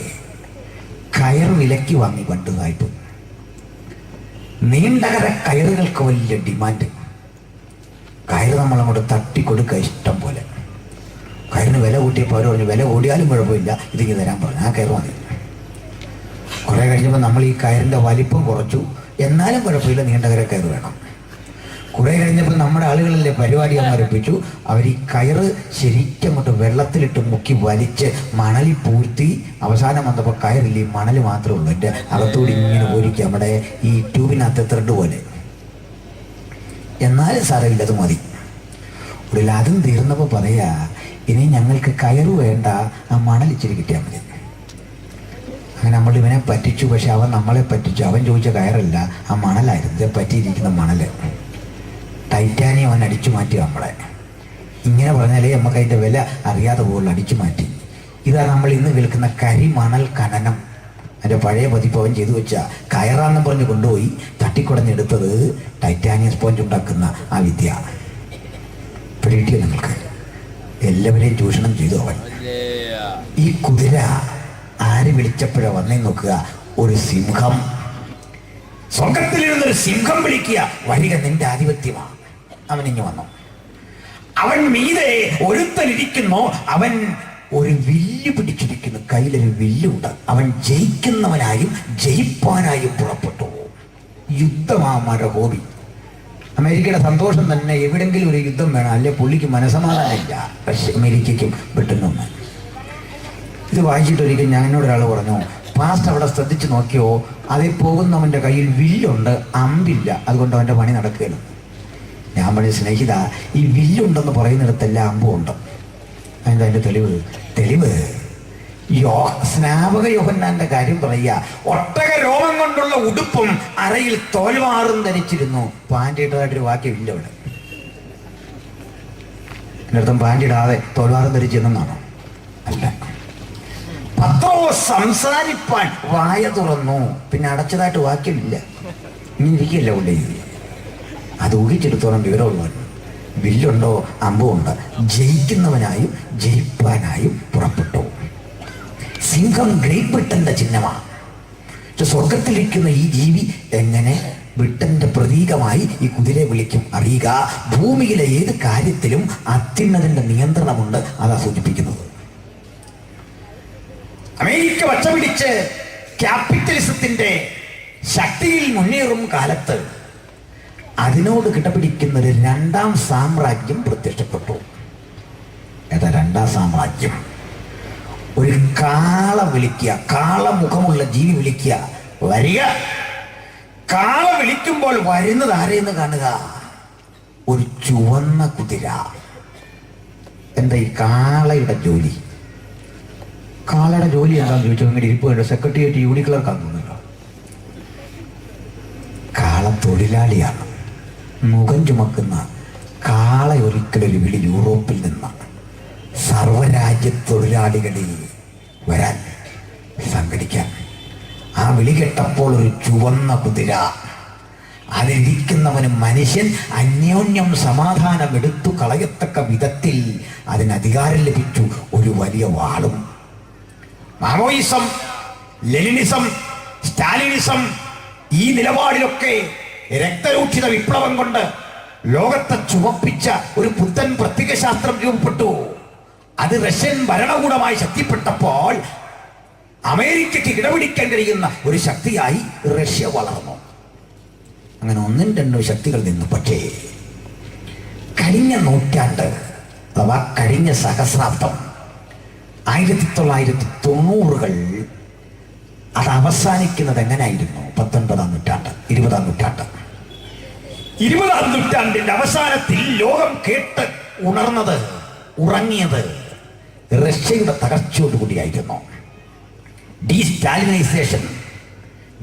കയർ വിലക്കി വാങ്ങി പണ്ട് സായിപ്പ്. നീണ്ടകര കയറുകൾക്ക് വലിയ ഡിമാൻഡ്. കയറ് നമ്മളങ്ങോട്ട് തട്ടിക്കൊടുക്കുക ഇഷ്ടം പോലെ. കയറിന് വില കൂട്ടിയപ്പോൾ അവർ പറഞ്ഞു വില കൂടിയാലും കുഴപ്പമില്ല, ഇതിക്ക് തരാൻ പറഞ്ഞു. ആ കയറ് മതി. കുറെ കഴിഞ്ഞപ്പോൾ നമ്മൾ ഈ കയറിൻ്റെ വലിപ്പം കുറച്ചു, എന്നാലും കുഴപ്പമില്ല, നീണ്ടകര കയറ് വേണം. കുറെ കഴിഞ്ഞപ്പോൾ നമ്മുടെ ആളുകളിലെ പരിപാടി ആരംഭിച്ചു. അവർ ഈ കയറ് ശരിക്കും അങ്ങോട്ട് വെള്ളത്തിലിട്ട് മുക്കി വലിച്ച് മണലിൽ പൂഴ്ത്തി അവസാനം വന്നപ്പോൾ കയറില്ല, ഈ മണൽ മാത്രമേ ഉള്ളൂ. എൻ്റെ അകത്തോട് ഇങ്ങനെ പോരിക്കുക, നമ്മുടെ ഈ ട്യൂബിനകത്ത് ത്രെഡ് പോലെ. എന്നാലും സാരമില്ല, അത് മതി. ഒടുവിൽ അതും തീർന്നപ്പോൾ പറയാ, ഇനി ഞങ്ങൾക്ക് കയറ് വേണ്ട, ആ മണൽ ഇച്ചിരി കിട്ടിയാൽ മതി. അങ്ങനെ നമ്മൾ ഇവനെ പറ്റിച്ചു. പക്ഷെ അവൻ നമ്മളെ പറ്റിച്ചു. അവൻ ചോദിച്ച കയറല്ല, ആ മണലായിരുന്നു. ഇത് പറ്റിയിരിക്കുന്ന മണൽ. ടൈറ്റാനിയം അവൻ അടിച്ചു മാറ്റി നമ്മളെ. ഇങ്ങനെ പറഞ്ഞാലേ നമുക്ക് അതിൻ്റെ വില അറിയാതെ പോകുള്ളൂ. അടിച്ചു മാറ്റി. ഇതാ നമ്മൾ ഇന്ന് കേൾക്കുന്ന കരിമണൽ ഖനനം. അതിൻ്റെ പഴയ പതിപ്പ് അവൻ ചെയ്തു വെച്ച കയറാന്നും പറഞ്ഞ് കൊണ്ടുപോയി തട്ടിക്കുടഞ്ഞെടുത്തത് ടൈറ്റാനിയം സ്പോഞ്ച് ഉണ്ടാക്കുന്ന ആ വിദ്യ. പിടികിട്ടിയോ നിങ്ങൾക്ക്? എല്ലാവരെയും ചൂഷണം ചെയ്തു അവൻ. ഈ കുതിര ആര് വിളിച്ചപ്പോഴാ വന്നേ നോക്കുക. ഒരു സിംഹം. സ്വർഗത്തിലിരുന്നൊരു സിംഹം വിളിക്കുക, വരിക, നിന്റെ ആധിപത്യമാണ്. അവൻ ഇങ്ങ് വന്നു. അവൻ മീതെ ഒരുത്തനിരിക്കുന്നു. അവൻ ഒരു വില്ല് പിടിച്ചിരിക്കുന്നു. കയ്യിലൊരു വില്ലുണ്ട്. അവൻ ജയിക്കുന്നവനായും ജയിപ്പാനായും പുറപ്പെട്ടു. യുദ്ധമാമാരുടെ ഹോബി. അമേരിക്കയുടെ സന്തോഷം തന്നെ എവിടെങ്കിലും ഒരു യുദ്ധം വേണം, അല്ലെ പുള്ളിക്ക് മനസമാധാനമില്ല. പക്ഷെ അമേരിക്കയ്ക്കും ബ്രിട്ടനും. ഇത് വായിച്ചിട്ട് ഒരിക്കൽ എന്നോടൊരാൾ പറഞ്ഞു, പാസ്റ്റ് അവിടെ ശ്രദ്ധിച്ച് നോക്കിയോ, അതിൽ പോകുന്നവൻ്റെ കയ്യിൽ വില്ലുണ്ട്, അമ്പില്ല, അതുകൊണ്ട് അവൻ്റെ പണി നടക്കുകയില്ല. ഞാൻ പറഞ്ഞ സ്നേഹിത, ഈ വില്ലുണ്ടെന്ന് പറയുന്നിടത്തെല്ലാം അമ്പും ഉണ്ട്. അതിൻ്റെ തെളിവ് സ്നാപക യോഹന്നാന്റെ കാര്യം പറയുക. ഒട്ടക രോമം കൊണ്ടുള്ള ഉടുപ്പും അരയിൽ തോൽവാറും ധരിച്ചിരുന്നു. പാൻറ്റിട്ടതായിട്ടൊരു വാക്യമില്ല ഇവിടെ. എന്നർത്ഥം പാൻറ്റിടാതെ തോൽവാറും ധരിച്ചിരുന്നാണോ? അല്ല. പത്രോസ് സംസാരിപ്പാൻ വായ തുറന്നു, പിന്നെ അടച്ചതായിട്ട് വാക്യമില്ല. ഇങ്ങനെ ഇരിക്കുകയല്ല കൊണ്ടേ. അത് ഊഹിച്ചെടുത്തോളം വിവരമുള്ളവൻ. വില്ലുണ്ടോ അമ്പുണ്ട്. ജയിക്കുന്നവനായും ജയിപ്പാനായും പുറപ്പെട്ടു. സിംഹം ഗ്രേറ്റ് ബ്രിട്ടന്റെ ചിഹ്നമാണ്. സ്വർഗത്തിലിരിക്കുന്ന ഈ ജീവി എങ്ങനെ ബ്രിട്ടന്റെ പ്രതീകമായി ഈ കുതിരയെ വിളിക്കും? അറിയുക, ഭൂമിയിലെ ഏത് കാര്യത്തിലും അത്യുന്നതന്റെ നിയന്ത്രണമുണ്ട്. അതാ സൂചിപ്പിക്കുന്നത്. അമേരിക്ക വച്ചപിടിച്ച് ക്യാപിറ്റലിസത്തിന്റെ ശക്തിയിൽ മുന്നേറും കാലത്ത് അതിനോട് കിടപിടിക്കുന്ന ഒരു രണ്ടാം സാമ്രാജ്യം പ്രത്യക്ഷപ്പെട്ടു. ഏതാ രണ്ടാം സാമ്രാജ്യം? ഒരു കാള വിളിക്കുക, കാളമുഖമുള്ള ജീവി വിളിക്കുക, വരിക. കാള വിളിക്കുമ്പോൾ വരുന്നത് ആരെയെന്ന് കാണുക, ഒരു ചുവന്ന കുതിര. എന്താ ഈ കാളയുടെ ജോലി? കാളയുടെ ജോലി എന്താണെന്ന് ചോദിച്ചാൽ ഇങ്ങനെ ഇരിപ്പ് സെക്രട്ടേറിയറ്റ് യൂണി ക്ലർക്കാന്ന് തോന്നുന്നല്ലോ. കാള തൊഴിലാളിയാണ്. മുഖം ചുമക്കുന്ന കാള ഒരിക്കലൊരു വിളി യൂറോപ്പിൽ നിന്ന് സർവരാജ്യ തൊഴിലാളികളിൽ വരാൻ സംഘടിക്കാൻ. ആ വിളി കേട്ടപ്പോൾ ഒരു ചുവന്ന കുതിര, അതിലിരിക്കുന്നവന് മനുഷ്യൻ അന്യോന്യം സമാധാനം എടുത്തു കളയത്തക്ക വിധത്തിൽ അതിന് അധികാരം ലഭിച്ചു. ഒരു വലിയ വാളും. മാവോയിസം, ലെനിനിസം, സ്റ്റാലിനിസം ഈ നിലപാടിലൊക്കെ രക്തരൂക്ഷിത വിപ്ലവം കൊണ്ട് ലോകത്തെ ചുവപ്പിച്ച ഒരു പുത്തൻ പ്രത്യയശാസ്ത്രം രൂപപ്പെട്ടു. അത് റഷ്യൻ ഭരണകൂടമായി ശക്തിപ്പെട്ടപ്പോൾ അമേരിക്കയ്ക്ക് കിടപിടിക്കാൻ കഴിയുന്ന ഒരു ശക്തിയായി റഷ്യ വളർന്നു. അങ്ങനെ ഒന്നും രണ്ടും ശക്തികൾ നിന്നു. പക്ഷേ കഴിഞ്ഞ നൂറ്റാണ്ട് അഥവാ കഴിഞ്ഞ സഹസ്രാബ്ദം 1990-കൾ അത് അവസാനിക്കുന്നത് എങ്ങനെയായിരുന്നു? 19-ാം നൂറ്റാണ്ട്, 20-ാം നൂറ്റാണ്ട്. 20-ാം നൂറ്റാണ്ടിന്റെ അവസാനത്തിൽ ലോകം കേട്ട് ഉണർന്നത്, ഉറങ്ങിയത് റഷ്യയുടെ തകർച്ചയോടുകൂടിയായിരുന്നു. ഡീസ്റ്റാലിനൈസേഷൻ,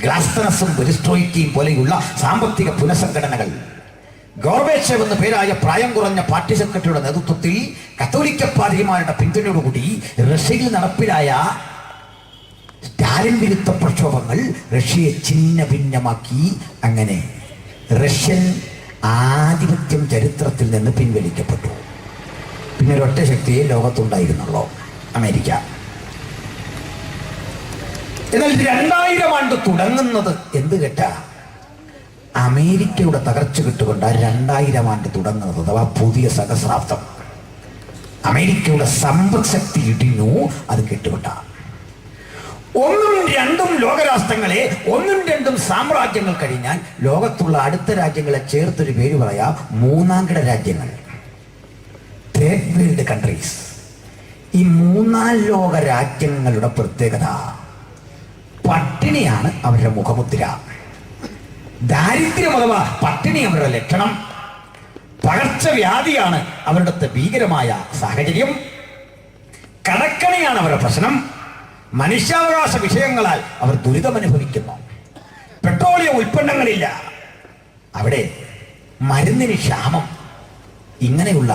ഗ്ലാസ്തനസും പെരിസ്ട്രോയിക്കയും പോലെയുള്ള സാമ്പത്തിക പുനഃസംഘടനകൾ, ഗോർബേച്ചേവ് എന്ന പേരായ പ്രായം കുറഞ്ഞ പാർട്ടി സെക്രട്ടറിയുടെ നേതൃത്വത്തിൽ കത്തോലിക്ക പാതിരിമാരുടെ പിന്തുണയോടുകൂടി റഷ്യയിൽ നടപ്പിലായ സ്റ്റാലിൻ വിരുദ്ധ പ്രക്ഷോഭങ്ങൾ റഷ്യയെ ഛിന്ന ഭിന്നമാക്കി. അങ്ങനെ റഷ്യൻ ആധിപത്യം ചരിത്രത്തിൽ നിന്ന് പിൻവലിക്കപ്പെട്ടു. പിന്നെ ഒരൊറ്റ ശക്തിയെ ലോകത്തുണ്ടായിരുന്നുള്ളൂ, അമേരിക്ക. എന്നാൽ 2000 ആണ്ട് തുടങ്ങുന്നത് എന്ത് കേട്ടാ? അമേരിക്കയുടെ തകർച്ച കിട്ടുകൊണ്ട് 2000 ആണ്ട് തുടങ്ങുന്നത്, അഥവാ പുതിയ സഹസ്രാബ്ദം. അമേരിക്കയുടെ സമ്പദ് ശക്തി ഇടിഞ്ഞു, അത് കേട്ടുകൊണ്ട. 1ഉം 2ഉം ലോകരാഷ്ട്രങ്ങളെ, 1ഉം 2ഉം സാമ്രാജ്യങ്ങൾ കഴിഞ്ഞാൽ ലോകത്തുള്ള അടുത്ത രാജ്യങ്ങളെ ചേർത്തൊരു പേര് പറയാ, മൂന്നാംകിട രാജ്യങ്ങൾ, തേർഡ് വേൾഡ് കൺട്രീസ്. ഈ മൂന്നാം ലോക രാജ്യങ്ങളുടെ പ്രത്യേകത പട്ടിണിയാണ് അവരുടെ മുഖമുദ്ര. ദാരിദ്ര്യം അഥവാ പട്ടിണി അവരുടെ ലക്ഷണം. പകർച്ചവ്യാധിയാണ് അവരുടെ ഭീകരമായ സാഹചര്യം. കടക്കണിയാണ് അവരുടെ പ്രശ്നം. മനുഷ്യാവകാശ വിഷയങ്ങളാൽ അവർ ദുരിതമനുഭവിക്കുന്നു. പെട്രോളിയം ഉൽപ്പന്നങ്ങളില്ല അവിടെ, മരുന്നിന് ക്ഷാമം. ഇങ്ങനെയുള്ള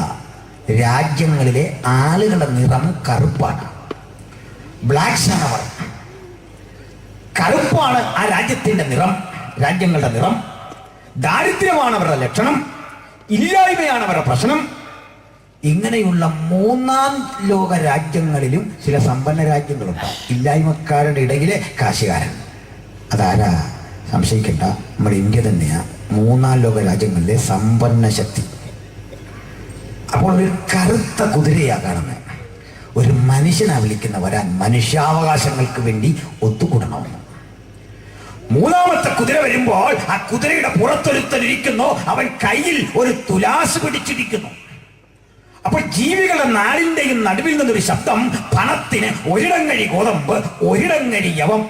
രാജ്യങ്ങളിലെ ആളുകളുടെ നിറം കറുപ്പാണ്. ബ്ലാക്സ് ആണ് അവർ. കറുപ്പാണ് ആ രാജ്യത്തിന്റെ നിറം, രാജ്യങ്ങളുടെ നിറം. ദാരിദ്ര്യമാണ് അവരുടെ ലക്ഷണം, ഇല്ലായ്മയാണ് അവരുടെ പ്രശ്നം. ഇങ്ങനെയുള്ള മൂന്നാം ലോക രാജ്യങ്ങളിലും ചില സമ്പന്ന രാജ്യങ്ങളുണ്ട്. ഇല്ലായ്മക്കാരുടെ ഇടയിലെ കാശുകാരൻ. അതാരാ? സംശയിക്കണ്ട, നമ്മുടെ ഇന്ത്യ തന്നെയാ മൂന്നാം ലോക രാജ്യങ്ങളിലെ സമ്പന്ന ശക്തി. അപ്പോൾ ഒരു കറുത്ത കുതിരയാ കാണുന്നത്. ഒരു മനുഷ്യനാ വിളിക്കുന്ന വരാൻ, മനുഷ്യാവകാശങ്ങൾക്ക് വേണ്ടി ഒത്തുകൂടണമെന്ന്. മൂന്നാമത്തെ കുതിര വരുമ്പോൾ ആ കുതിരയുടെ പുറത്തൊരുത്തരിക്കുന്നു, അവൻ കയ്യിൽ ഒരു തുലാസ് പിടിച്ചിരിക്കുന്നു. അപ്പോൾ ജീവികളുടെ നാടിന്റെയും നടുവിൽ നിന്നൊരു ശബ്ദം, പണത്തിന് ഒരിടങ്ങഴി ഗോതമ്പ്, ഒരിടങ്ങഴി യവം,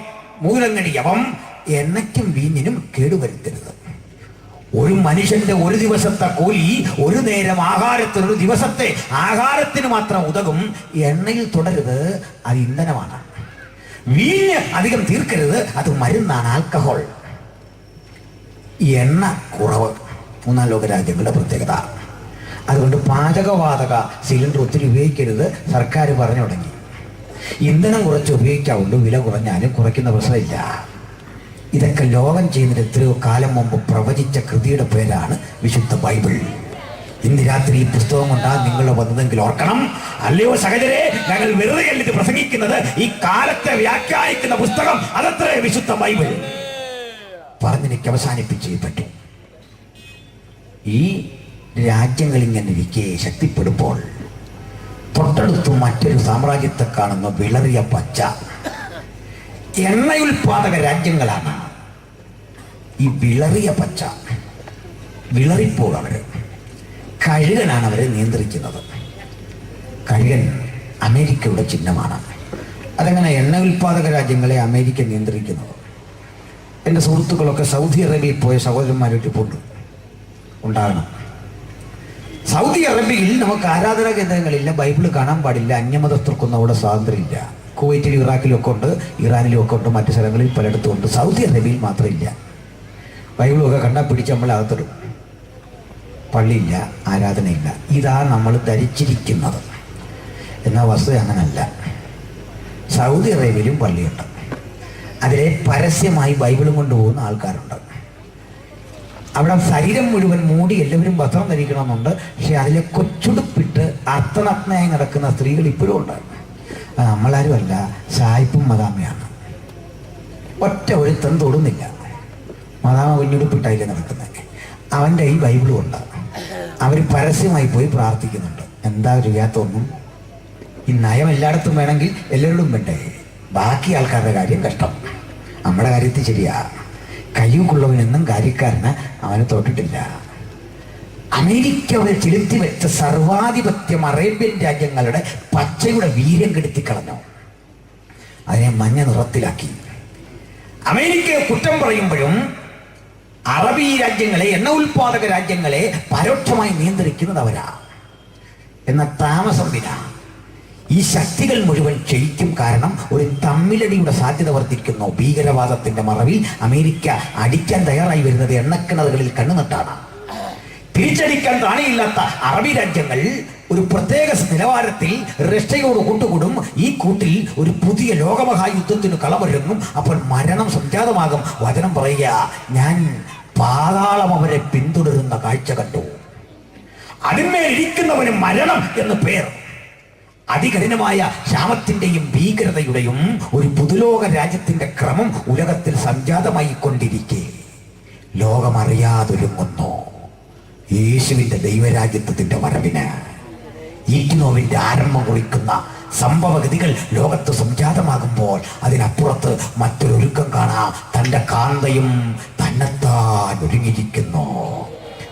മൂന്നിടങ്ങഴി യവം, എണ്ണയ്ക്കും വീഞ്ഞിനും കേടുവരുത്തരുത്. ഒരു മനുഷ്യന്റെ ഒരു ദിവസത്തെ കൂലി, ഒരു നേരം ആഹാരത്തിന്, ഒരു ദിവസത്തെ ആഹാരത്തിന് മാത്രം ഉതകും. എണ്ണയിൽ തുടരുത്, അത് ഇന്ധനമാണ്. വീഞ്ഞ് അധികം തീർക്കരുത്, അത് മരുന്നാണ്, ആൽക്കഹോൾ. എണ്ണ കുറവ് മൂന്നാം ലോക രാജ്യങ്ങളുടെ പ്രത്യേകത. അതുകൊണ്ട് പാചകവാതക സിലിണ്ടർ ഒത്തിരി ഉപയോഗിക്കരുത്, സർക്കാർ പറഞ്ഞു തുടങ്ങി. ഇന്ധനം കുറച്ച് ഉപയോഗിക്കാവുള്ളൂ, വില കുറഞ്ഞാലും കുറയ്ക്കുന്ന പ്രശ്നമില്ല. ഇതൊക്കെ ലോകം ചെയ്യുന്നതിന് എത്രയോ കാലം മുമ്പ് പ്രവചിച്ച കൃതിയുടെ പേരാണ് വിശുദ്ധ ബൈബിൾ. ഇന്ന് രാത്രി ഈ പുസ്തകം കൊണ്ടാ നിങ്ങൾ വന്നതെങ്കിൽ ഓർക്കണം. അല്ലയോ സഹോദരേ, ഞങ്ങൾ വെറുതെ അല്ല ഇത് പ്രസംഗിക്കുന്നത്. ഈ കാലത്തെ വ്യാഖ്യാനിക്കുന്ന പുസ്തകം, അതത്ര വിശുദ്ധ ബൈബിൾ. പറഞ്ഞെനിക്ക് അവസാനിപ്പിച്ചേ പറ്റൂ. ഈ രാജ്യങ്ങൾ ഇങ്ങനെ ഇരിക്കെ ശക്തിപ്പെടുമ്പോൾ തൊട്ടടുത്ത് മറ്റൊരു സാമ്രാജ്യത്തെ കാണുന്ന വിളറിയ പച്ച എണ്ണയുൽപാദക രാജ്യങ്ങളാണ് ഈ വിളറിയ പച്ച, വിളറിപ്പോൾ അവര് കഴുകനാണ് അവരെ നിയന്ത്രിക്കുന്നത്. കഴുകൻ അമേരിക്കയുടെ ചിഹ്നമാണ്. അതെങ്ങനെ എണ്ണ ഉൽപാദക രാജ്യങ്ങളെ അമേരിക്ക നിയന്ത്രിക്കുന്നത്? എൻ്റെ സുഹൃത്തുക്കളൊക്കെ സൗദി അറേബ്യയിൽ പോയ സഹോദരന്മാരൊക്കെ പോണ്ട് ഉണ്ടാകണം. സൗദി അറേബ്യയിൽ നമുക്ക് ആരാധനാ കേന്ദ്രങ്ങളില്ല, ബൈബിള് കാണാൻ പാടില്ല, അന്യമതസ്ഥർക്കൊന്നും അവിടെ സ്വാതന്ത്ര്യമില്ല. കുവൈറ്റിലും ഇറാഖിലും ഒക്കെ ഉണ്ട്, ഇറാനിലും ഒക്കെ ഉണ്ട്, മറ്റു സ്ഥലങ്ങളിൽ പലയിടത്തും ഉണ്ട്. സൗദി അറേബ്യയിൽ മാത്രമില്ല. ബൈബിളൊക്കെ കണ്ടാൽ പിടിച്ച് നമ്മൾ അകത്തിടും. പള്ളിയില്ല, ആരാധനയില്ല. ഇതാ നമ്മൾ ധരിച്ചിരിക്കുന്നത്. എന്നാൽ വസ്തുത അങ്ങനല്ല. സൗദി അറേബ്യയിലും പള്ളിയുണ്ട്. അതിലെ പരസ്യമായി ബൈബിളും കൊണ്ടുപോകുന്ന ആൾക്കാരുണ്ട്. അവിടെ ശരീരം മുഴുവൻ മൂടി എല്ലാവരും വസ്ത്രം ധരിക്കണമെന്നുണ്ട്. പക്ഷെ അതിലെ കൊച്ചുടുപ്പിട്ട് അർത്ഥനഗ്നയായി നടക്കുന്ന സ്ത്രീകൾ ഇപ്പോഴും ഉണ്ട്. നമ്മളാരും അല്ല, സായിപ്പും മദാമയാണ്. ഒറ്റ ഒരുത്തൻ തൊടുന്നില്ല. മദാമ കുഞ്ഞുടുപ്പിട്ടായില്ലേ നടക്കുന്നത്. അവൻ്റെ ഈ ബൈബിളും ഉണ്ട്. അവർ പരസ്യമായി പോയി പ്രാർത്ഥിക്കുന്നുണ്ട്. എന്താ ചെയ്യാത്തൊന്നും? ഈ നയം എല്ലായിടത്തും വേണമെങ്കിൽ എല്ലാവരോടും വേണ്ടേ? ബാക്കി ആൾക്കാരുടെ കാര്യം കഷ്ടം. നമ്മുടെ കാര്യത്തിൽ ശരിയാ. കഴിവുള്ളവനെന്നും കാര്യക്കാരന് അവന് തൊട്ടിട്ടില്ല. അമേരിക്കയുടെ ചെലുത്തി വെച്ച സർവാധിപത്യം അറേബ്യൻ രാജ്യങ്ങളുടെ പച്ചയുടെ വീര്യം കെടുത്തിക്കളഞ്ഞു. അതിനെ മഞ്ഞ നിറത്തിലാക്കി. അമേരിക്കയെ കുറ്റം പറയുമ്പോഴും അറബി രാജ്യങ്ങളെ, എണ്ണ ഉൽപാദക രാജ്യങ്ങളെ പരോക്ഷമായി നിയന്ത്രിക്കുന്നത് അവരാ. എന്ന താമസം വിനാ ഈ ശക്തികൾ മുഴുവൻ ക്ഷയിക്കും. കാരണം ഒരു തമ്മിലടിയുടെ സാധ്യത വർദ്ധിക്കുന്നു. ഭീകരവാദത്തിന്റെ മറവിൽ അമേരിക്ക അടിക്കാൻ തയ്യാറായി വരുന്നത് എണ്ണക്കിണറുകളിൽ കണ്ണുനട്ടാണ്. തിരിച്ചടിക്കാൻ താണിയില്ലാത്ത അറബി രാജ്യങ്ങൾ ഒരു പ്രത്യേക നിലവാരത്തിൽ റഷ്യയോട് കൂട്ടുകൂടും. ഈ കൂട്ടിൽ ഒരു പുതിയ ലോകമഹായുദ്ധത്തിന് കളമൊരുങ്ങും. അപ്പോൾ മരണം സംജാതമാകും. വചനം പറയുക, ഞാൻ പാതാളം അവരെ പിന്തുടരുന്ന കാഴ്ച കണ്ടു. അതിന്മേൽ ഇരിക്കുന്നവന് മരണം എന്ന് പേർ. അതികഠിനമായ ക്ഷാമത്തിന്റെയും ഭീകരതയുടെയും ഒരു പുതുലോക രാജ്യത്തിന്റെ ക്രമം ഉലകത്തിൽ സംജാതമായി കൊണ്ടിരിക്കെ ലോകമറിയാതൊരുങ്ങുന്നു യേശുവിന്റെ ദൈവരാജ്യത്വത്തിന്റെ വരവിന്. ഈറ്റിനോവിന്റെ ആരംഭം കുറിക്കുന്ന സംഭവഗതികൾ ലോകത്ത് സംജാതമാകുമ്പോൾ അതിനപ്പുറത്ത് മറ്റൊരൊരുക്കം കാണാം. തന്റെ കാന്തയും തന്നെത്താൻ ഒരുങ്ങിയിരിക്കുന്നു.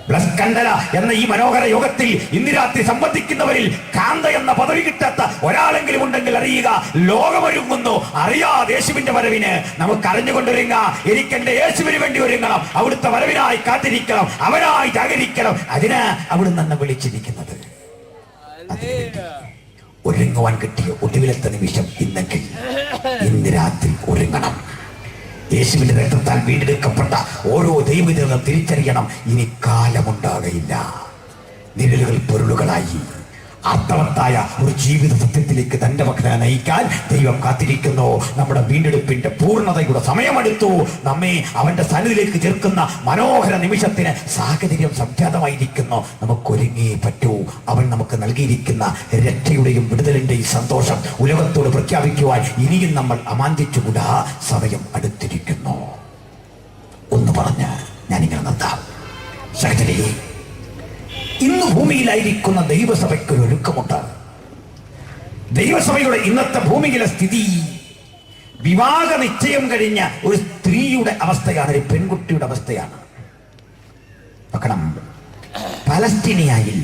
ബ്ലസ്കണ്ടല എന്ന ഈ മനോഹര യോഗത്തിൽ ഇന്ന് രാത്രി സംബന്ധിക്കുന്നവരിൽ കാന്ത എന്ന പദവി കിട്ടാത്ത ഒരാളെങ്കിലും ഉണ്ടെങ്കിൽ അറിയുക, ലോകമൊരുങ്ങുന്നു. അറിയാതെ യേശുവിന്റെ വരവിന് നമുക്ക് അറിഞ്ഞുകൊണ്ടൊരുങ്ങ. എനിക്കെന്റെ യേശുവിന് വേണ്ടി ഒരുങ്ങണം. അവിടുത്തെ വരവിനായി കാത്തിരിക്കണം, അവനായി ജാഗരിക്കണം. അതിന് അവിടുന്ന് എന്നെ വിളിച്ചിരിക്കുന്നത്. ഒരുങ്ങുവാൻ കിട്ടിയ ഒടുവിലത്തെ നിമിഷം ഇന്നെങ്കിൽ ഇന്ന് രാത്രി ഒരുങ്ങണം. യേശുവിന്റെ രക്തത്താൽ വീണ്ടെടുക്കപ്പെട്ട ഓരോ ദൈവജനം തിരിച്ചറിയണം. ഇനി കാലമുണ്ടാകയില്ല. നിഴലുകൾ പൊരുളുകളായി അർത്ഥവത്തായ ഒരു ജീവിത സത്യത്തിലേക്ക് തന്റെ മക്കളെ നയിക്കാൻ ദൈവം കാത്തിരിക്കുന്നു. നമ്മുടെ വീണ്ടെടുപ്പിന്റെ പൂർണ്ണതയുടെ സമയമെടുത്തു. നമ്മെ അവന്റെ സന്നിധിയിലേക്ക് ചേർക്കുന്ന മനോഹര നിമിഷത്തിന് സാഹചര്യം സംജാതമായിരിക്കുന്നു. നമുക്കൊരുങ്ങിയേ പറ്റൂ. അവൻ നമുക്ക് നൽകിയിരിക്കുന്ന രക്ഷയുടെയും വിടുതലിന്റെയും സന്തോഷം ഉലകത്തോട് പ്രഖ്യാപിക്കുവാൻ ഇനിയും നമ്മൾ അമാന്തിച്ചുകൂടാ. സമയം അടുത്തിരിക്കുന്നു. ഒന്ന് പറഞ്ഞ് ഞാനിങ്ങനെ നിർത്താം. സഹചര്യ, ഇന്ന് ഭൂമിയിലായിരിക്കുന്ന ദൈവസഭയ്ക്കൊരു ഒരുക്കമുണ്ട്. ദൈവസഭയുടെ ഇന്നത്തെ ഭൂമിയിലെ സ്ഥിതി വിവാഹ നിശ്ചയം കഴിഞ്ഞ ഒരു സ്ത്രീയുടെ അവസ്ഥയാണ്, ഒരു പെൺകുട്ടിയുടെ അവസ്ഥയാണ്. നോക്കണം, പലസ്തീനിയായിൽ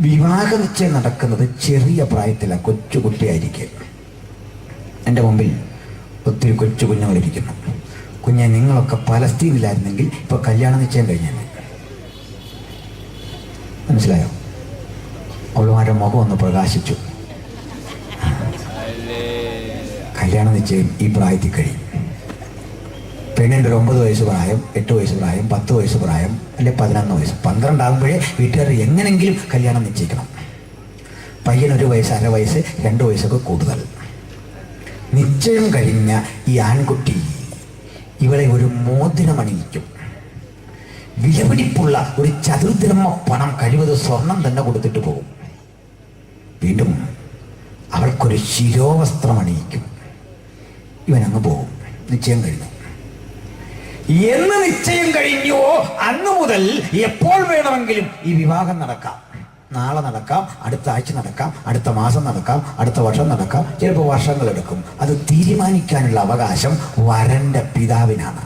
വിവാഹ നിശ്ചയം നടക്കുന്നത് ചെറിയ പ്രായത്തിലാണ്. കൊച്ചുകുട്ടിയായിരിക്കും. എൻ്റെ മുമ്പിൽ ഒത്തിരി കൊച്ചു കുഞ്ഞുങ്ങളിരിക്കുന്നു. കുഞ്ഞെ, നിങ്ങളൊക്കെ പലസ്തീനിലായിരുന്നെങ്കിൽ ഇപ്പൊ കല്യാണ നിശ്ചയം കഴിഞ്ഞാൽ മനസ്സിലായോ? അവളുമാരുടെ മുഖം ഒന്ന് പ്രകാശിച്ചു. കല്യാണ നിശ്ചയം ഈ പ്രായത്തിൽ കഴിയും. പെണ്ണിൻ്റെ 9 വയസ്സ് പ്രായം, 8 വയസ്സ് പ്രായം, 10 വയസ്സ് പ്രായം, അല്ലെ 11 വയസ്സ്, 12 ആകുമ്പോഴേ വീട്ടുകാർ എങ്ങനെങ്കിലും കല്യാണം നിശ്ചയിക്കണം. പയ്യൻ 1 വയസ്സ്, 1/2 വയസ്സ്, 2 വയസ്സൊക്കെ കൂടുതൽ. നിശ്ചയം കഴിഞ്ഞ ഈ ആൺകുട്ടി ഇവളെ ഒരു മോതിരമണിയിക്കും. വിലപിടിപ്പുള്ള ഒരു ചതുർദ്രഹ്മ പണം, കഴിവത് സ്വർണം തന്നെ കൊടുത്തിട്ട് പോകും. വീണ്ടും അവൾക്കൊരു ശിരോവസ്ത്രം അണിയിക്കും. ഇവനങ്ങ് പോകും. നിശ്ചയം കഴിഞ്ഞു. എന്ന് നിശ്ചയം കഴിഞ്ഞുവോ അന്നു മുതൽ എപ്പോൾ വേണമെങ്കിലും ഈ വിവാഹം നടക്കാം. നാളെ നടക്കാം, അടുത്ത ആഴ്ച നടക്കാം, അടുത്ത മാസം നടക്കാം, അടുത്ത വർഷം നടക്കാം, ചിലപ്പോൾ വർഷങ്ങളെടുക്കും. അത് തീരുമാനിക്കാനുള്ള അവകാശം വരന്റെ പിതാവിനാണ്.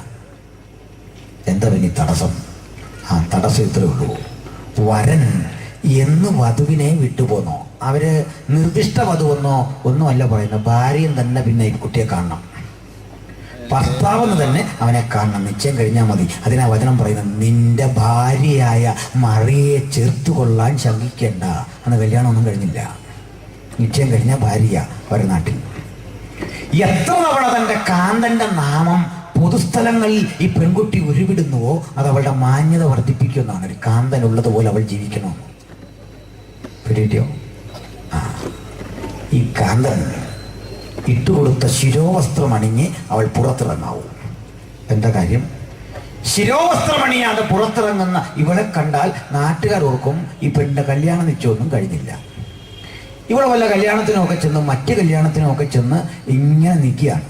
എന്താ പിന്നെ തടസ്സം? ആ തടസ്സം ഇത്രേ ഉള്ളൂ. വരൻ എന്ന് വധുവിനെ വിട്ടുപോന്നോ, അവര് നിർദ്ദിഷ്ട വധുവെന്നോ ഒന്നുമല്ല പറയുന്നത്. ഭാര്യയും തന്നെ പിന്നെ ഈ കുട്ടിയെ കാണണം, ഭർത്താവെന്ന് തന്നെ അവനെ കാണണം. നിശ്ചയം കഴിഞ്ഞാൽ മതി. അതിനാ വചനം പറയുന്നത്, നിന്റെ ഭാര്യയായ മറിയെ ചേർത്തുകൊള്ളാൻ ശങ്കിക്കേണ്ട. അന്ന് കല്യാണമൊന്നും കഴിഞ്ഞില്ല, നിശ്ചയം കഴിഞ്ഞ ഭാര്യ ഒരു നാട്ടിൽ. എത്ര തവണ തന്റെ കാന്തന്റെ നാമം പൊതുസ്ഥലങ്ങളിൽ ഈ പെൺകുട്ടി ഉരുവിടുന്നുവോ അത് അവളുടെ മാന്യത വർദ്ധിപ്പിക്കുമെന്നാണ്. ഒരു കാന്തൻ ഉള്ളതുപോലെ അവൾ ജീവിക്കണോ? പിടിയോ? ഈ കാന്തൻ ഇട്ടുകൊടുത്ത ശിരോവസ്ത്രം അണിഞ്ഞ് അവൾ പുറത്തിറങ്ങാവൂ. എന്താ കാര്യം? ശിരോവസ്ത്രമണിയാതെ പുറത്തിറങ്ങുന്ന ഇവളെ കണ്ടാൽ നാട്ടുകാർ ഓർക്കും ഈ പെണ്ണിന്റെ കല്യാണ നിശ്ചയമൊന്നും കഴിഞ്ഞില്ല. ഇവളെ വല്ല കല്യാണത്തിനൊക്കെ ചെന്ന് മറ്റ് കല്യാണത്തിനൊക്കെ ചെന്ന് ഇങ്ങനെ നിൽക്കുകയാണ്.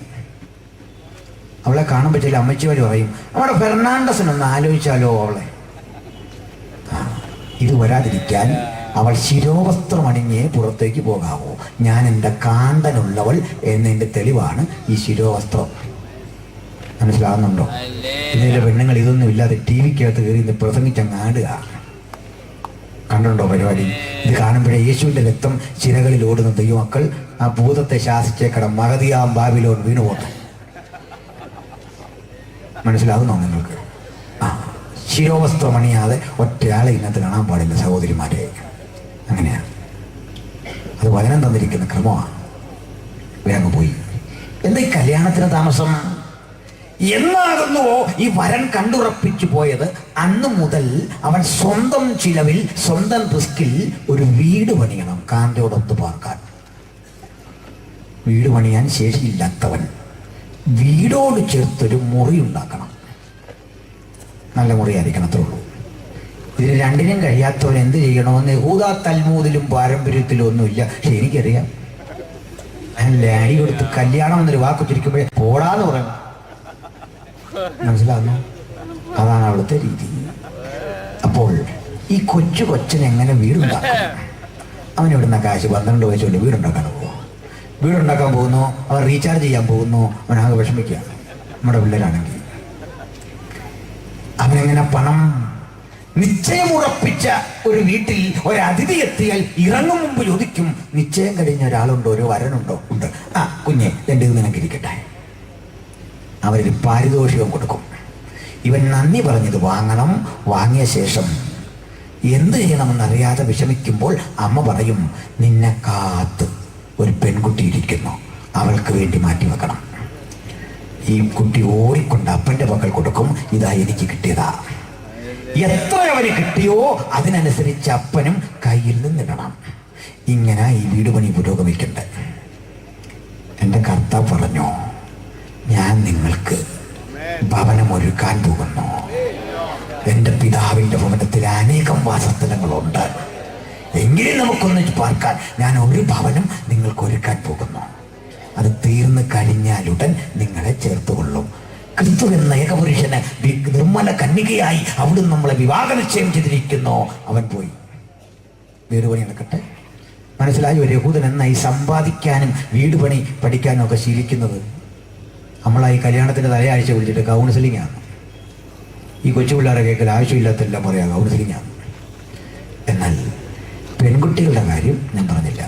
അവളെ കാണുമ്പോൾ ചില അമ്മച്ചിമാർ പറയും, നമ്മുടെ ഫെർണാണ്ടസിനൊന്ന് ആലോചിച്ചാലോ അവളെ. ഇത് വരാതിരിക്കാൻ അവൾ ശിരോവസ്ത്രം അണിഞ്ഞേ പുറത്തേക്ക് പോകാവൂ. ഞാൻ എൻ്റെ കാന്തനുള്ളവൾ എന്നതിൻ്റെ തെളിവാണ് ഈ ശിരോവസ്ത്രം. മനസ്സിലാകുന്നുണ്ടോ? ഇതിലെ പെണ്ണുങ്ങൾ ഇതൊന്നും ഇല്ലാതെ ടി വിക്കകത്ത് കയറി ഇന്ന് പ്രസംഗിച്ചങ്ങ് ആടുക. കണ്ടുണ്ടോ പരിപാടി? ഇത് കാണുമ്പോഴേ യേശുവിൻ്റെ രക്തം ചിരകളിൽ ഓടുന്ന ദൈവമക്കൾ ആ ഭൂതത്തെ ശാസിച്ചേക്കടം മഹതിയാം ബാബിലോൺ വീണുപോട്ടെ. മനസ്സിലാകുന്നോ നിങ്ങൾക്ക്? ശിരോവസ്ത്രം അണിയാതെ ഒറ്റയാളെ ഇന്നത്തെ കാണാൻ പാടില്ല സഹോദരിമാരെ. അങ്ങനെയാണ്, അത് വചനം തന്നിരിക്കുന്ന ക്രമമാണ്. വേഗം പോയി. എന്താ ഈ കല്യാണത്തിന് താമസം? എന്നാകുന്നുവോ ഈ വരൻ കണ്ടുറപ്പിച്ചു പോയത്, അന്നു മുതൽ അവൻ സ്വന്തം ചിലവിൽ സ്വന്തം റിസ്കിൽ ഒരു വീട് പണിയണം കാന്തയോടൊത്ത് പാർക്കാൻ. വീട് പണിയാൻ ശേഷിയില്ലാത്തവൻ വീടോട് ചേർത്തൊരു മുറി ഉണ്ടാക്കണം. നല്ല മുറിയായിരിക്കണം, അത്രേ ഉള്ളൂ. ഇതിന് രണ്ടിനും കഴിയാത്തവൻ എന്ത് ചെയ്യണമെന്ന് യഹൂദ തൽമൂദിലും പാരമ്പര്യത്തിലും ഒന്നുമില്ല. പക്ഷെ എനിക്കറിയാം. ഞാൻ ലാടി കൊടുത്ത് കല്യാണം എന്നൊരു വാക്കുച്ചിരിക്കുമ്പോഴേ പോടാന്ന് പറയണം. മനസ്സിലാകുന്നു? അതാണ് അവിടുത്തെ രീതി. അപ്പോൾ ഈ കൊച്ചിന് എങ്ങനെ വീടുണ്ടാക്കും? അവനിവിടുന്ന കാശ് 12 വയസ്സുകൊണ്ട് വീടുണ്ടാക്കാൻ പോകുമോ? വീടുണ്ടാക്കാൻ പോകുന്നു, അവൻ റീചാർജ് ചെയ്യാൻ പോകുന്നു, അവനാകെ വിഷമിക്കുക. നമ്മുടെ പിള്ളേരാണെങ്കിൽ അവനെങ്ങനെ പണം? നിശ്ചയമുറപ്പിച്ച ഒരു വീട്ടിൽ ഒരതിഥി എത്തിയാൽ ഇറങ്ങും മുമ്പ് ചോദിക്കും, നിശ്ചയം കഴിഞ്ഞ ഒരാളുണ്ടോ, ഒരു വരനുണ്ടോ? ഉണ്ട്. ആ കുഞ്ഞെ, എൻ്റെ ഇത് നിനക്കിരിക്കട്ടെ. അവരൊരു പാരിതോഷികം കൊടുക്കും. ഇവൻ നന്ദി പറഞ്ഞത് വാങ്ങണം. വാങ്ങിയ ശേഷം എന്ത് ചെയ്യണമെന്നറിയാതെ വിഷമിക്കുമ്പോൾ അമ്മ പറയും, നിന്നെ കാത്ത് ഒരു പെൺകുട്ടി ഇരിക്കുന്നു, അവൾക്ക് വേണ്ടി മാറ്റി വെക്കണം. ഈ കുട്ടി ഓടിക്കൊണ്ട് അപ്പൻ്റെ പക്കൽ കൊടുക്കും, ഇതാ എനിക്ക് കിട്ടിയതാ. എത്ര അവന് കിട്ടിയോ അതിനനുസരിച്ച് അപ്പനും കയ്യിൽ നിന്നിടണം. ഇങ്ങനെ ഈ വീട് പണി പുരോഗമിക്കണ്ടേ. എൻ്റെ കർത്താവ് പറഞ്ഞു, ഞാൻ നിങ്ങൾക്ക് ഭവനം ഒരുക്കാൻ പോകുന്നു. എൻ്റെ പിതാവിൻ്റെ ഭവനത്തിൽ അനേകം വാസസ്ഥലങ്ങളുണ്ട്. എങ്കിലും നമുക്കൊന്ന് പാർക്കാൻ ഞാൻ ഒരു ഭവനം നിങ്ങൾക്ക് ഒരുക്കാൻ പോകുന്നു. അത് തീർന്നു കഴിഞ്ഞാലുടൻ നിങ്ങളെ ചേർത്തുകൊള്ളും. ക്രിസ്തു എന്ന ഏകപുരുഷന് നിർമ്മല കന്യകയായി അവിടുന്ന് നമ്മളെ വിവാഹ നിശ്ചയം ചെയ്തിരിക്കുന്നു. അവൻ പോയി വീട് പണി നടക്കട്ടെ. മനസ്സിലായി? ഒരു യഹൂദൻ എന്നായി സമ്പാദിക്കാനും വീട് പണി പഠിക്കാനും ഒക്കെ ശീലിക്കുന്നത്. നമ്മളായി കല്യാണത്തിൻ്റെ തലയാഴ്ച വിളിച്ചിട്ട് കൗൺസിലിംഗ് ആണ്. ഈ കൊച്ചു പിള്ളേരെ കേൾക്കൽ ആവശ്യമില്ലാത്തെല്ലാം പറയാം കൗൺസിലിംഗ് ആണ്. എന്നാൽ പെൺകുട്ടികളുടെ കാര്യം ഞാൻ പറഞ്ഞില്ല.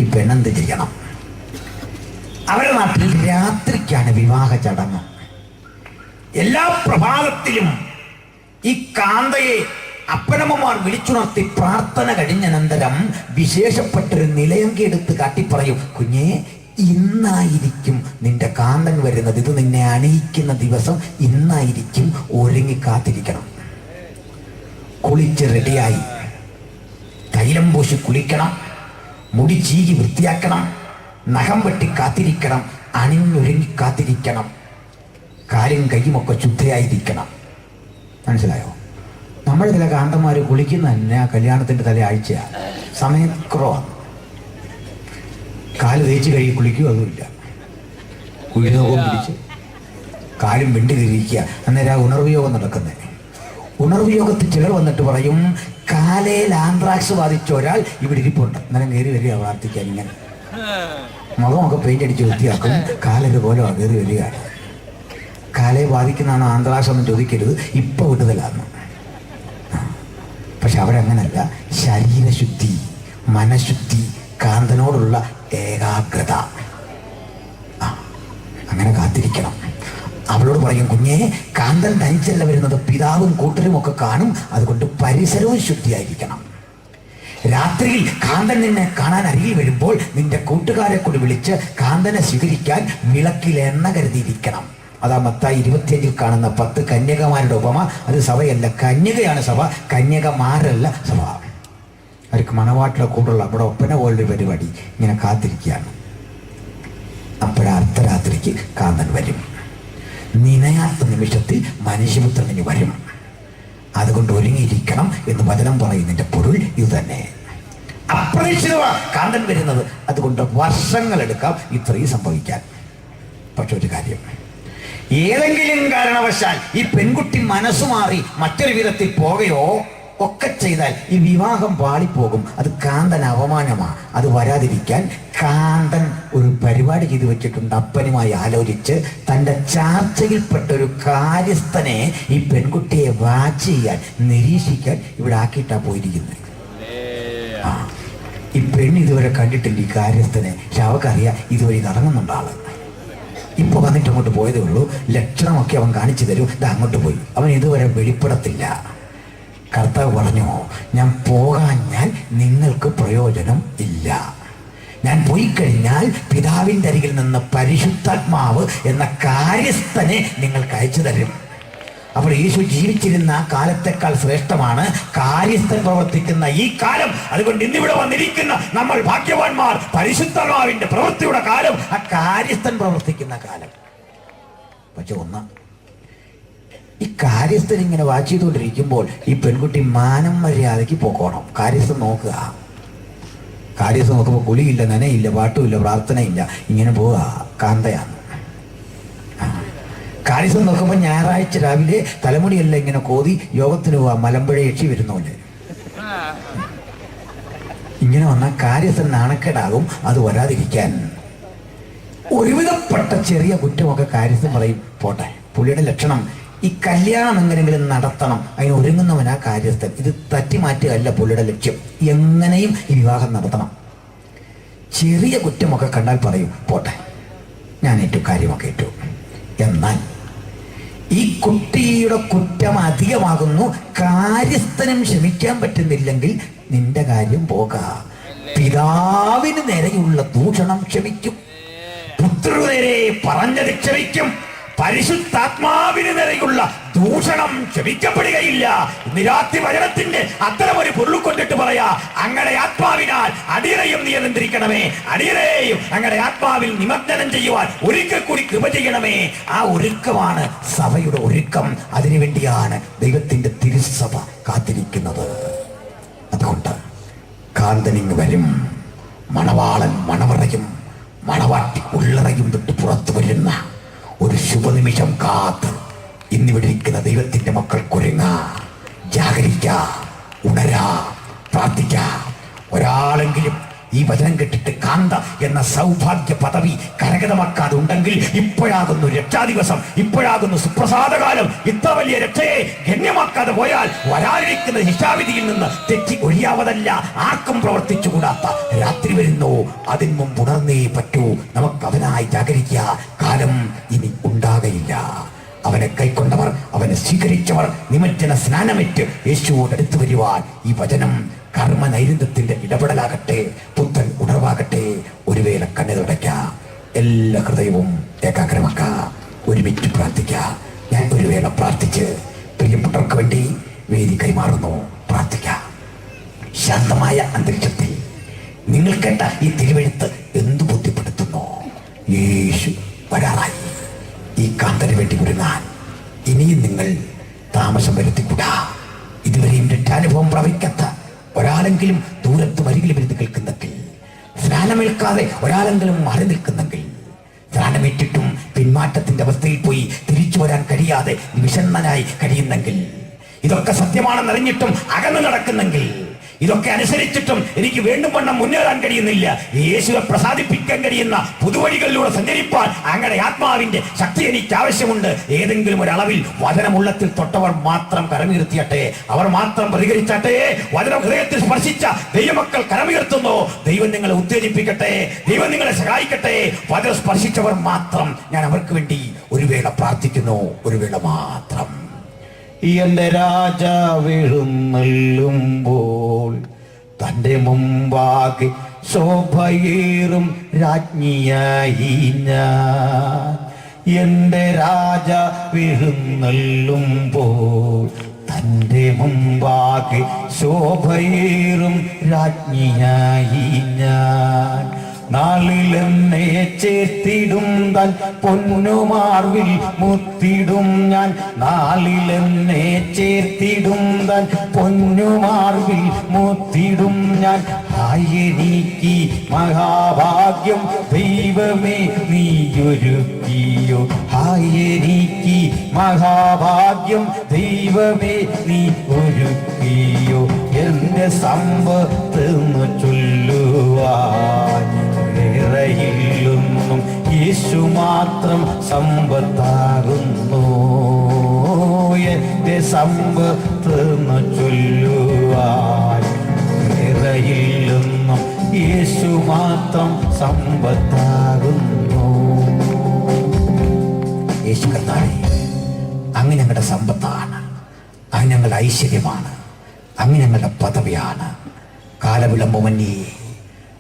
ഈ പെണ്ണെന്ത് ചെയ്യണം? അവരുടെ നാട്ടിൽ രാത്രിക്കാണ് വിവാഹ ചടങ്ങ്. എല്ലാ പ്രഭാതത്തിലും ഈ കാന്തയെ അപ്പനമ്മമാർ വിളിച്ചുണർത്തി പ്രാർത്ഥന കഴിഞ്ഞനന്തരം വിശേഷപ്പെട്ടൊരു നിലയങ്കി എടുത്ത് കാട്ടിപ്പറയും, കുഞ്ഞേ, ഇന്നായിരിക്കും നിന്റെ കാന്തൻ വരുന്നത്. ഇത് നിന്നെ അണിയിക്കുന്ന ദിവസം ഇന്നായിരിക്കും. ഒരുങ്ങി കാത്തിരിക്കണം. കുളിച്ച് റെഡിയായി തൈലം പൂശി കുളിക്കണം, മുടി ചീകി വൃത്തിയാക്കണം, നഖം വെട്ടി കാത്തിരിക്കണം, അണിഞ്ഞൊരുങ്ങി കാത്തിരിക്കണം, കാലും കൈയുമൊക്കെ ശുദ്ധയായിരിക്കണം. മനസ്സിലായോ? നമ്മൾ ചില കാന്തന്മാർ കുളിക്കുന്ന തന്നെ ആ കല്യാണത്തിൻ്റെ തലയാഴ്ചയാണ്. സമയക്കുറവാണ്. കാല് തേച്ച് കഴുകി കുളിക്കുക, അതുമില്ല. കുഴിനോകം പിടിച്ച് കാലും വെണ്ടി തിരിക്കുക. അന്നേരം ആ ഉണർവ് യോഗം നടക്കുന്നത്. ഉണർവ് യോഗത്തിൽ ചിലർ വന്നിട്ട് പറയും, കാലയിൽ ആന്ത്രാക്സ് ബാധിച്ച ഒരാൾ ഇവിടെ ഇരിപ്പുണ്ട്. അന്നേരം കയറി വരിക പ്രാർത്ഥിക്കാൻ. ഇങ്ങനെ മുഖമൊക്കെ പെയിന്റ് അടിച്ച് വൃത്തിയാക്കും, കാലൊരു പോലെ കയറി വരികയാണ്. കാലയെ ബാധിക്കുന്നതാണോ ആന്ത്രാക്സ് ഒന്നും ചോദിക്കരുത്, ഇപ്പൊ വിടുതലാന്ന്. പക്ഷെ അവരങ്ങനല്ല. ശരീരശുദ്ധി, മനഃശുദ്ധി, കാന്തനോടുള്ള ഏകാഗ്രത, അങ്ങനെ കാത്തിരിക്കണം. അവളോട് പറയും, കുഞ്ഞെ, കാന്തൻ തനിച്ചല്ല വരുന്നത്, പിതാവും കൂട്ടരും ഒക്കെ കാണും, അതുകൊണ്ട് പരിസരവും ശുദ്ധിയായിരിക്കണം. രാത്രിയിൽ കാന്തൻ നിന്നെ കാണാൻ അരികിൽ വരുമ്പോൾ നിന്റെ കൂട്ടുകാരെ കൂടി വിളിച്ച് കാന്തനെ സ്വീകരിക്കാൻ വിളക്കിൽ എണ്ണ കരുതിയിരിക്കണം. അതാ മത്തായി 25 കാണുന്ന 10 കന്യകമാരുടെ ഉപമ. അത് സഭയല്ല, കന്യകയാണ് സഭ, കന്യകമാരല്ല സഭ. അവർക്ക് മണവാട്ടിലെ കൂടുള്ള അവിടെ ഒപ്പന പോലൊരു പരിപാടി, ഇങ്ങനെ കാത്തിരിക്കുകയാണ്. അപ്പോഴർദ്ധരാത്രിക്ക് കാന്തൻ വരും. നിനയാത്ത നിമിഷത്തിൽ മനുഷ്യപുത്രന് വരും. അതുകൊണ്ട് ഒരുങ്ങിയിരിക്കണം എന്ന് വചനം പറയുന്നതിന്റെ പൊരുൾ ഇത് തന്നെ. അപ്രതീക്ഷിതമാണ് കാന്തൻ വരുന്നത്. അതുകൊണ്ട് വർഷങ്ങളെടുക്കാം ഇത്രയും സംഭവിക്കാൻ. പക്ഷെ ഒരു കാര്യം, ഏതെങ്കിലും കാരണവശാൽ ഈ പെൺകുട്ടി മനസ്സുമാറി മറ്റൊരു വിധത്തിൽ പോകുകയോ ഒക്കെ ചെയ്താൽ ഈ വിവാഹം പാളിപ്പോകും. അത് കാന്തൻ അവമാനമാണ്. അത് വരാതിരിക്കാൻ കാന്തൻ ഒരു പരിപാടി ചെയ്തു വെച്ചിട്ടുണ്ട്. അപ്പനുമായി ആലോചിച്ച് തൻ്റെ ചാർച്ചയിൽപ്പെട്ട ഒരു കാര്യസ്ഥനെ ഈ പെൺകുട്ടിയെ വാച്ച് ചെയ്യാൻ, നിരീക്ഷിക്കാൻ ഇവിടെ ആക്കിയിട്ടാ പോയിരിക്കുന്നത്. ഈ പെണ്ണ് ഇതുവരെ കണ്ടിട്ടില്ല ഈ കാര്യസ്ഥനെ. പക്ഷെ അവക്കറിയാം ഇതുവഴി കറങ്ങുന്നുണ്ട് ആള്. ഇപ്പൊ വന്നിട്ട് അങ്ങോട്ട് പോയതേ ഉള്ളൂ. ലക്ഷണമൊക്കെ അവൻ കാണിച്ചു തരും. ഇത് അങ്ങോട്ട് പോയി. അവൻ ഇതുവരെ വെളിപ്പെടത്തില്ല. കർത്താവ് പറഞ്ഞു, ഞാൻ പോകാഞ്ഞാൽ നിങ്ങൾക്ക് പ്രയോജനം ഇല്ല. ഞാൻ പോയി കഴിഞ്ഞാൽ പിതാവിൻ്റെ അരികിൽ നിന്ന് പരിശുദ്ധാത്മാവ് എന്ന കാര്യസ്ഥനെ നിങ്ങൾക്ക് അയച്ചു തരും. അപ്പോൾ യേശു ജീവിച്ചിരുന്ന കാലത്തെക്കാൾ ശ്രേഷ്ഠമാണ് കാര്യസ്ഥൻ പ്രവർത്തിക്കുന്ന ഈ കാലം. അതുകൊണ്ട് ഇന്നിവിടെ വന്നിരിക്കുന്ന നമ്മൾ ഭാഗ്യവാന്മാർ. പരിശുദ്ധാത്മാവിന്റെ പ്രവൃത്തിയുടെ കാലം, ആ കാര്യസ്ഥൻ പ്രവർത്തിക്കുന്ന കാലം. പക്ഷെ ഒന്ന്, ഈ കാര്യസ്ഥൻ ഇങ്ങനെ വാച്ച് ചെയ്തുകൊണ്ടിരിക്കുമ്പോൾ ഈ പെൺകുട്ടി മാനം മര്യാദയ്ക്ക് പോക്കോണം. കാര്യസ്ഥൻ നോക്കുക. കാര്യസ്ഥൻ നോക്കുമ്പോൾ കുളിയില്ല, നനയില്ല, പാട്ടുമില്ല, പ്രാർത്ഥനയില്ല, ഇങ്ങനെ പോവുക. കാന്തയാണ്. കാര്യസ്ഥൻ നോക്കുമ്പോൾ ഞായറാഴ്ച രാവിലെ തലമുടിയെല്ലാം ഇങ്ങനെ കോതി യോഗത്തിന് പോവാ, മലമ്പുഴ യക്ഷി വരുന്നോലെ. ഇങ്ങനെ വന്നാൽ കാര്യസ്ഥൻ നാണക്കേടാകും. അത് വരാതിരിക്കാൻ ഒരുവിധപ്പെട്ട ചെറിയ കുറ്റമൊക്കെ കാര്യസ്ഥൻ പറയും, പോട്ടെ. പുള്ളിയുടെ ലക്ഷണം ഈ കല്യാണം എങ്ങനെങ്കിലും നടത്തണം, അതിന് ഒരുങ്ങുന്നവനാ കാര്യസ്ഥൻ. ഇത് തട്ടിമാറ്റുകയല്ല പുള്ളിയുടെ ലക്ഷ്യം. എങ്ങനെയും ഈ വിവാഹം നടത്തണം. ചെറിയ കുറ്റമൊക്കെ കണ്ടാൽ പറയും, പോട്ടെ, ഞാൻ ഏറ്റു, കാര്യമൊക്കെ ഏറ്റു. എന്നാൽ ഈ കുട്ടിയുടെ കുറ്റം അധികമാകുന്നു. കാര്യസ്ഥനും ക്ഷമിക്കാൻ പറ്റുന്നില്ലെങ്കിൽ നിന്റെ കാര്യം പോകാം. പിതാവിന് നേരെയുള്ള ദൂഷണം ക്ഷമിക്കും, പുത്രന് നേരെ പറഞ്ഞത് ക്ഷമിക്കും. പരിശുദ്ധാത്മാവിന് നേരെയുള്ള ദൂഷണം ക്ഷമിക്കപ്പെടുകയില്ല. ഇന്ന് രാത്രി വചനത്തിന്റെ അത്തരം ഒരു പൊരുൾ കൊണ്ടിട്ട് പറയാ, അങ്ങടെ ആത്മാവിനാൽ അടിയറയും നിയന്ത്രിക്കണമേ, അടിയറേയും അങ്ങടെ ആത്മാവിൽ നിമഗ്നം ചെയ്യുവാൻ ഒരിക്കൽ കൂടി കൃപ ചെയ്യണമേ. ആ ഒരുക്കമാണ് സഭയുടെ ഒരുക്കം. അതിനുവേണ്ടിയാണ് ദൈവത്തിന്റെ തിരുസഭ കാത്തിരിക്കുന്നത്. അതുകൊണ്ട് കാന്തനിങ് വരും. മണവാളൻ മണവറയും മണവാട്ടി ഉള്ളറയും വിട്ട് പുറത്തു വരുന്ന ഒരു ശുഭനിമിഷം കാത്ത് ഇന്നിവിടെ ഇരിക്കുന്ന ദൈവത്തിന്റെ മക്കൾക്കൊരുങ്ങ, ജാഗരിക്ക, ഉണരാ, പ്രാർത്ഥിക്ക. ഒരാളെങ്കിലും ഈ വചനം കേട്ടിട്ട് കാന്ത എന്ന സൗഭാഗ്യ പദവി കരഗതമാക്കാതെ ഉണ്ടെങ്കിൽ ഇപ്പോഴാകുന്നു രക്ഷാദിവസം, ഇപ്പോഴാകുന്നു സുപ്രസാദകാലം. ഇത്ര വലിയ രക്ഷയെ ഗണ്യമാക്കാതെ പോയാൽ വരാനിരിക്കുന്ന ശിക്ഷാവിധിയിൽ നിന്ന് തെറ്റി ഒഴിയാവതല്ല. ആർക്കും പ്രവർത്തിച്ചുകൂടാത്ത രാത്രി വരുന്നു. അതിന് മുമ്പ് ഉണർന്നേ പറ്റൂ. നമുക്ക് അവനായി ജാഗരിക്കുക. കാലം ഇനി ഉണ്ടാകയില്ല. അവനെ കൈക്കൊണ്ടവർ, അവനെ സ്വീകരിച്ചവർ നിമജ്ജന സ്നാനമേറ്റ് യേശുവോട് അടുത്തു വരുവാൻ ഈ വചനം കർമ്മ നൈരന്തത്തിന്റെ ഇടപെടലാകട്ടെ, പുത്തൻ ഉണർവാകട്ടെ. ഒരു വേള കണ്ണു തുടയ്ക്ക, എല്ലാ ഹൃദയവും ഏകാഗ്രമാക്ക, ഒരുമിച്ച് പ്രാർത്ഥിക്ക. ഞാൻ ഒരു വേള പ്രാർത്ഥിച്ച് പ്രിയപ്പെട്ടവർക്ക് വേണ്ടി വേദി കൈമാറുന്നു. പ്രാർത്ഥിക്ക. ശാന്തമായ അന്തരീക്ഷത്തിൽ നിങ്ങൾ കേട്ട ഈ തിരുവെഴുത്ത് എന്തു ബോധ്യപ്പെടുത്തുന്നു? യേശു വരാറായി. ഈ കാന്തന് വേണ്ടി ഒരുങ്ങാൻ ഇനിയും നിങ്ങൾ താമസം വരുത്തിക്കൂടാ. ഇതുവരെയും രക്ഷാനുഭവം പ്രാപിക്കാത്ത ഒരാളെങ്കിലും ദൂരത്ത് വരികിലും ഇരുന്ന് കേൾക്കുന്നെങ്കിൽ, സ്നാനമേൽക്കാതെ ഒരാളെങ്കിലും മാറി നിൽക്കുന്നെങ്കിൽ, സ്നാനമേറ്റിട്ടും പിന്മാറ്റത്തിന്റെ അവസ്ഥയിൽ പോയി തിരിച്ചു വരാൻ കഴിയാതെ വിഷണ്ണനായി കഴിയുന്നെങ്കിൽ, ഇതൊക്കെ സത്യമാണെന്നറിഞ്ഞിട്ടും അകന്നു നടക്കുന്നെങ്കിൽ, ഇതൊക്കെ അനുസരിച്ചിട്ടും എനിക്ക് വേണ്ടും വണ്ണം മുന്നേറാൻ കഴിയുന്നില്ല, യേശുവെ പ്രസാദിപ്പിക്കാൻ കഴിയുന്ന പുതുവഴികളിലൂടെ സഞ്ചരിപ്പാൻ അങ്ങയുടെ ആത്മാവിന്റെ ശക്തി എനിക്ക് ആവശ്യമുണ്ട്. ഏതെങ്കിലും ഒരു അളവിൽ വചനമുള്ളത്തിൽ തൊട്ടവർ മാത്രം കരമുയർത്തിയട്ടെ, അവർ മാത്രം പ്രതികരിച്ചട്ടെ. വചനം ഹൃദയത്തിൽ സ്പർശിച്ച ദൈവമക്കൾ കരമുയർത്തുന്നു. ദൈവം നിങ്ങളെ ഉത്തേജിപ്പിക്കട്ടെ, ദൈവം നിങ്ങളെ സഹായിക്കട്ടെ. വചനം സ്പർശിച്ചവർ മാത്രം ഞാൻ അവർക്ക് വേണ്ടി ഒരു വേള പ്രാർത്ഥിക്കുന്നു, ഒരു വേള മാത്രം. എന്റെ രാജാവെഴുന്നള്ളുമ്പോൾ തന്റെ മുമ്പാകെ ശോഭയേറും രാജ്ഞിയായി ഞാൻ. എന്റെ രാജാവെഴുന്നള്ളുമ്പോൾ തന്റെ മുമ്പാകെ ശോഭയേറും രാജ്ഞിയായി ഞാൻ. നാളിലെന്നെ ചേർത്തിടും താൻ പൊന്നുമാർവിൽ മുത്തിടും ഞാൻ. നാളിലെന്നെ ചേർത്തിടും താൻ പൊന്നുമാർവിൽ മുത്തിടും ഞാൻ. എനിക്ക് മഹാഭാഗ്യം ദൈവമേ നീയൊരുക്കിയോ. എനിക്ക് മഹാഭാഗ്യം ദൈവമേ നീ ഒരുക്കിയോ. എന്റെ സമ്പത്തെന്നു ചൊല്ലുവാൻ വേറെയില്ലൊന്നും യേശു മാത്രം സമ്പത്താകുന്നു. എന്റെ സമ്പത്തെന്നു ചൊല്ലുവാൻ വേറെയില്ലൊന്നും യേശു മാത്രം സമ്പത്താകുന്നു. യേശു കർത്താവേ, അങ്ങ് ഞങ്ങളുടെ സമ്പത്താണ്, അങ്ങ് ഞങ്ങളുടെ ഐശ്വര്യമാണ്, അങ്ങ് ഞങ്ങളുടെ പദവിയാണ്. കാലവിളമ്പുമന്യേ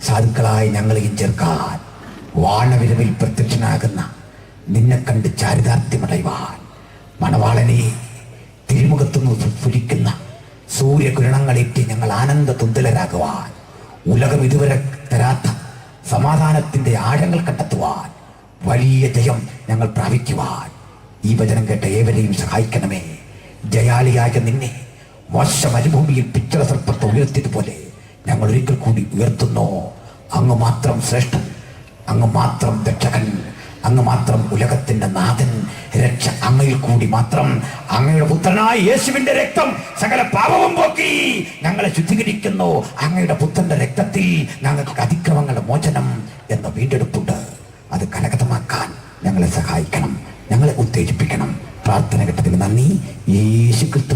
സാധുക്കളായി ഞങ്ങളെയും ചേർക്കാൻ വാണവിരവിൽ പ്രത്യക്ഷനാകുന്ന നിന്നെ കണ്ട് ചാരിതാർത്ഥ്യമടയുവാൻ, മണവാളനെ തിരുമുഖത്തുനിന്ന് സ്ഫുരിക്കുന്ന സൂര്യകിരണങ്ങളേറ്റ് ഞങ്ങൾ ആനന്ദ തുന്തലരാകുവാൻ, ഉലകം ഇതുവരെ തരാത്ത സമാധാനത്തിന്റെ ആഴങ്ങൾ കണ്ടെത്തുവാൻ, വലിയ ജയം ഞങ്ങൾ പ്രാപിക്കുവാൻ ഈ വചനം കേട്ട ഏവരെയും സഹായിക്കണമേ. ജയാളിയായ നിന്നെ മോശ മരുഭൂമിയിൽ പിച്ചള സർപ്പത്തെ ഉയർത്തിയതുപോലെ ഞങ്ങൾ ഒരിക്കൽ കൂടി ഉയർത്തുന്നു. അങ്ങ് മാത്രം ശ്രേഷ്ഠൻ, അങ്ങ് മാത്രം രക്ഷകൻ, അങ്ങ് മാത്രം ഉലകത്തിന്റെ നാഥൻ. രക്ഷ അങ്ങയിൽ കൂടി മാത്രം. അങ്ങയുടെ പുത്രനായ യേശുവിന്റെ രക്തം സകല പാപവും പോക്കി ഞങ്ങളെ ശുദ്ധീകരിക്കുന്നു. അങ്ങയുടെ പുത്രന്റെ രക്തത്തിൽ ഞങ്ങൾക്ക് അതിക്രമങ്ങളുടെ മോചനം എന്ന വീണ്ടെടുപ്പുണ്ട്. അത് കരഗതമാക്കാൻ ഞങ്ങളെ സഹായിക്കണം, ഞങ്ങളെ ഉത്തേജിപ്പിക്കണം. പ്രാർത്ഥന കേട്ടതിന് നന്ദി. യേശു ക്രിസ്തു